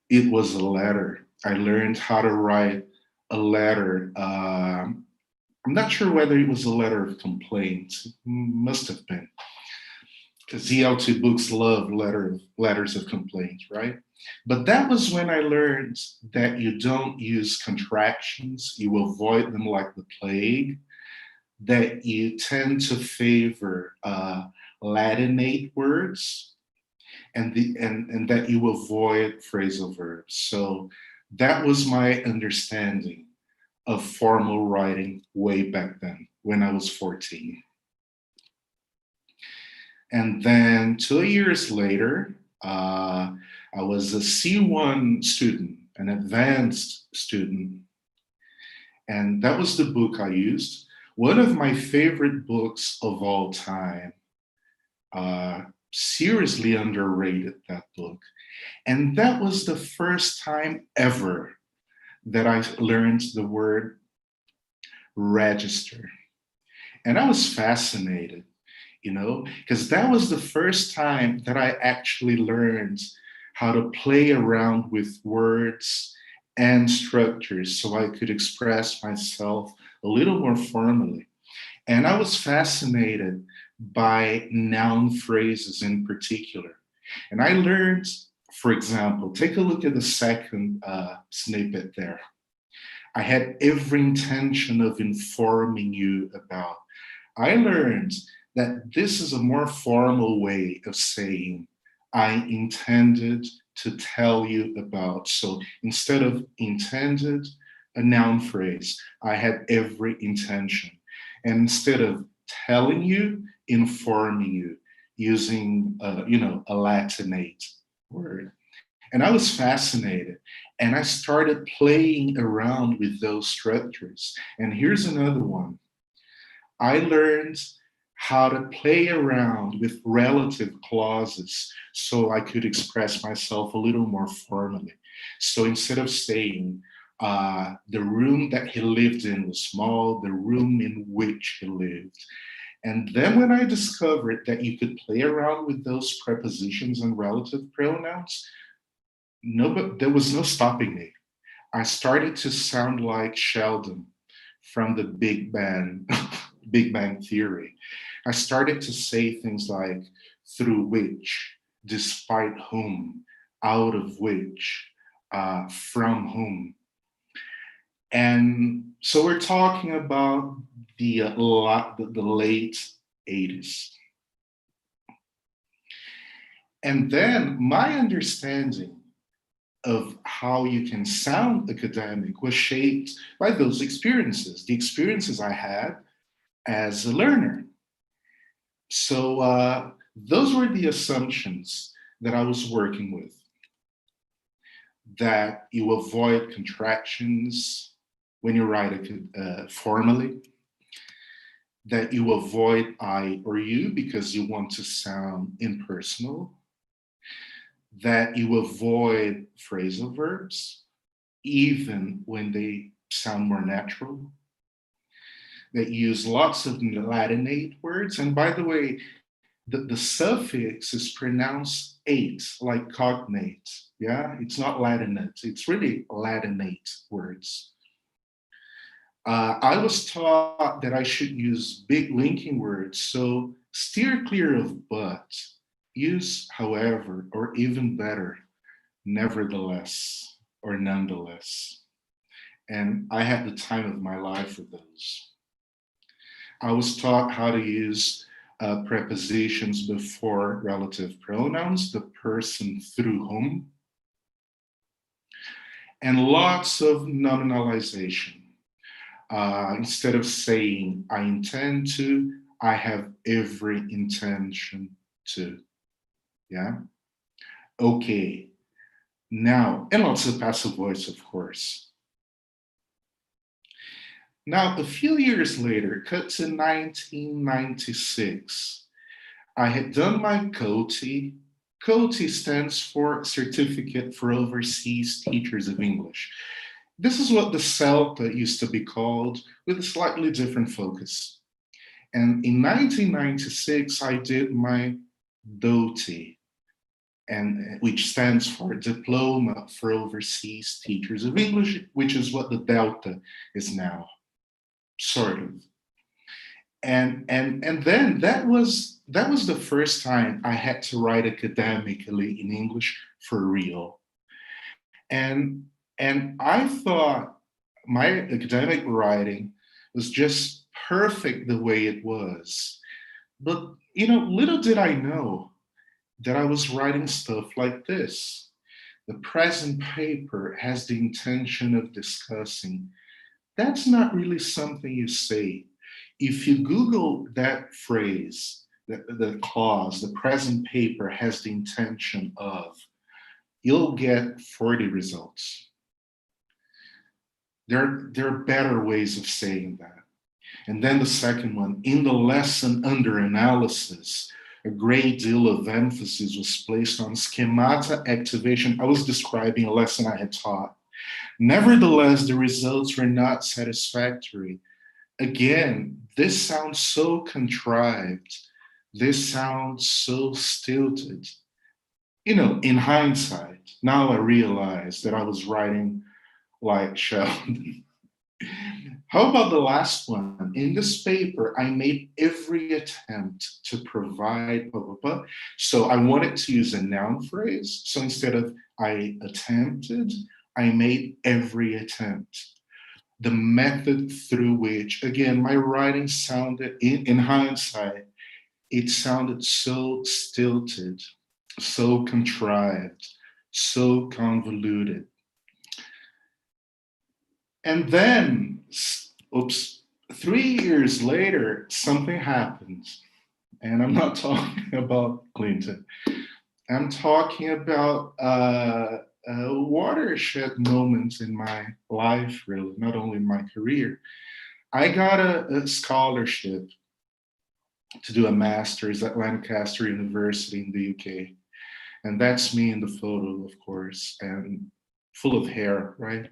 it was a letter. I learned how to write a letter. I'm not sure whether it was a letter of complaint. It must have been, because ELT books love letters of complaint, right? But that was when I learned that you don't use contractions, you avoid them like the plague, that you tend to favor Latinate words, and that you avoid phrasal verbs. So that was my understanding of formal writing way back then when I was 14. And then 2 years later, I was a C1 student, an advanced student. And that was the book I used. One of my favorite books of all time. Seriously underrated, that book. And that was the first time ever that I learned the word register. And I was fascinated, because that was the first time that I actually learned how to play around with words and structures so I could express myself a little more formally. And I was fascinated by noun phrases in particular. And I learned, for example, take a look at the second snippet there. I had every intention of informing you about. I learned that this is a more formal way of saying I intended to tell you about. So instead of intended, a noun phrase, I had every intention. And instead of telling you, informing you, using a Latinate word. And I was fascinated. And I started playing around with those structures. And here's another one. I learned how to play around with relative clauses so I could express myself a little more formally. So instead of saying, the room that he lived in was small, the room in which he lived. And then when I discovered that you could play around with those prepositions and relative pronouns, there was no stopping me. I started to sound like Sheldon from the Big Bang Theory. I started to say things like through which, despite whom, out of which, from whom. And so we're talking about the late 80s. And then my understanding of how you can sound academic was shaped by those experiences, the experiences I had as a learner. So those were the assumptions that I was working with. That you avoid contractions when you write formally, that you avoid I or you because you want to sound impersonal, that you avoid phrasal verbs, even when they sound more natural, that you use lots of Latinate words. And by the way, the suffix is pronounced ate, like cognate. Yeah, it's not Latinate, it's really Latinate words. I was taught that I should use big linking words, so steer clear of but. Use however, or even better, nevertheless, or nonetheless. And I had the time of my life with those. I was taught how to use prepositions before relative pronouns, the person through whom, and lots of nominalization. Instead of saying I intend to, I have every intention to. Yeah. Okay. Now, and lots of passive voice, of course. Now, a few years later, cut to 1996, I had done my COTE. COTE stands for Certificate for Overseas Teachers of English. This is what the CELTA used to be called, with a slightly different focus. And in 1996, I did my DOTE, which stands for Diploma for Overseas Teachers of English, which is what the Delta is now, sort of. And then that was the first time I had to write academically in English for real. And I thought my academic writing was just perfect the way it was. But, little did I know that I was writing stuff like this. The present paper has the intention of discussing. That's not really something you say. If you Google that phrase, the clause, the present paper has the intention of, you'll get 40 results. There are better ways of saying that. And then the second one, in the lesson under analysis, a great deal of emphasis was placed on schemata activation. I was describing a lesson I had taught. Nevertheless, the results were not satisfactory. Again, this sounds so contrived. This sounds so stilted. In hindsight, now I realize that I was writing like Sheldon. How about the last one? In this paper, I made every attempt to provide blah, blah, blah. So I wanted to use a noun phrase. So instead of I attempted, I made every attempt. The method through which, again, my writing sounded, in hindsight, it sounded so stilted, so contrived, so convoluted. And then, 3 years later, something happened. And I'm not talking about Clinton. I'm talking about a watershed moment in my life, really, not only in my career. I got a scholarship to do a master's at Lancaster University in the UK. And that's me in the photo, of course, and full of hair, right?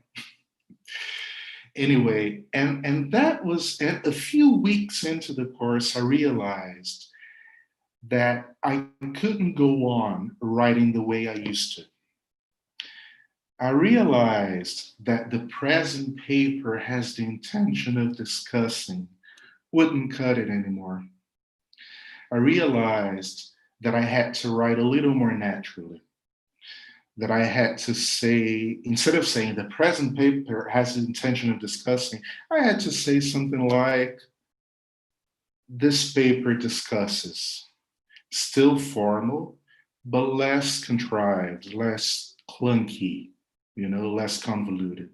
Anyway, and that was a few weeks into the course, I realized that I couldn't go on writing the way I used to. I realized that the present paper has the intention of discussing wouldn't cut it anymore. I realized that I had to write a little more naturally, that I had to say, instead of saying the present paper has the intention of discussing, I had to say something like, this paper discusses, still formal, but less contrived, less clunky, less convoluted.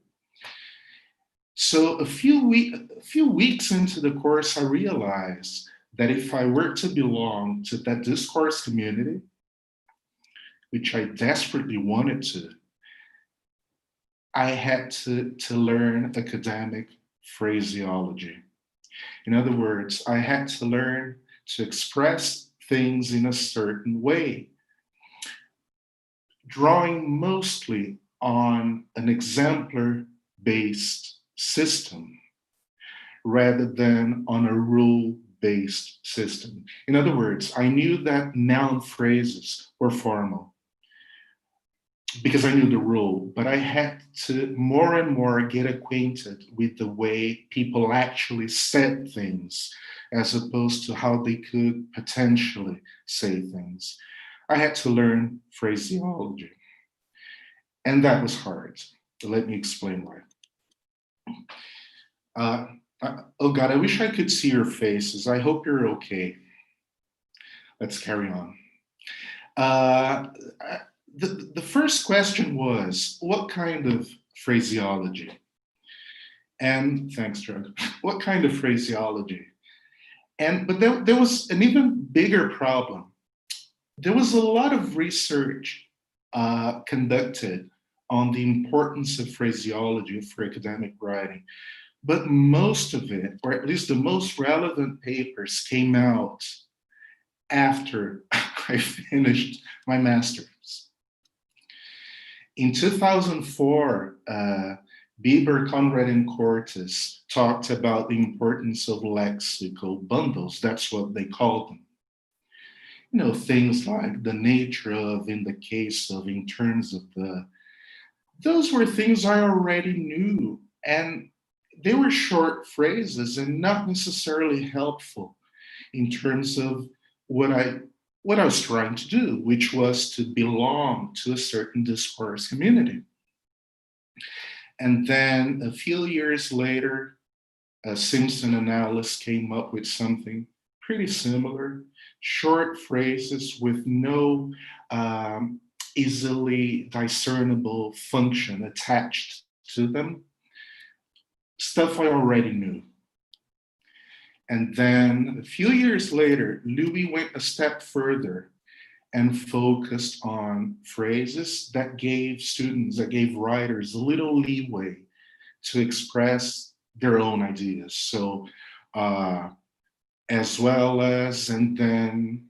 So a few weeks into the course, I realized that if I were to belong to that discourse community, which I desperately wanted to, I had to learn academic phraseology. In other words, I had to learn to express things in a certain way, drawing mostly on an exemplar-based system rather than on a rule-based system. In other words, I knew that noun phrases were formal because I knew the rule, but I had to more and more get acquainted with the way people actually said things as opposed to how they could potentially say things. I had to learn phraseology. And that was hard. Let me explain why. Oh God, I wish I could see your faces. I hope you're okay. Let's carry on. The first question was, what kind of phraseology? And thanks, Drug. What kind of phraseology? But there was an even bigger problem. There was a lot of research conducted on the importance of phraseology for academic writing. But most of it, or at least the most relevant papers, came out after I finished my master's. In 2004, Bieber, Conrad, and Cortes talked about the importance of lexical bundles. That's what they called them. Things like the nature of, in the case of, in terms of the, those were things I already knew, and they were short phrases and not necessarily helpful in terms of what I was trying to do, which was to belong to a certain discourse community. And then a few years later, Simpson and Alice came up with something pretty similar, short phrases with no easily discernible function attached to them, stuff I already knew. And then a few years later, Louis went a step further and focused on phrases that gave students, that gave writers a little leeway to express their own ideas. So as well as, and then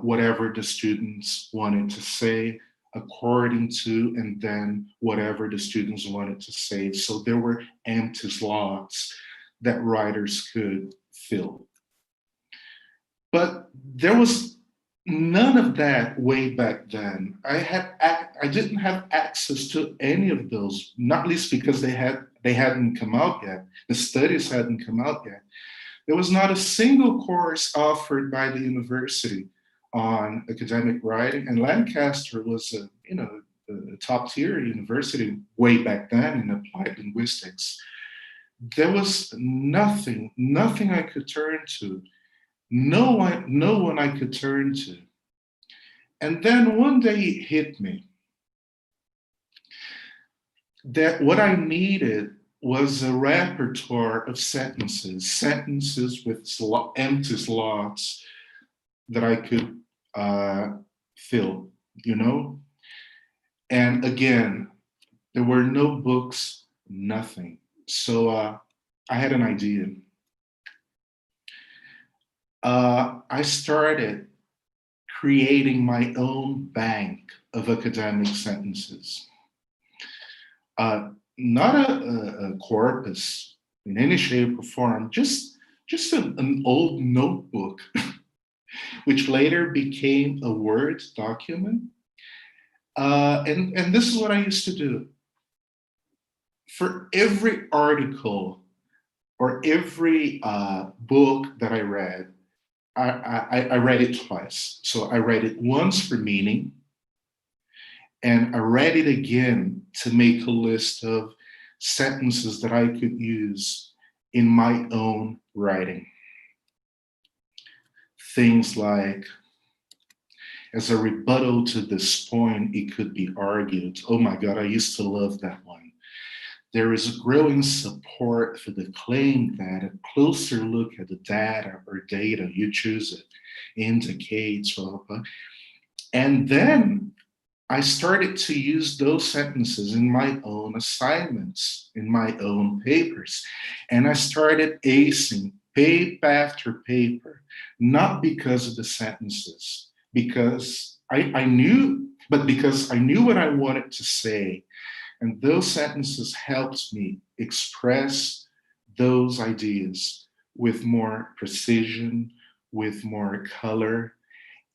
whatever the students wanted to say, according to, and then whatever the students wanted to say. So there were empty slots that writers could fill. But there was none of that way back then. I didn't have access to any of those, not least because they hadn't come out yet. The studies hadn't come out yet. There was not a single course offered by the university on academic writing, and Lancaster was a top tier university way back then in applied linguistics. There was nothing I could turn to, no one I could turn to. And then one day it hit me that what I needed was a repertoire of sentences with empty slots that I could fill, And again, there were no books, nothing. So I had an idea. I started creating my own bank of academic sentences. Not a corpus in any shape or form, just an old notebook, which later became a Word document. And this is what I used to do. For every article or every book that I read, I read it twice. So I read it once for meaning, and I read it again to make a list of sentences that I could use in my own writing. Things like, as a rebuttal to this point, it could be argued, oh my God, I used to love that one. There is a growing support for the claim that a closer look at the data or data, you choose it, indicates, and then I started to use those sentences in my own assignments, in my own papers. And I started acing paper after paper, not because of the sentences, because I knew, but because I knew what I wanted to say. And those sentences helped me express those ideas with more precision, with more color,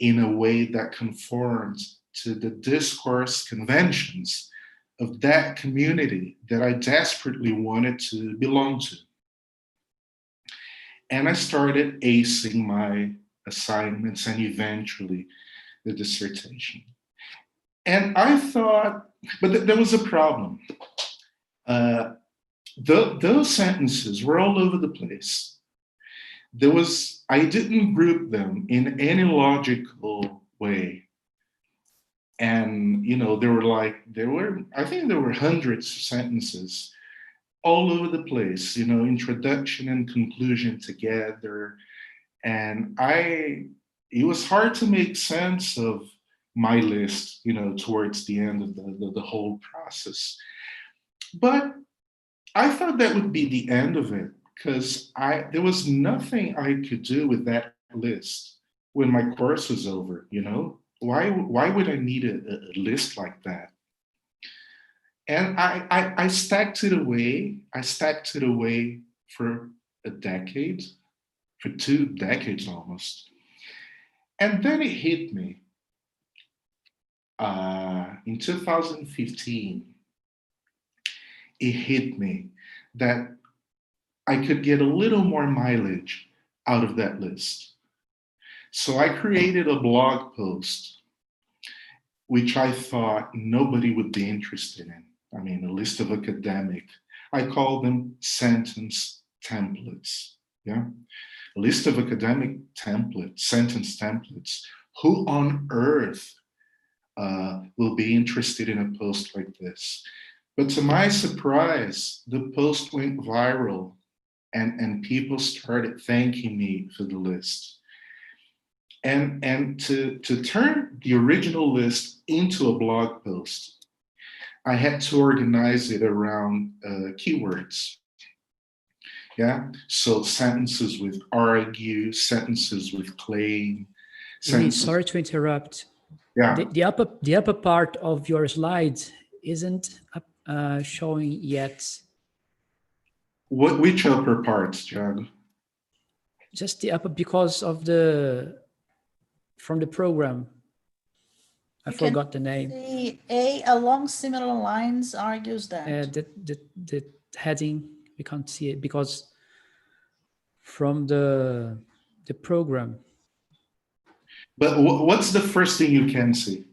in a way that conforms to the discourse conventions of that community that I desperately wanted to belong to. And I started acing my assignments and eventually the dissertation. And I thought, but there was a problem. Those sentences were all over the place. I didn't group them in any logical way. And, I think there were hundreds of sentences all over the place, introduction and conclusion together. And it was hard to make sense of my list, towards the end of the whole process. But I thought that would be the end of it, because there was nothing I could do with that list when my course was over, Why would I need a list like that? And I stacked it away. I stacked it away for a decade, for 2 decades almost. And then it hit me. In 2015, it hit me that I could get a little more mileage out of that list. So I created a blog post, which I thought nobody would be interested in. I mean, a list of academic. I call them sentence templates. Yeah, a list of academic templates, sentence templates. Who on earth will be interested in a post like this? But to my surprise, the post went viral, and people started thanking me for the list. And to turn the original list into a blog post, I had to organize it around keywords. Yeah, so sentences with argue, sentences with claim. Sorry to interrupt. Yeah. The upper part of your slide isn't showing yet. Which upper parts, Thiago? Just the upper, because of from the program. I forgot the name. The along similar lines argues that. The heading, we can't see it because from the program. But what's the first thing you can see?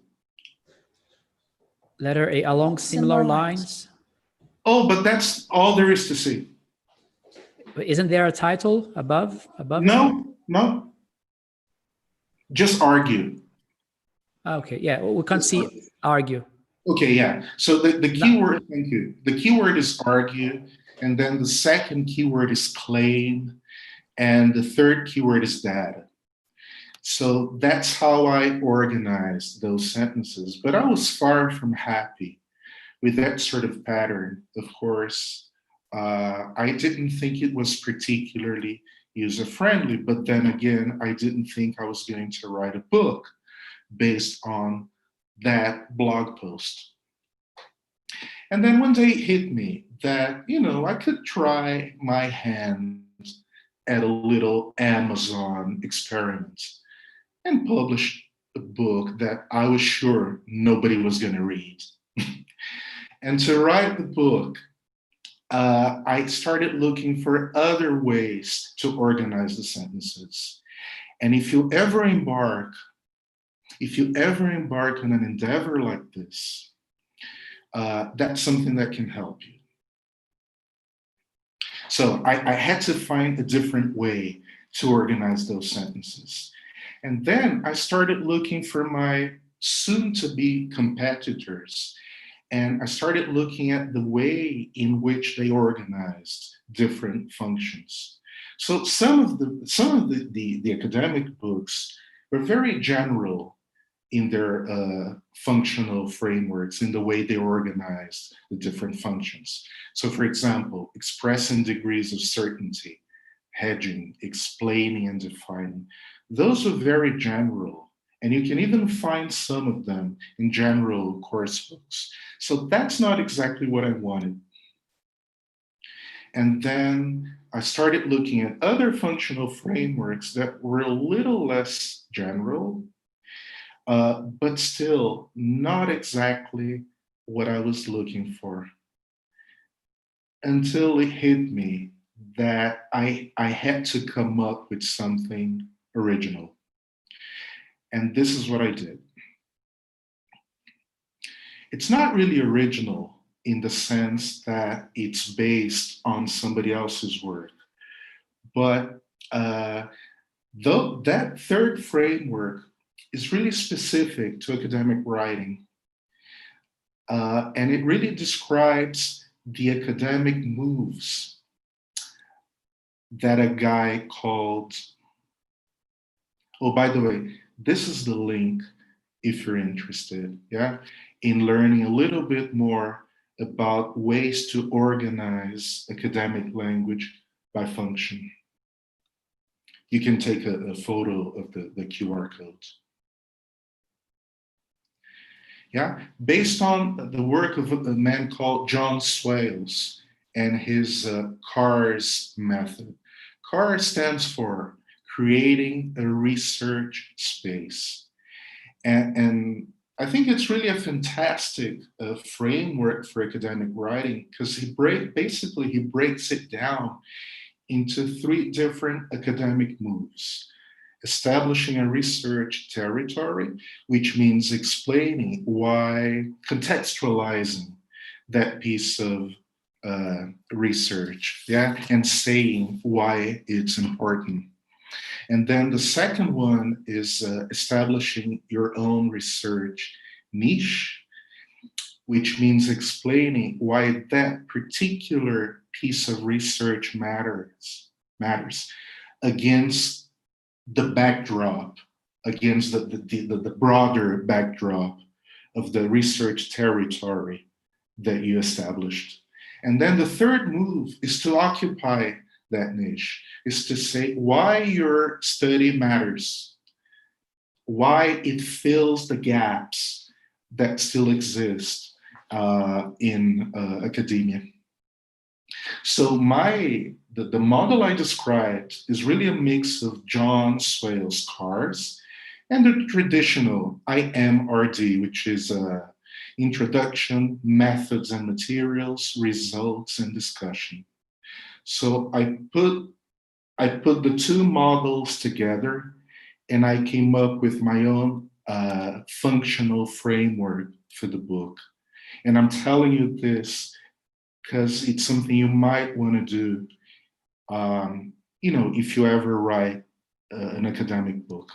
Letter A, along similar lines. Oh, but that's all there is to see. But isn't there a title above? No. Just argue. Okay, yeah, we can't see argue. Okay, yeah. So the keyword, thank you. The keyword is argue, and then the second keyword is claim, and the third keyword is data. So that's how I organized those sentences. But I was far from happy with that sort of pattern. Of course, I didn't think it was particularly user-friendly. But then again, I didn't think I was going to write a book based on that blog post. And then one day it hit me that, you know, I could try my hand at a little Amazon experiment and publish a book that I was sure nobody was going to read. And to write the book, I started looking for other ways to organize the sentences. And if you ever embark on an endeavor like this, that's something that can help you. So I had to find a different way to organize those sentences. And then I started looking for my soon-to-be competitors. And I started looking at the way in which they organized different functions. So some of the academic books were very general in their functional frameworks, in the way they organized the different functions. So for example, expressing degrees of certainty, hedging, explaining and defining. Those are very general, and you can even find some of them in general course books. So that's not exactly what I wanted. And then I started looking at other functional frameworks that were a little less general, but still not exactly what I was looking for, until it hit me that I had to come up with something original. And this is what I did. It's not really original in the sense that it's based on somebody else's work, but though that third framework is really specific to academic writing, and it really describes the academic moves that a guy called, oh, by the way, this is the link if you're interested, yeah, in learning a little bit more about ways to organize academic language by function. You can take a photo of the QR code. Yeah, based on the work of a man called John Swales and his CARS method. CARS stands for creating a research space. And I think it's really a fantastic framework for academic writing, because he breaks it down into 3 different academic moves. Establishing a research territory, which means explaining why, contextualizing that piece of research, yeah, and saying why it's important. And then the second one is establishing your own research niche, which means explaining why that particular piece of research matters against the backdrop, against the broader backdrop of the research territory that you established. And then the third move is to occupy that niche, is to say why your study matters, why it fills the gaps that still exist in academia. So the model I described is really a mix of John Swales' CARS and the traditional IMRD, which is Introduction, Methods and Materials, Results and Discussion. So I put the 2 models together, and I came up with my own functional framework for the book. And I'm telling you this because it's something you might want to do, you know, if you ever write an academic book.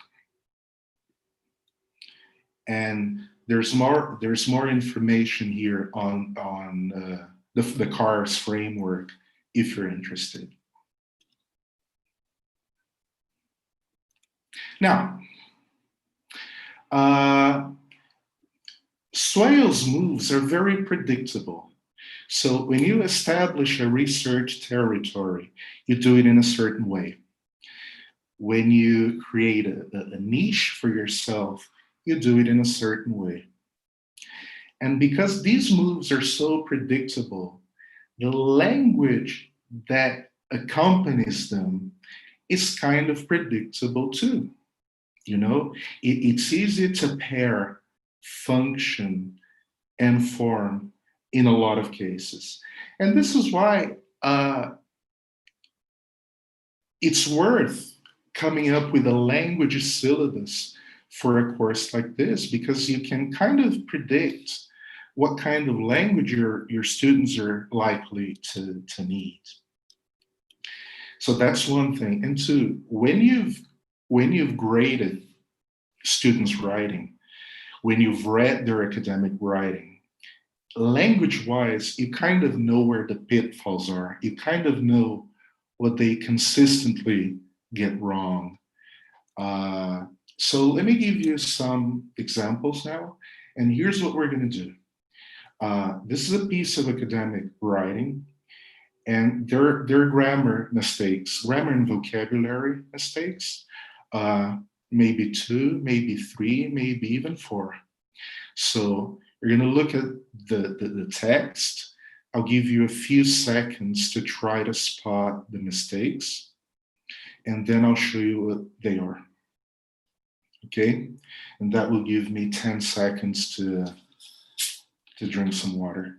And there's more information here on the CARS framework if you're interested. Now, Swales' moves are very predictable. So when you establish a research territory, you do it in a certain way. when you create a niche for yourself, you do it in a certain way. And because these moves are so predictable, the language that accompanies them is kind of predictable too. You know, it's easy to pair function and form in a lot of cases. And this is why it's worth coming up with a language syllabus for a course like this, because you can kind of predict what kind of language your students are likely to need. So that's one thing. And two, when you've graded students' writing, when you've read their academic writing, language-wise, you kind of know where the pitfalls are. You kind of know what they consistently get wrong. So let me give you some examples now. And here's what we're going to do. This is a piece of academic writing, and there are grammar mistakes, grammar and vocabulary mistakes, maybe 2, maybe 3, maybe even 4. So you're going to look at the text. I'll give you a few seconds to try to spot the mistakes, and then I'll show you what they are. Okay? And that will give me 10 seconds to drink some water.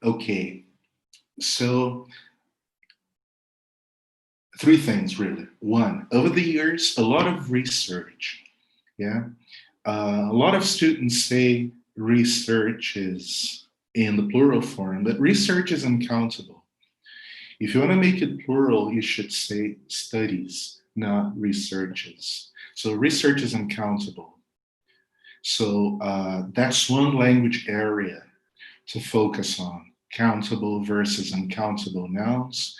Okay, so 3 things really. 1, over the years, a lot of research, yeah? A lot of students say research is in the plural form, but research is uncountable. If you want to make it plural, you should say studies, not researches. So research is uncountable. So that's one language area to focus on, countable versus uncountable nouns.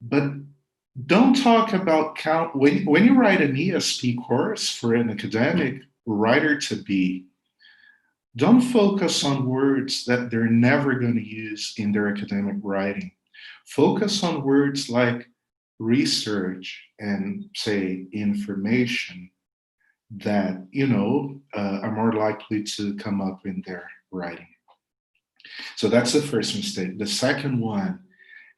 But don't talk about count. When you write an ESP course for an academic writer-to-be, don't focus on words that they're never going to use in their academic writing. Focus on words like research and, say, information that, you know, are more likely to come up in their writing. So that's the first mistake. The second one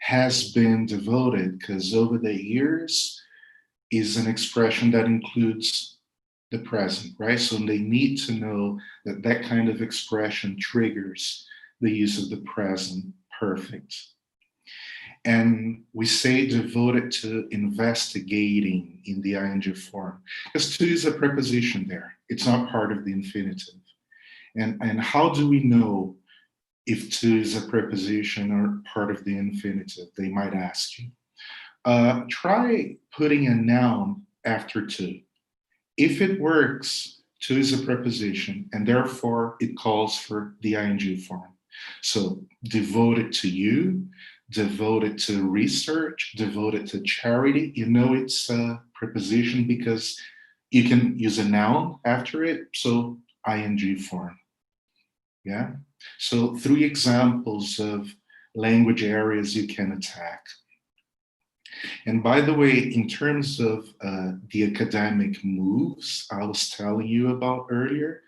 has been devoted, because over the years is an expression that includes the present, right? So they need to know that that kind of expression triggers the use of the present perfect. And we say devoted to investigating in the ing form, because to is a preposition there. It's not part of the infinitive. And how do we know if to is a preposition or part of the infinitive? They might ask you. Try putting a noun after to. If it works, to is a preposition, and therefore it calls for the ing form. So devoted to you, devoted to research, devoted to charity, you know it's a preposition because you can use a noun after it, so ing form. Yeah? So 3 examples of language areas you can attack. And by the way, in terms of the academic moves I was telling you about earlier,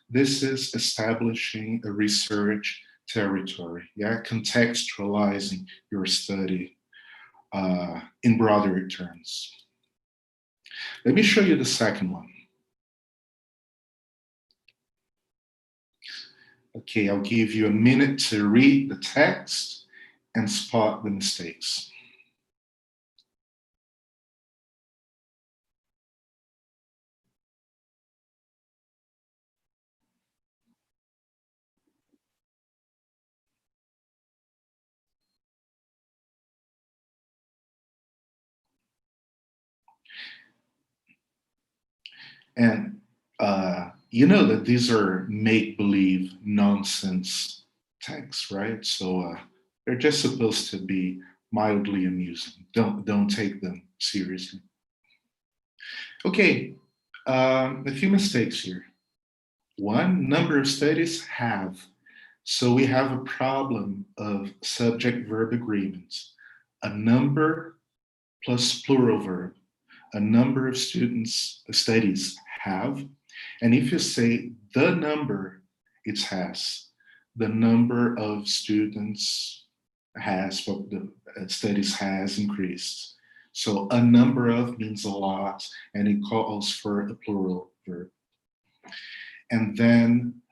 this is establishing a research territory, yeah, contextualizing your study in broader terms. Let me show you the second one. Okay, I'll give you a minute to read the text and spot the mistakes. And you know that these are make-believe nonsense texts, right? So they're just supposed to be mildly amusing. Don't take them seriously. Okay, a few mistakes here. One, number of studies have. So we have a problem of subject-verb agreements. A number plus plural verb. A number of students studies have. And if you say the number, it's has. The number of students has, but the studies has increased. So a number of means a lot, and it calls for a plural verb. And then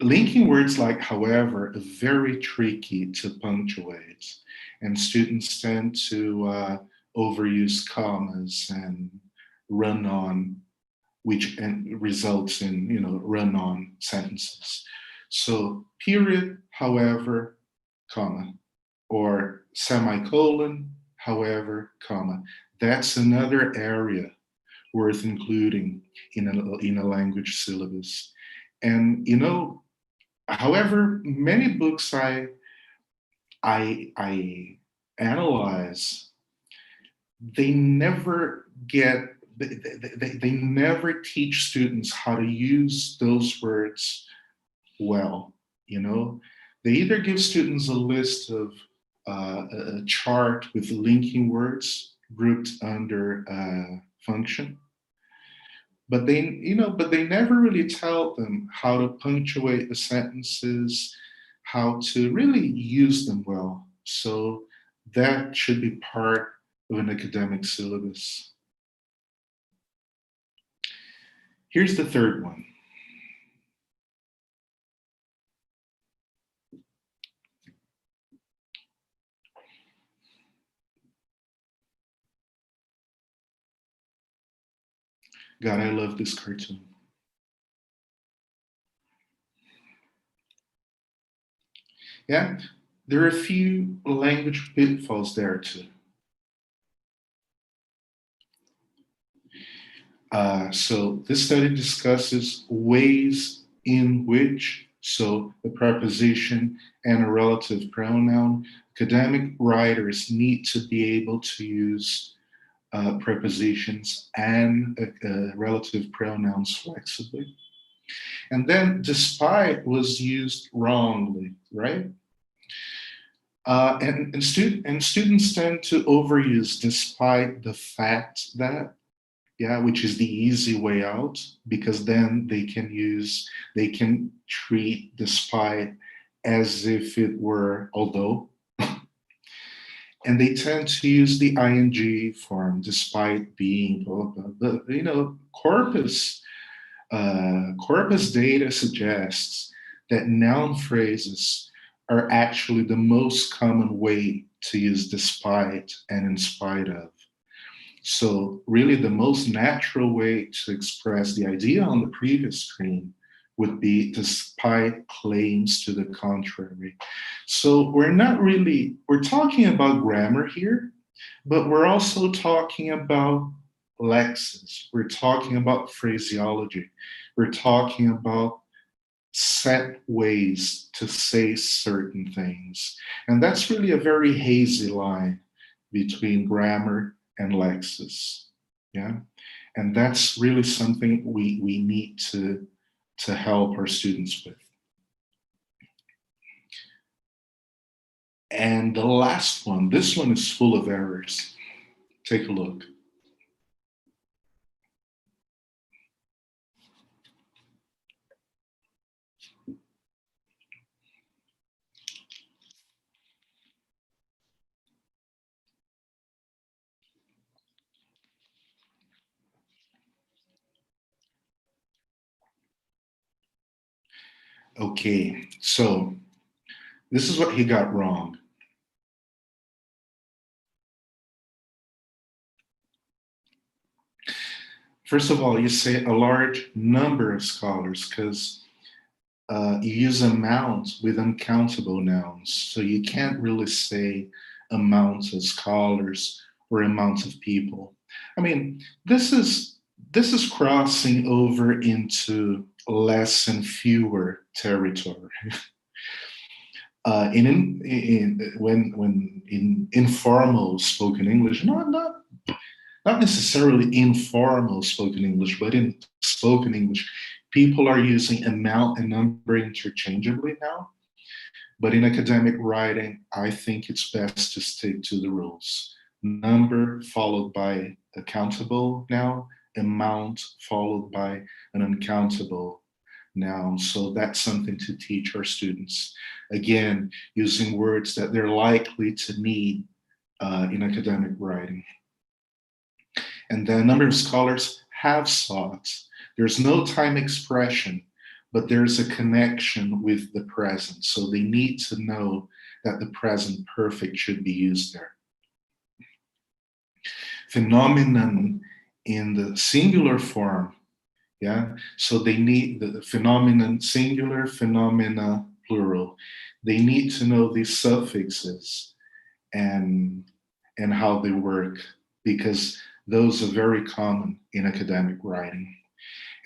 linking words like however are very tricky to punctuate, and students tend to overuse commas and run on, which results in run on sentences. So period, however, comma, or semicolon, however, comma. That's another area worth including in a language syllabus. And however, many books I analyze, they never teach students how to use those words well. They either give students a list of a chart with linking words grouped under function, but they never really tell them how to punctuate the sentences, how to really use them well. So that should be part of an academic syllabus. Here's the third one. God, I love this cartoon. Yeah, there are a few language pitfalls there too. So this study discusses ways in which, so the preposition and a relative pronoun, academic writers need to be able to use prepositions and relative pronouns flexibly. And then despite was used wrongly, right? And students tend to overuse despite the fact that, which is the easy way out, because then they can treat despite as if it were although. And they tend to use the ing form despite being, corpus data suggests that noun phrases are actually the most common way to use despite and in spite of. So really the most natural way to express the idea on the previous screen would be despite claims to the contrary. So we're talking about grammar here, but we're also talking about lexis. We're talking about phraseology. We're talking about set ways to say certain things. And that's really a very hazy line between grammar and lexis, yeah? And that's really something we need to help our students with. And the last one, this one is full of errors. Take a look. Okay, so this is what he got wrong. First of all, you say a large number of scholars because you use amount with uncountable nouns. So you can't really say amounts of scholars or amounts of people. I mean, this is this is crossing over into less and fewer territory. When in informal spoken English, not necessarily informal spoken English, but in spoken English, people are using amount and number interchangeably now. But in academic writing, I think it's best to stick to the rules. Number followed by a countable noun, amount followed by an uncountable noun. So that's something to teach our students. Again, using words that they're likely to need in academic writing. And then a number of scholars have sought. There's no time expression, but there's a connection with the present. So they need to know that the present perfect should be used there. Phenomenon in the singular form, yeah? So they need the phenomenon singular, phenomena plural. They need to know these suffixes and how they work, because those are very common in academic writing.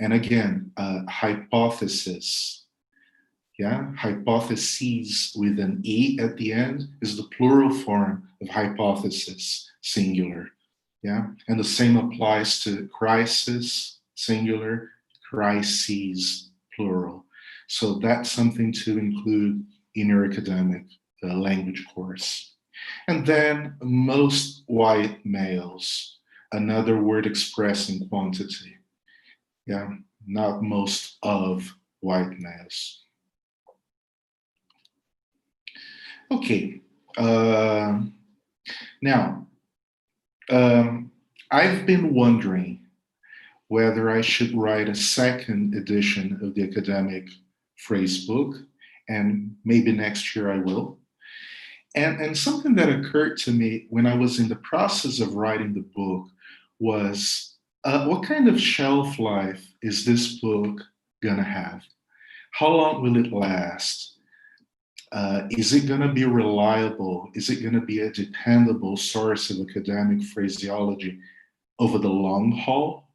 And again, hypothesis, yeah? Hypotheses with an E at the end is the plural form of hypothesis, singular, yeah? And the same applies to crisis, singular, crises, plural. So that's something to include in your academic language course. And then most white males, another word expressing quantity. Yeah, not most of white males. Okay, now, I've been wondering whether I should write a second edition of the academic phrase book, and maybe next year I will. And something that occurred to me when I was in the process of writing the book was, what kind of shelf life is this book gonna have? How long will it last? Is it gonna be reliable? Is it gonna be a dependable source of academic phraseology over the long haul?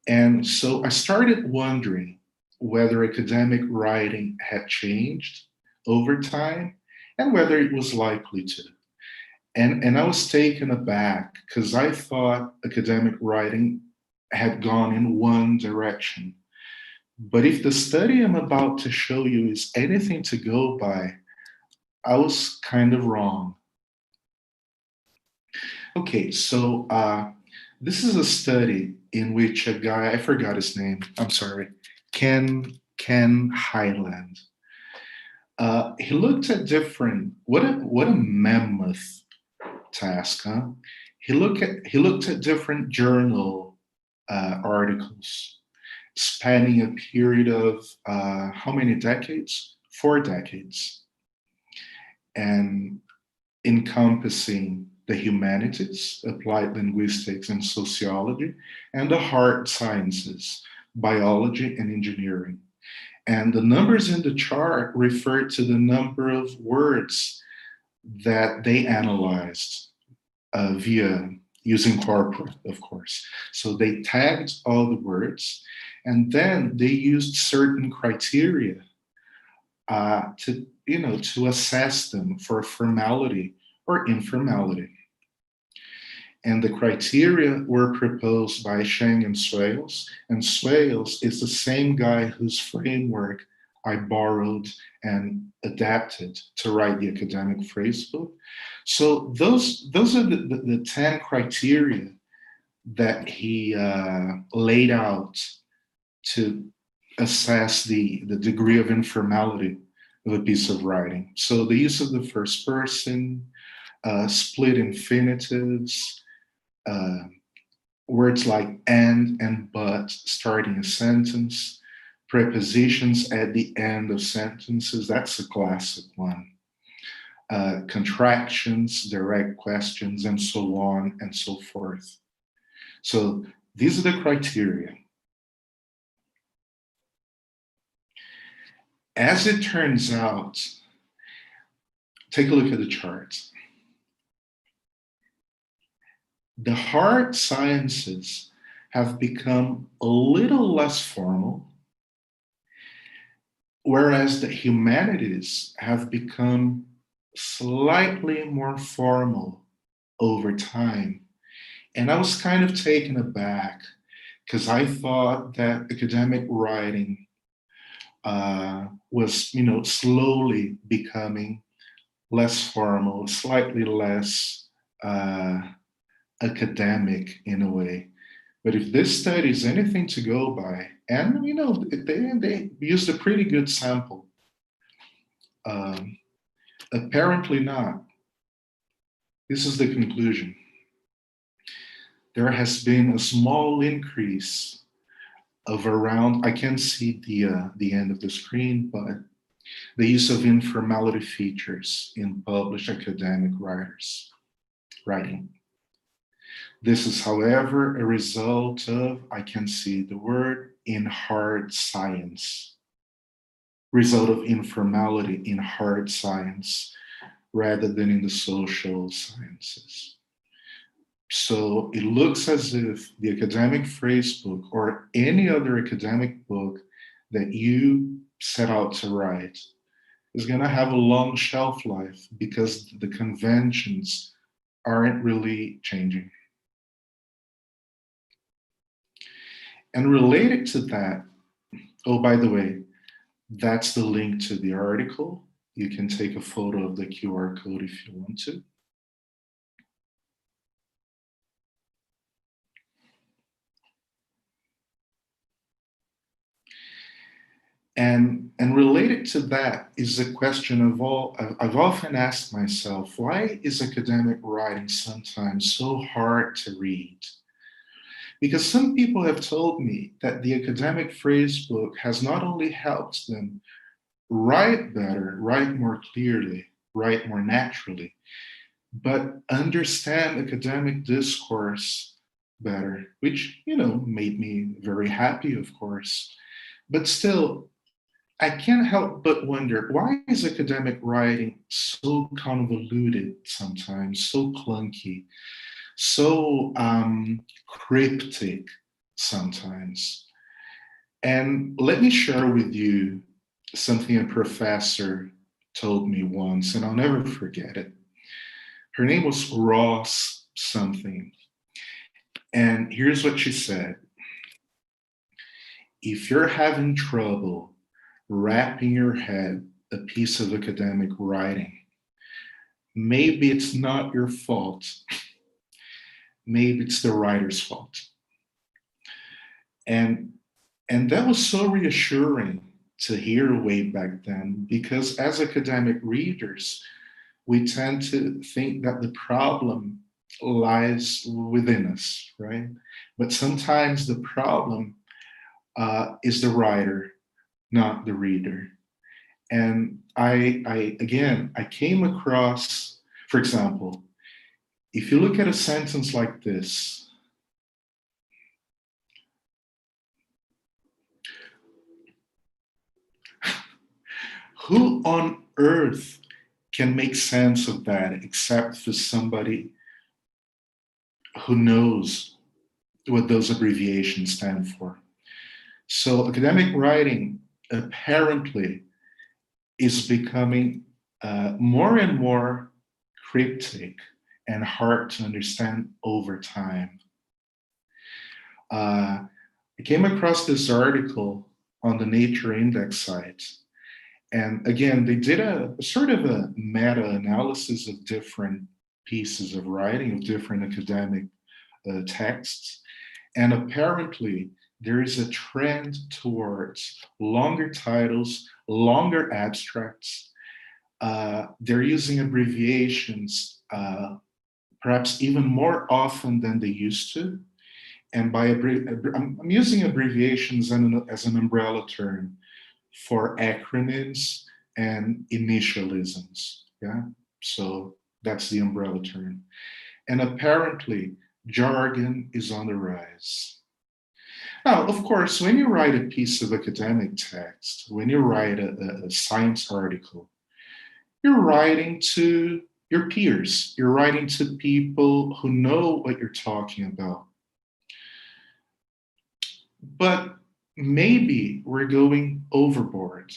And so I started wondering whether academic writing had changed over time and whether it was likely to. And I was taken aback because I thought academic writing had gone in one direction. But if the study I'm about to show you is anything to go by, I was kind of wrong. Okay, so this is a study in which a guy, I forgot his name, I'm sorry, Ken Highland. He looked at different, what a mammoth task, huh? He looked at different journal articles spanning a period of how many decades? 4 decades, and encompassing the humanities, applied linguistics and sociology, and the hard sciences, biology and engineering. And the numbers in the chart refer to the number of words that they analyzed via using Corpora, of course. So they tagged all the words, and then they used certain criteria to assess them for formality or informality. And the criteria were proposed by Sheng and Swales is the same guy whose framework I borrowed and adapted to write the academic phrase book. So those are the 10 criteria that he laid out to assess the degree of informality of a piece of writing. So the use of the first person, split infinitives, words like and but starting a sentence, prepositions at the end of sentences, that's a classic one. Contractions, direct questions, and so on and so forth. So these are the criteria. As it turns out, take a look at the charts. The hard sciences have become a little less formal, whereas the humanities have become slightly more formal over time. And I was kind of taken aback because I thought that academic writing was, slowly becoming less formal, slightly less academic in a way. But if this study is anything to go by, and they used a pretty good sample, apparently not. This is the conclusion. There has been a small increase of around, I can't see the end of the screen, but the use of informality features in published academic writing. This is, however, a result of, I can see the word, in hard science. Result of informality in hard science rather than in the social sciences. So it looks as if the academic phrase book or any other academic book that you set out to write is going to have a long shelf life because the conventions aren't really changing. And related to that, oh, by the way, that's the link to the article. You can take a photo of the QR code if you want to. And related to that is a question I've often asked myself, why is academic writing sometimes so hard to read? Because some people have told me that the academic phrase book has not only helped them write better, write more clearly, write more naturally, but understand academic discourse better, which, made me very happy, of course. But still, I can't help but wonder, why is academic writing so convoluted sometimes, so clunky, so cryptic sometimes? And let me share with you something a professor told me once, and I'll never forget it. Her name was Ross something. And here's what she said. If you're having trouble wrapping your head a piece of academic writing, maybe it's not your fault. Maybe it's the writer's fault. And that was so reassuring to hear way back then, because as academic readers, we tend to think that the problem lies within us, right? But sometimes the problem is the writer, not the reader. And I came across, for example, if you look at a sentence like this, who on earth can make sense of that except for somebody who knows what those abbreviations stand for? So academic writing apparently is becoming more and more cryptic and hard to understand over time. I came across this article on the Nature Index site. And again, they did a sort of a meta-analysis of different pieces of writing, of different academic texts. And apparently, there is a trend towards longer titles, longer abstracts. They're using abbreviations perhaps even more often than they used to. And by I'm using abbreviations as an umbrella term for acronyms and initialisms. Yeah, so that's the umbrella term. And apparently, jargon is on the rise. Now, of course, when you write a piece of academic text, when you write a science article, you're writing to your peers. You're writing to people who know what you're talking about. but maybe we're going overboard.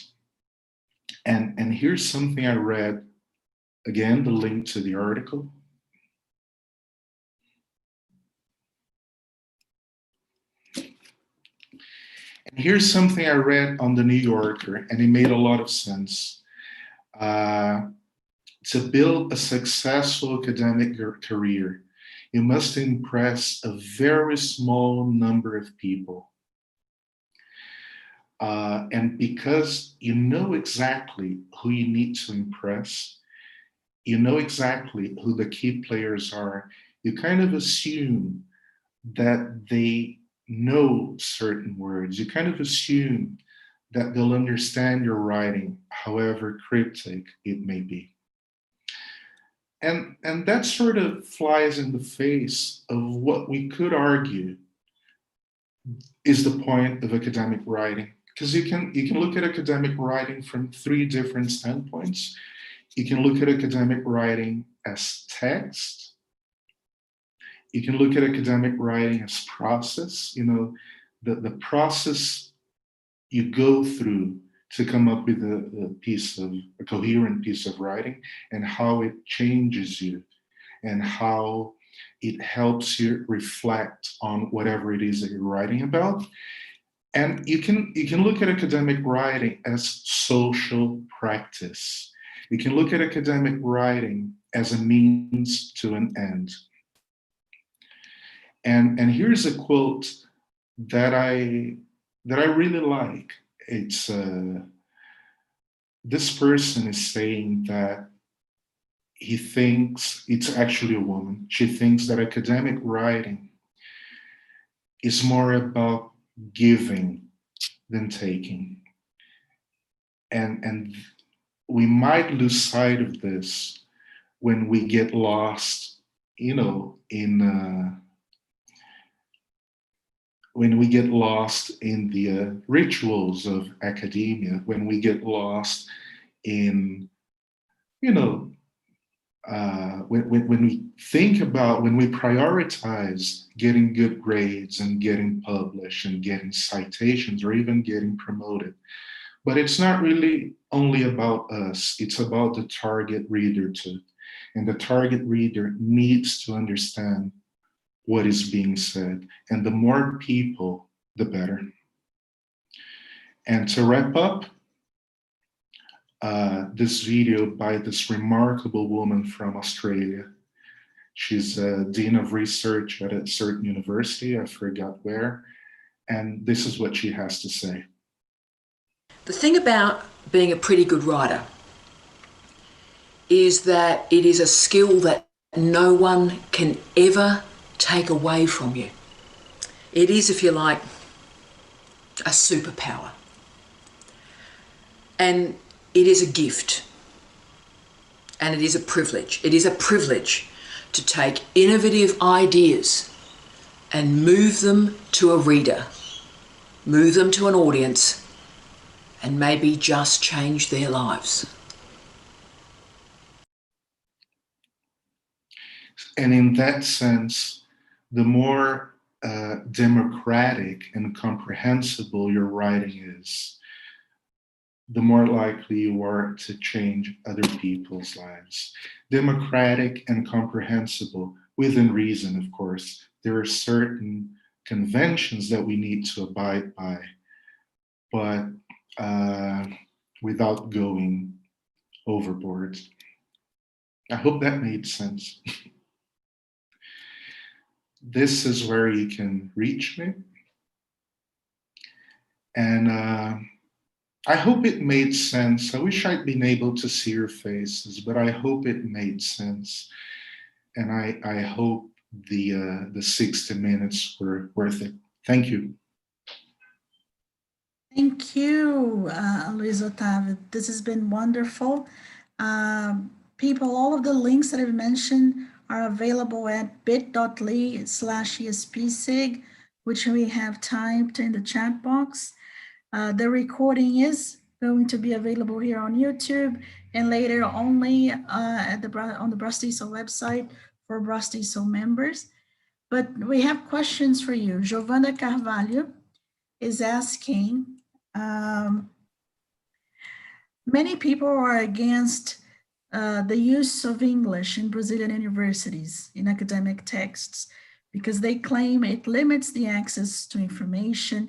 And here's something I read, again, the link to the article. And here's something I read on the New Yorker, and it made a lot of sense. To build a successful academic career, you must impress a very small number of people. And because you know exactly who you need to impress, you know exactly who the key players are, you kind of assume that they know certain words. You kind of assume that they'll understand your writing, however cryptic it may be. And that sort of flies in the face of what we could argue is the point of academic writing. Because you can look at academic writing from three different standpoints. You can look at academic writing as text. You can look at academic writing as process, you know, the process you go through to come up with a coherent piece of writing, and how it changes you and how it helps you reflect on whatever it is that you're writing about. And you can look at academic writing as social practice. You can look at academic writing as a means to an end. And here's a quote that I really like. It's this person is saying that he thinks, it's actually a woman, she thinks that academic writing is more about giving than taking. And we might lose sight of this when we get lost, you know, when we get lost in the rituals of academia, when we get lost in, you know, when we think about, when we prioritize getting good grades and getting published and getting citations or even getting promoted. But it's not really only about us, it's about the target reader too. And the target reader needs to understand what is being said. And the more people, the better. And to wrap up, this video by this remarkable woman from Australia. She's a Dean of Research at a certain university, I forgot where, and this is what she has to say. The thing about being a pretty good writer is that it is a skill that no one can ever take away from you. It is, if you like, a superpower. And it is a gift. And it is a privilege. It is a privilege to take innovative ideas and move them to a reader, move them to an audience, and maybe just change their lives. And in that sense, the more democratic and comprehensible your writing is, the more likely you are to change other people's lives. Democratic and comprehensible, within reason, of course. There are certain conventions that we need to abide by, but without going overboard. I hope that made sense. This is where you can reach me. And I hope it made sense. I wish I'd been able to see your faces, but I hope it made sense. And I hope the 60 minutes were worth it. Thank you. Thank you, Luis Otávio. This has been wonderful. People, all of the links that I've mentioned are available at bit.ly/ESPSig, which we have typed in the chat box. The recording is going to be available here on YouTube and later only on the BRAZ-TESOL website for BRAZ-TESOL members. But we have questions for you. Giovanna Carvalho is asking, many people are against the use of English in Brazilian universities in academic texts because they claim it limits the access to information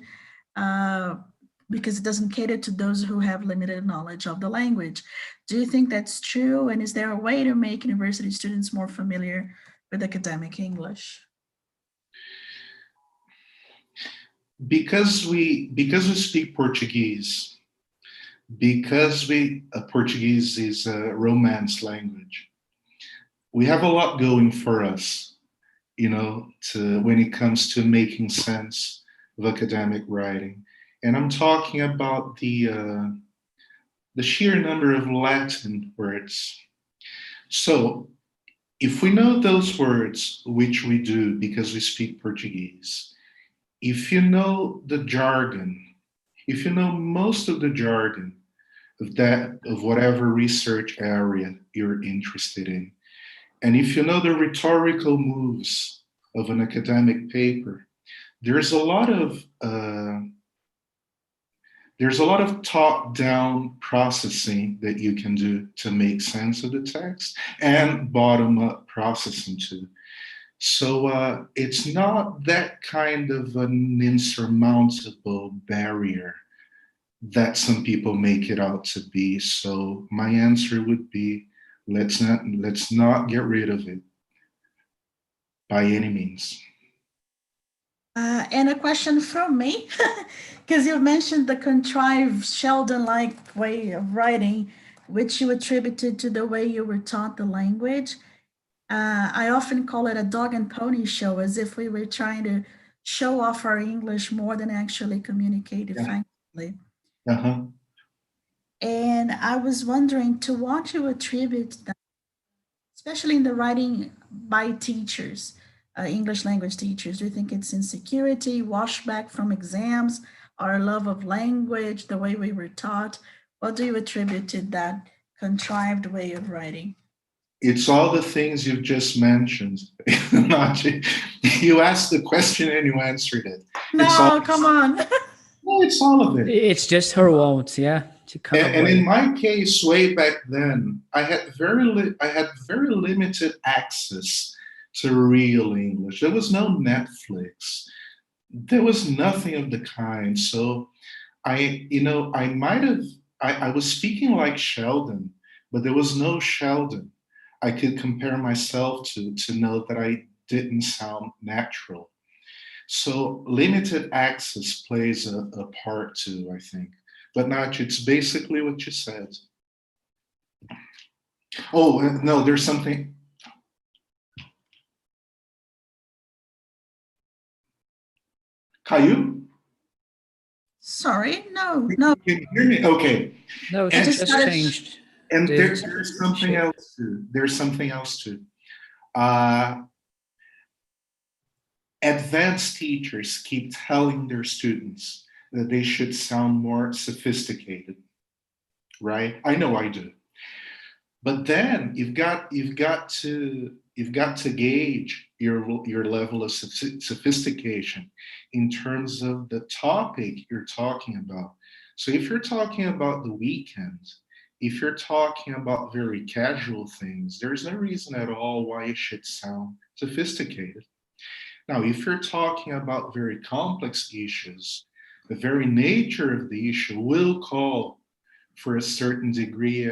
because it doesn't cater to those who have limited knowledge of the language. Do you think that's true? And is there a way to make university students more familiar with academic English? Because we speak Portuguese, because Portuguese is a Romance language, we have a lot going for us, you know, when it comes to making sense of academic writing. And I'm talking about the sheer number of Latin words. So if we know those words, which we do because we speak Portuguese, if you know the jargon, if you know most of the jargon of whatever research area you're interested in, and if you know the rhetorical moves of an academic paper, there's a lot of top-down processing that you can do to make sense of the text, and bottom-up processing too. So it's not that kind of an insurmountable barrier that some people make it out to be. So my answer would be, let's not get rid of it by any means. And a question from me, because you mentioned the contrived Sheldon-like way of writing, which you attributed to the way you were taught the language. I often call it a dog and pony show, as if we were trying to show off our English more than actually communicate effectively. Uh-huh. And I was wondering to what you attribute that, especially in the writing by teachers, English language teachers. Do you think it's insecurity, washback from exams, our love of language, the way we were taught? What do you attribute to that contrived way of writing? It's all the things you've just mentioned. You asked the question and you answered it. No, come on. No, it's all of it. It's just her wants, yeah. And in my case, way back then, I had very limited access to real English. There was no Netflix. There was nothing of the kind. So I was speaking like Sheldon, but there was no Sheldon I could compare myself to know that I didn't sound natural. So limited access plays a part too, I think. But Nach, it's basically what you said. Oh, no, there's something. Caillou? Sorry, no. Can you hear me? Okay. No, it just changed. And there's something else too. There's something else too. Advanced teachers keep telling their students that they should sound more sophisticated, right? I know I do. But then you've got to gauge your level of sophistication in terms of the topic you're talking about. So if you're talking about the weekend, if you're talking about very casual things, there's no reason at all why it should sound sophisticated. Now, if you're talking about very complex issues, the very nature of the issue will call for a certain degree,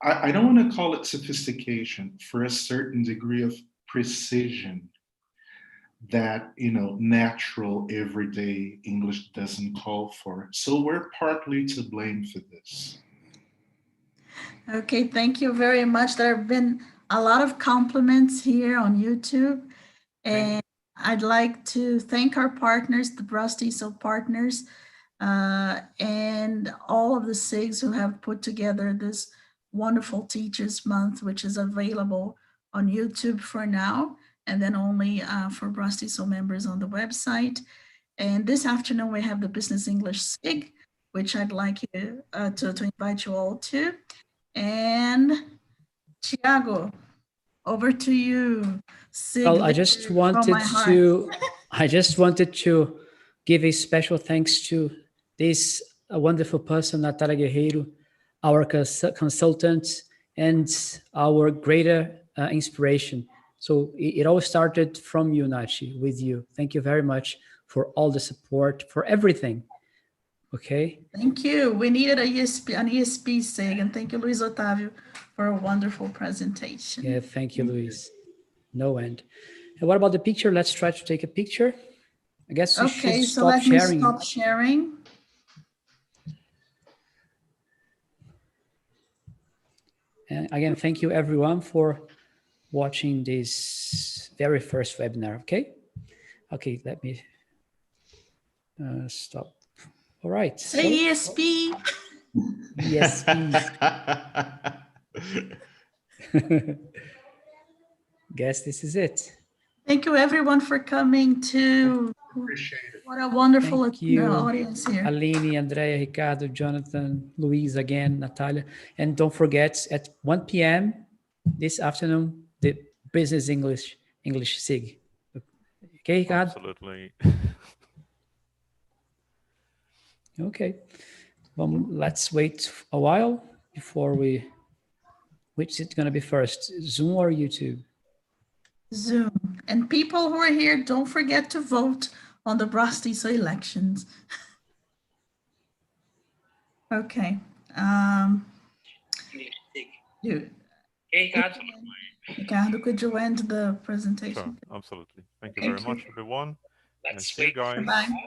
I don't want to call it sophistication, for a certain degree of precision that, natural everyday English doesn't call for. So we're partly to blame for this. Okay, thank you very much. There have been a lot of compliments here on YouTube, and I'd like to thank our partners, the BRAZ-TESOL partners, and all of the SIGs who have put together this wonderful Teachers Month, which is available on YouTube for now, and then only for BRAZ-TESOL members on the website. And this afternoon, we have the Business English SIG, which I'd like you to invite you all to. And Thiago, over to you. Well, I just wanted to give a special thanks to this wonderful person, Natalia Guerreiro, our consultant and our greater inspiration. So it all started from you, Nachi, with you. Thank you very much for all the support, for everything. Okay. Thank you. We needed an ESP SIG, and thank you, Luis Otávio, for a wonderful presentation. Yeah, thank you, Luis. No end. And what about the picture? Let's try to take a picture. I guess we should stop sharing. Me stop sharing. And again, thank you everyone for watching this very first webinar, okay? Okay, let me stop. All right. Say ESP. ESP. Guess this is it. Thank you everyone for coming to. Appreciate it. What a wonderful audience here. Aline, Andrea, Ricardo, Jonathan, Luis again, Natalia. And don't forget at 1 p.m. this afternoon, the Business English SIG. Okay, Ricardo? Absolutely. Okay. Let's wait a while before we, which is going to be first, Zoom or YouTube? Zoom. And people who are here, don't forget to vote on the BRAZ-TESOL elections. Okay. Ricardo, could you end the presentation? Sure, absolutely. Thank you very much, everyone. Let's See you guys. Bye.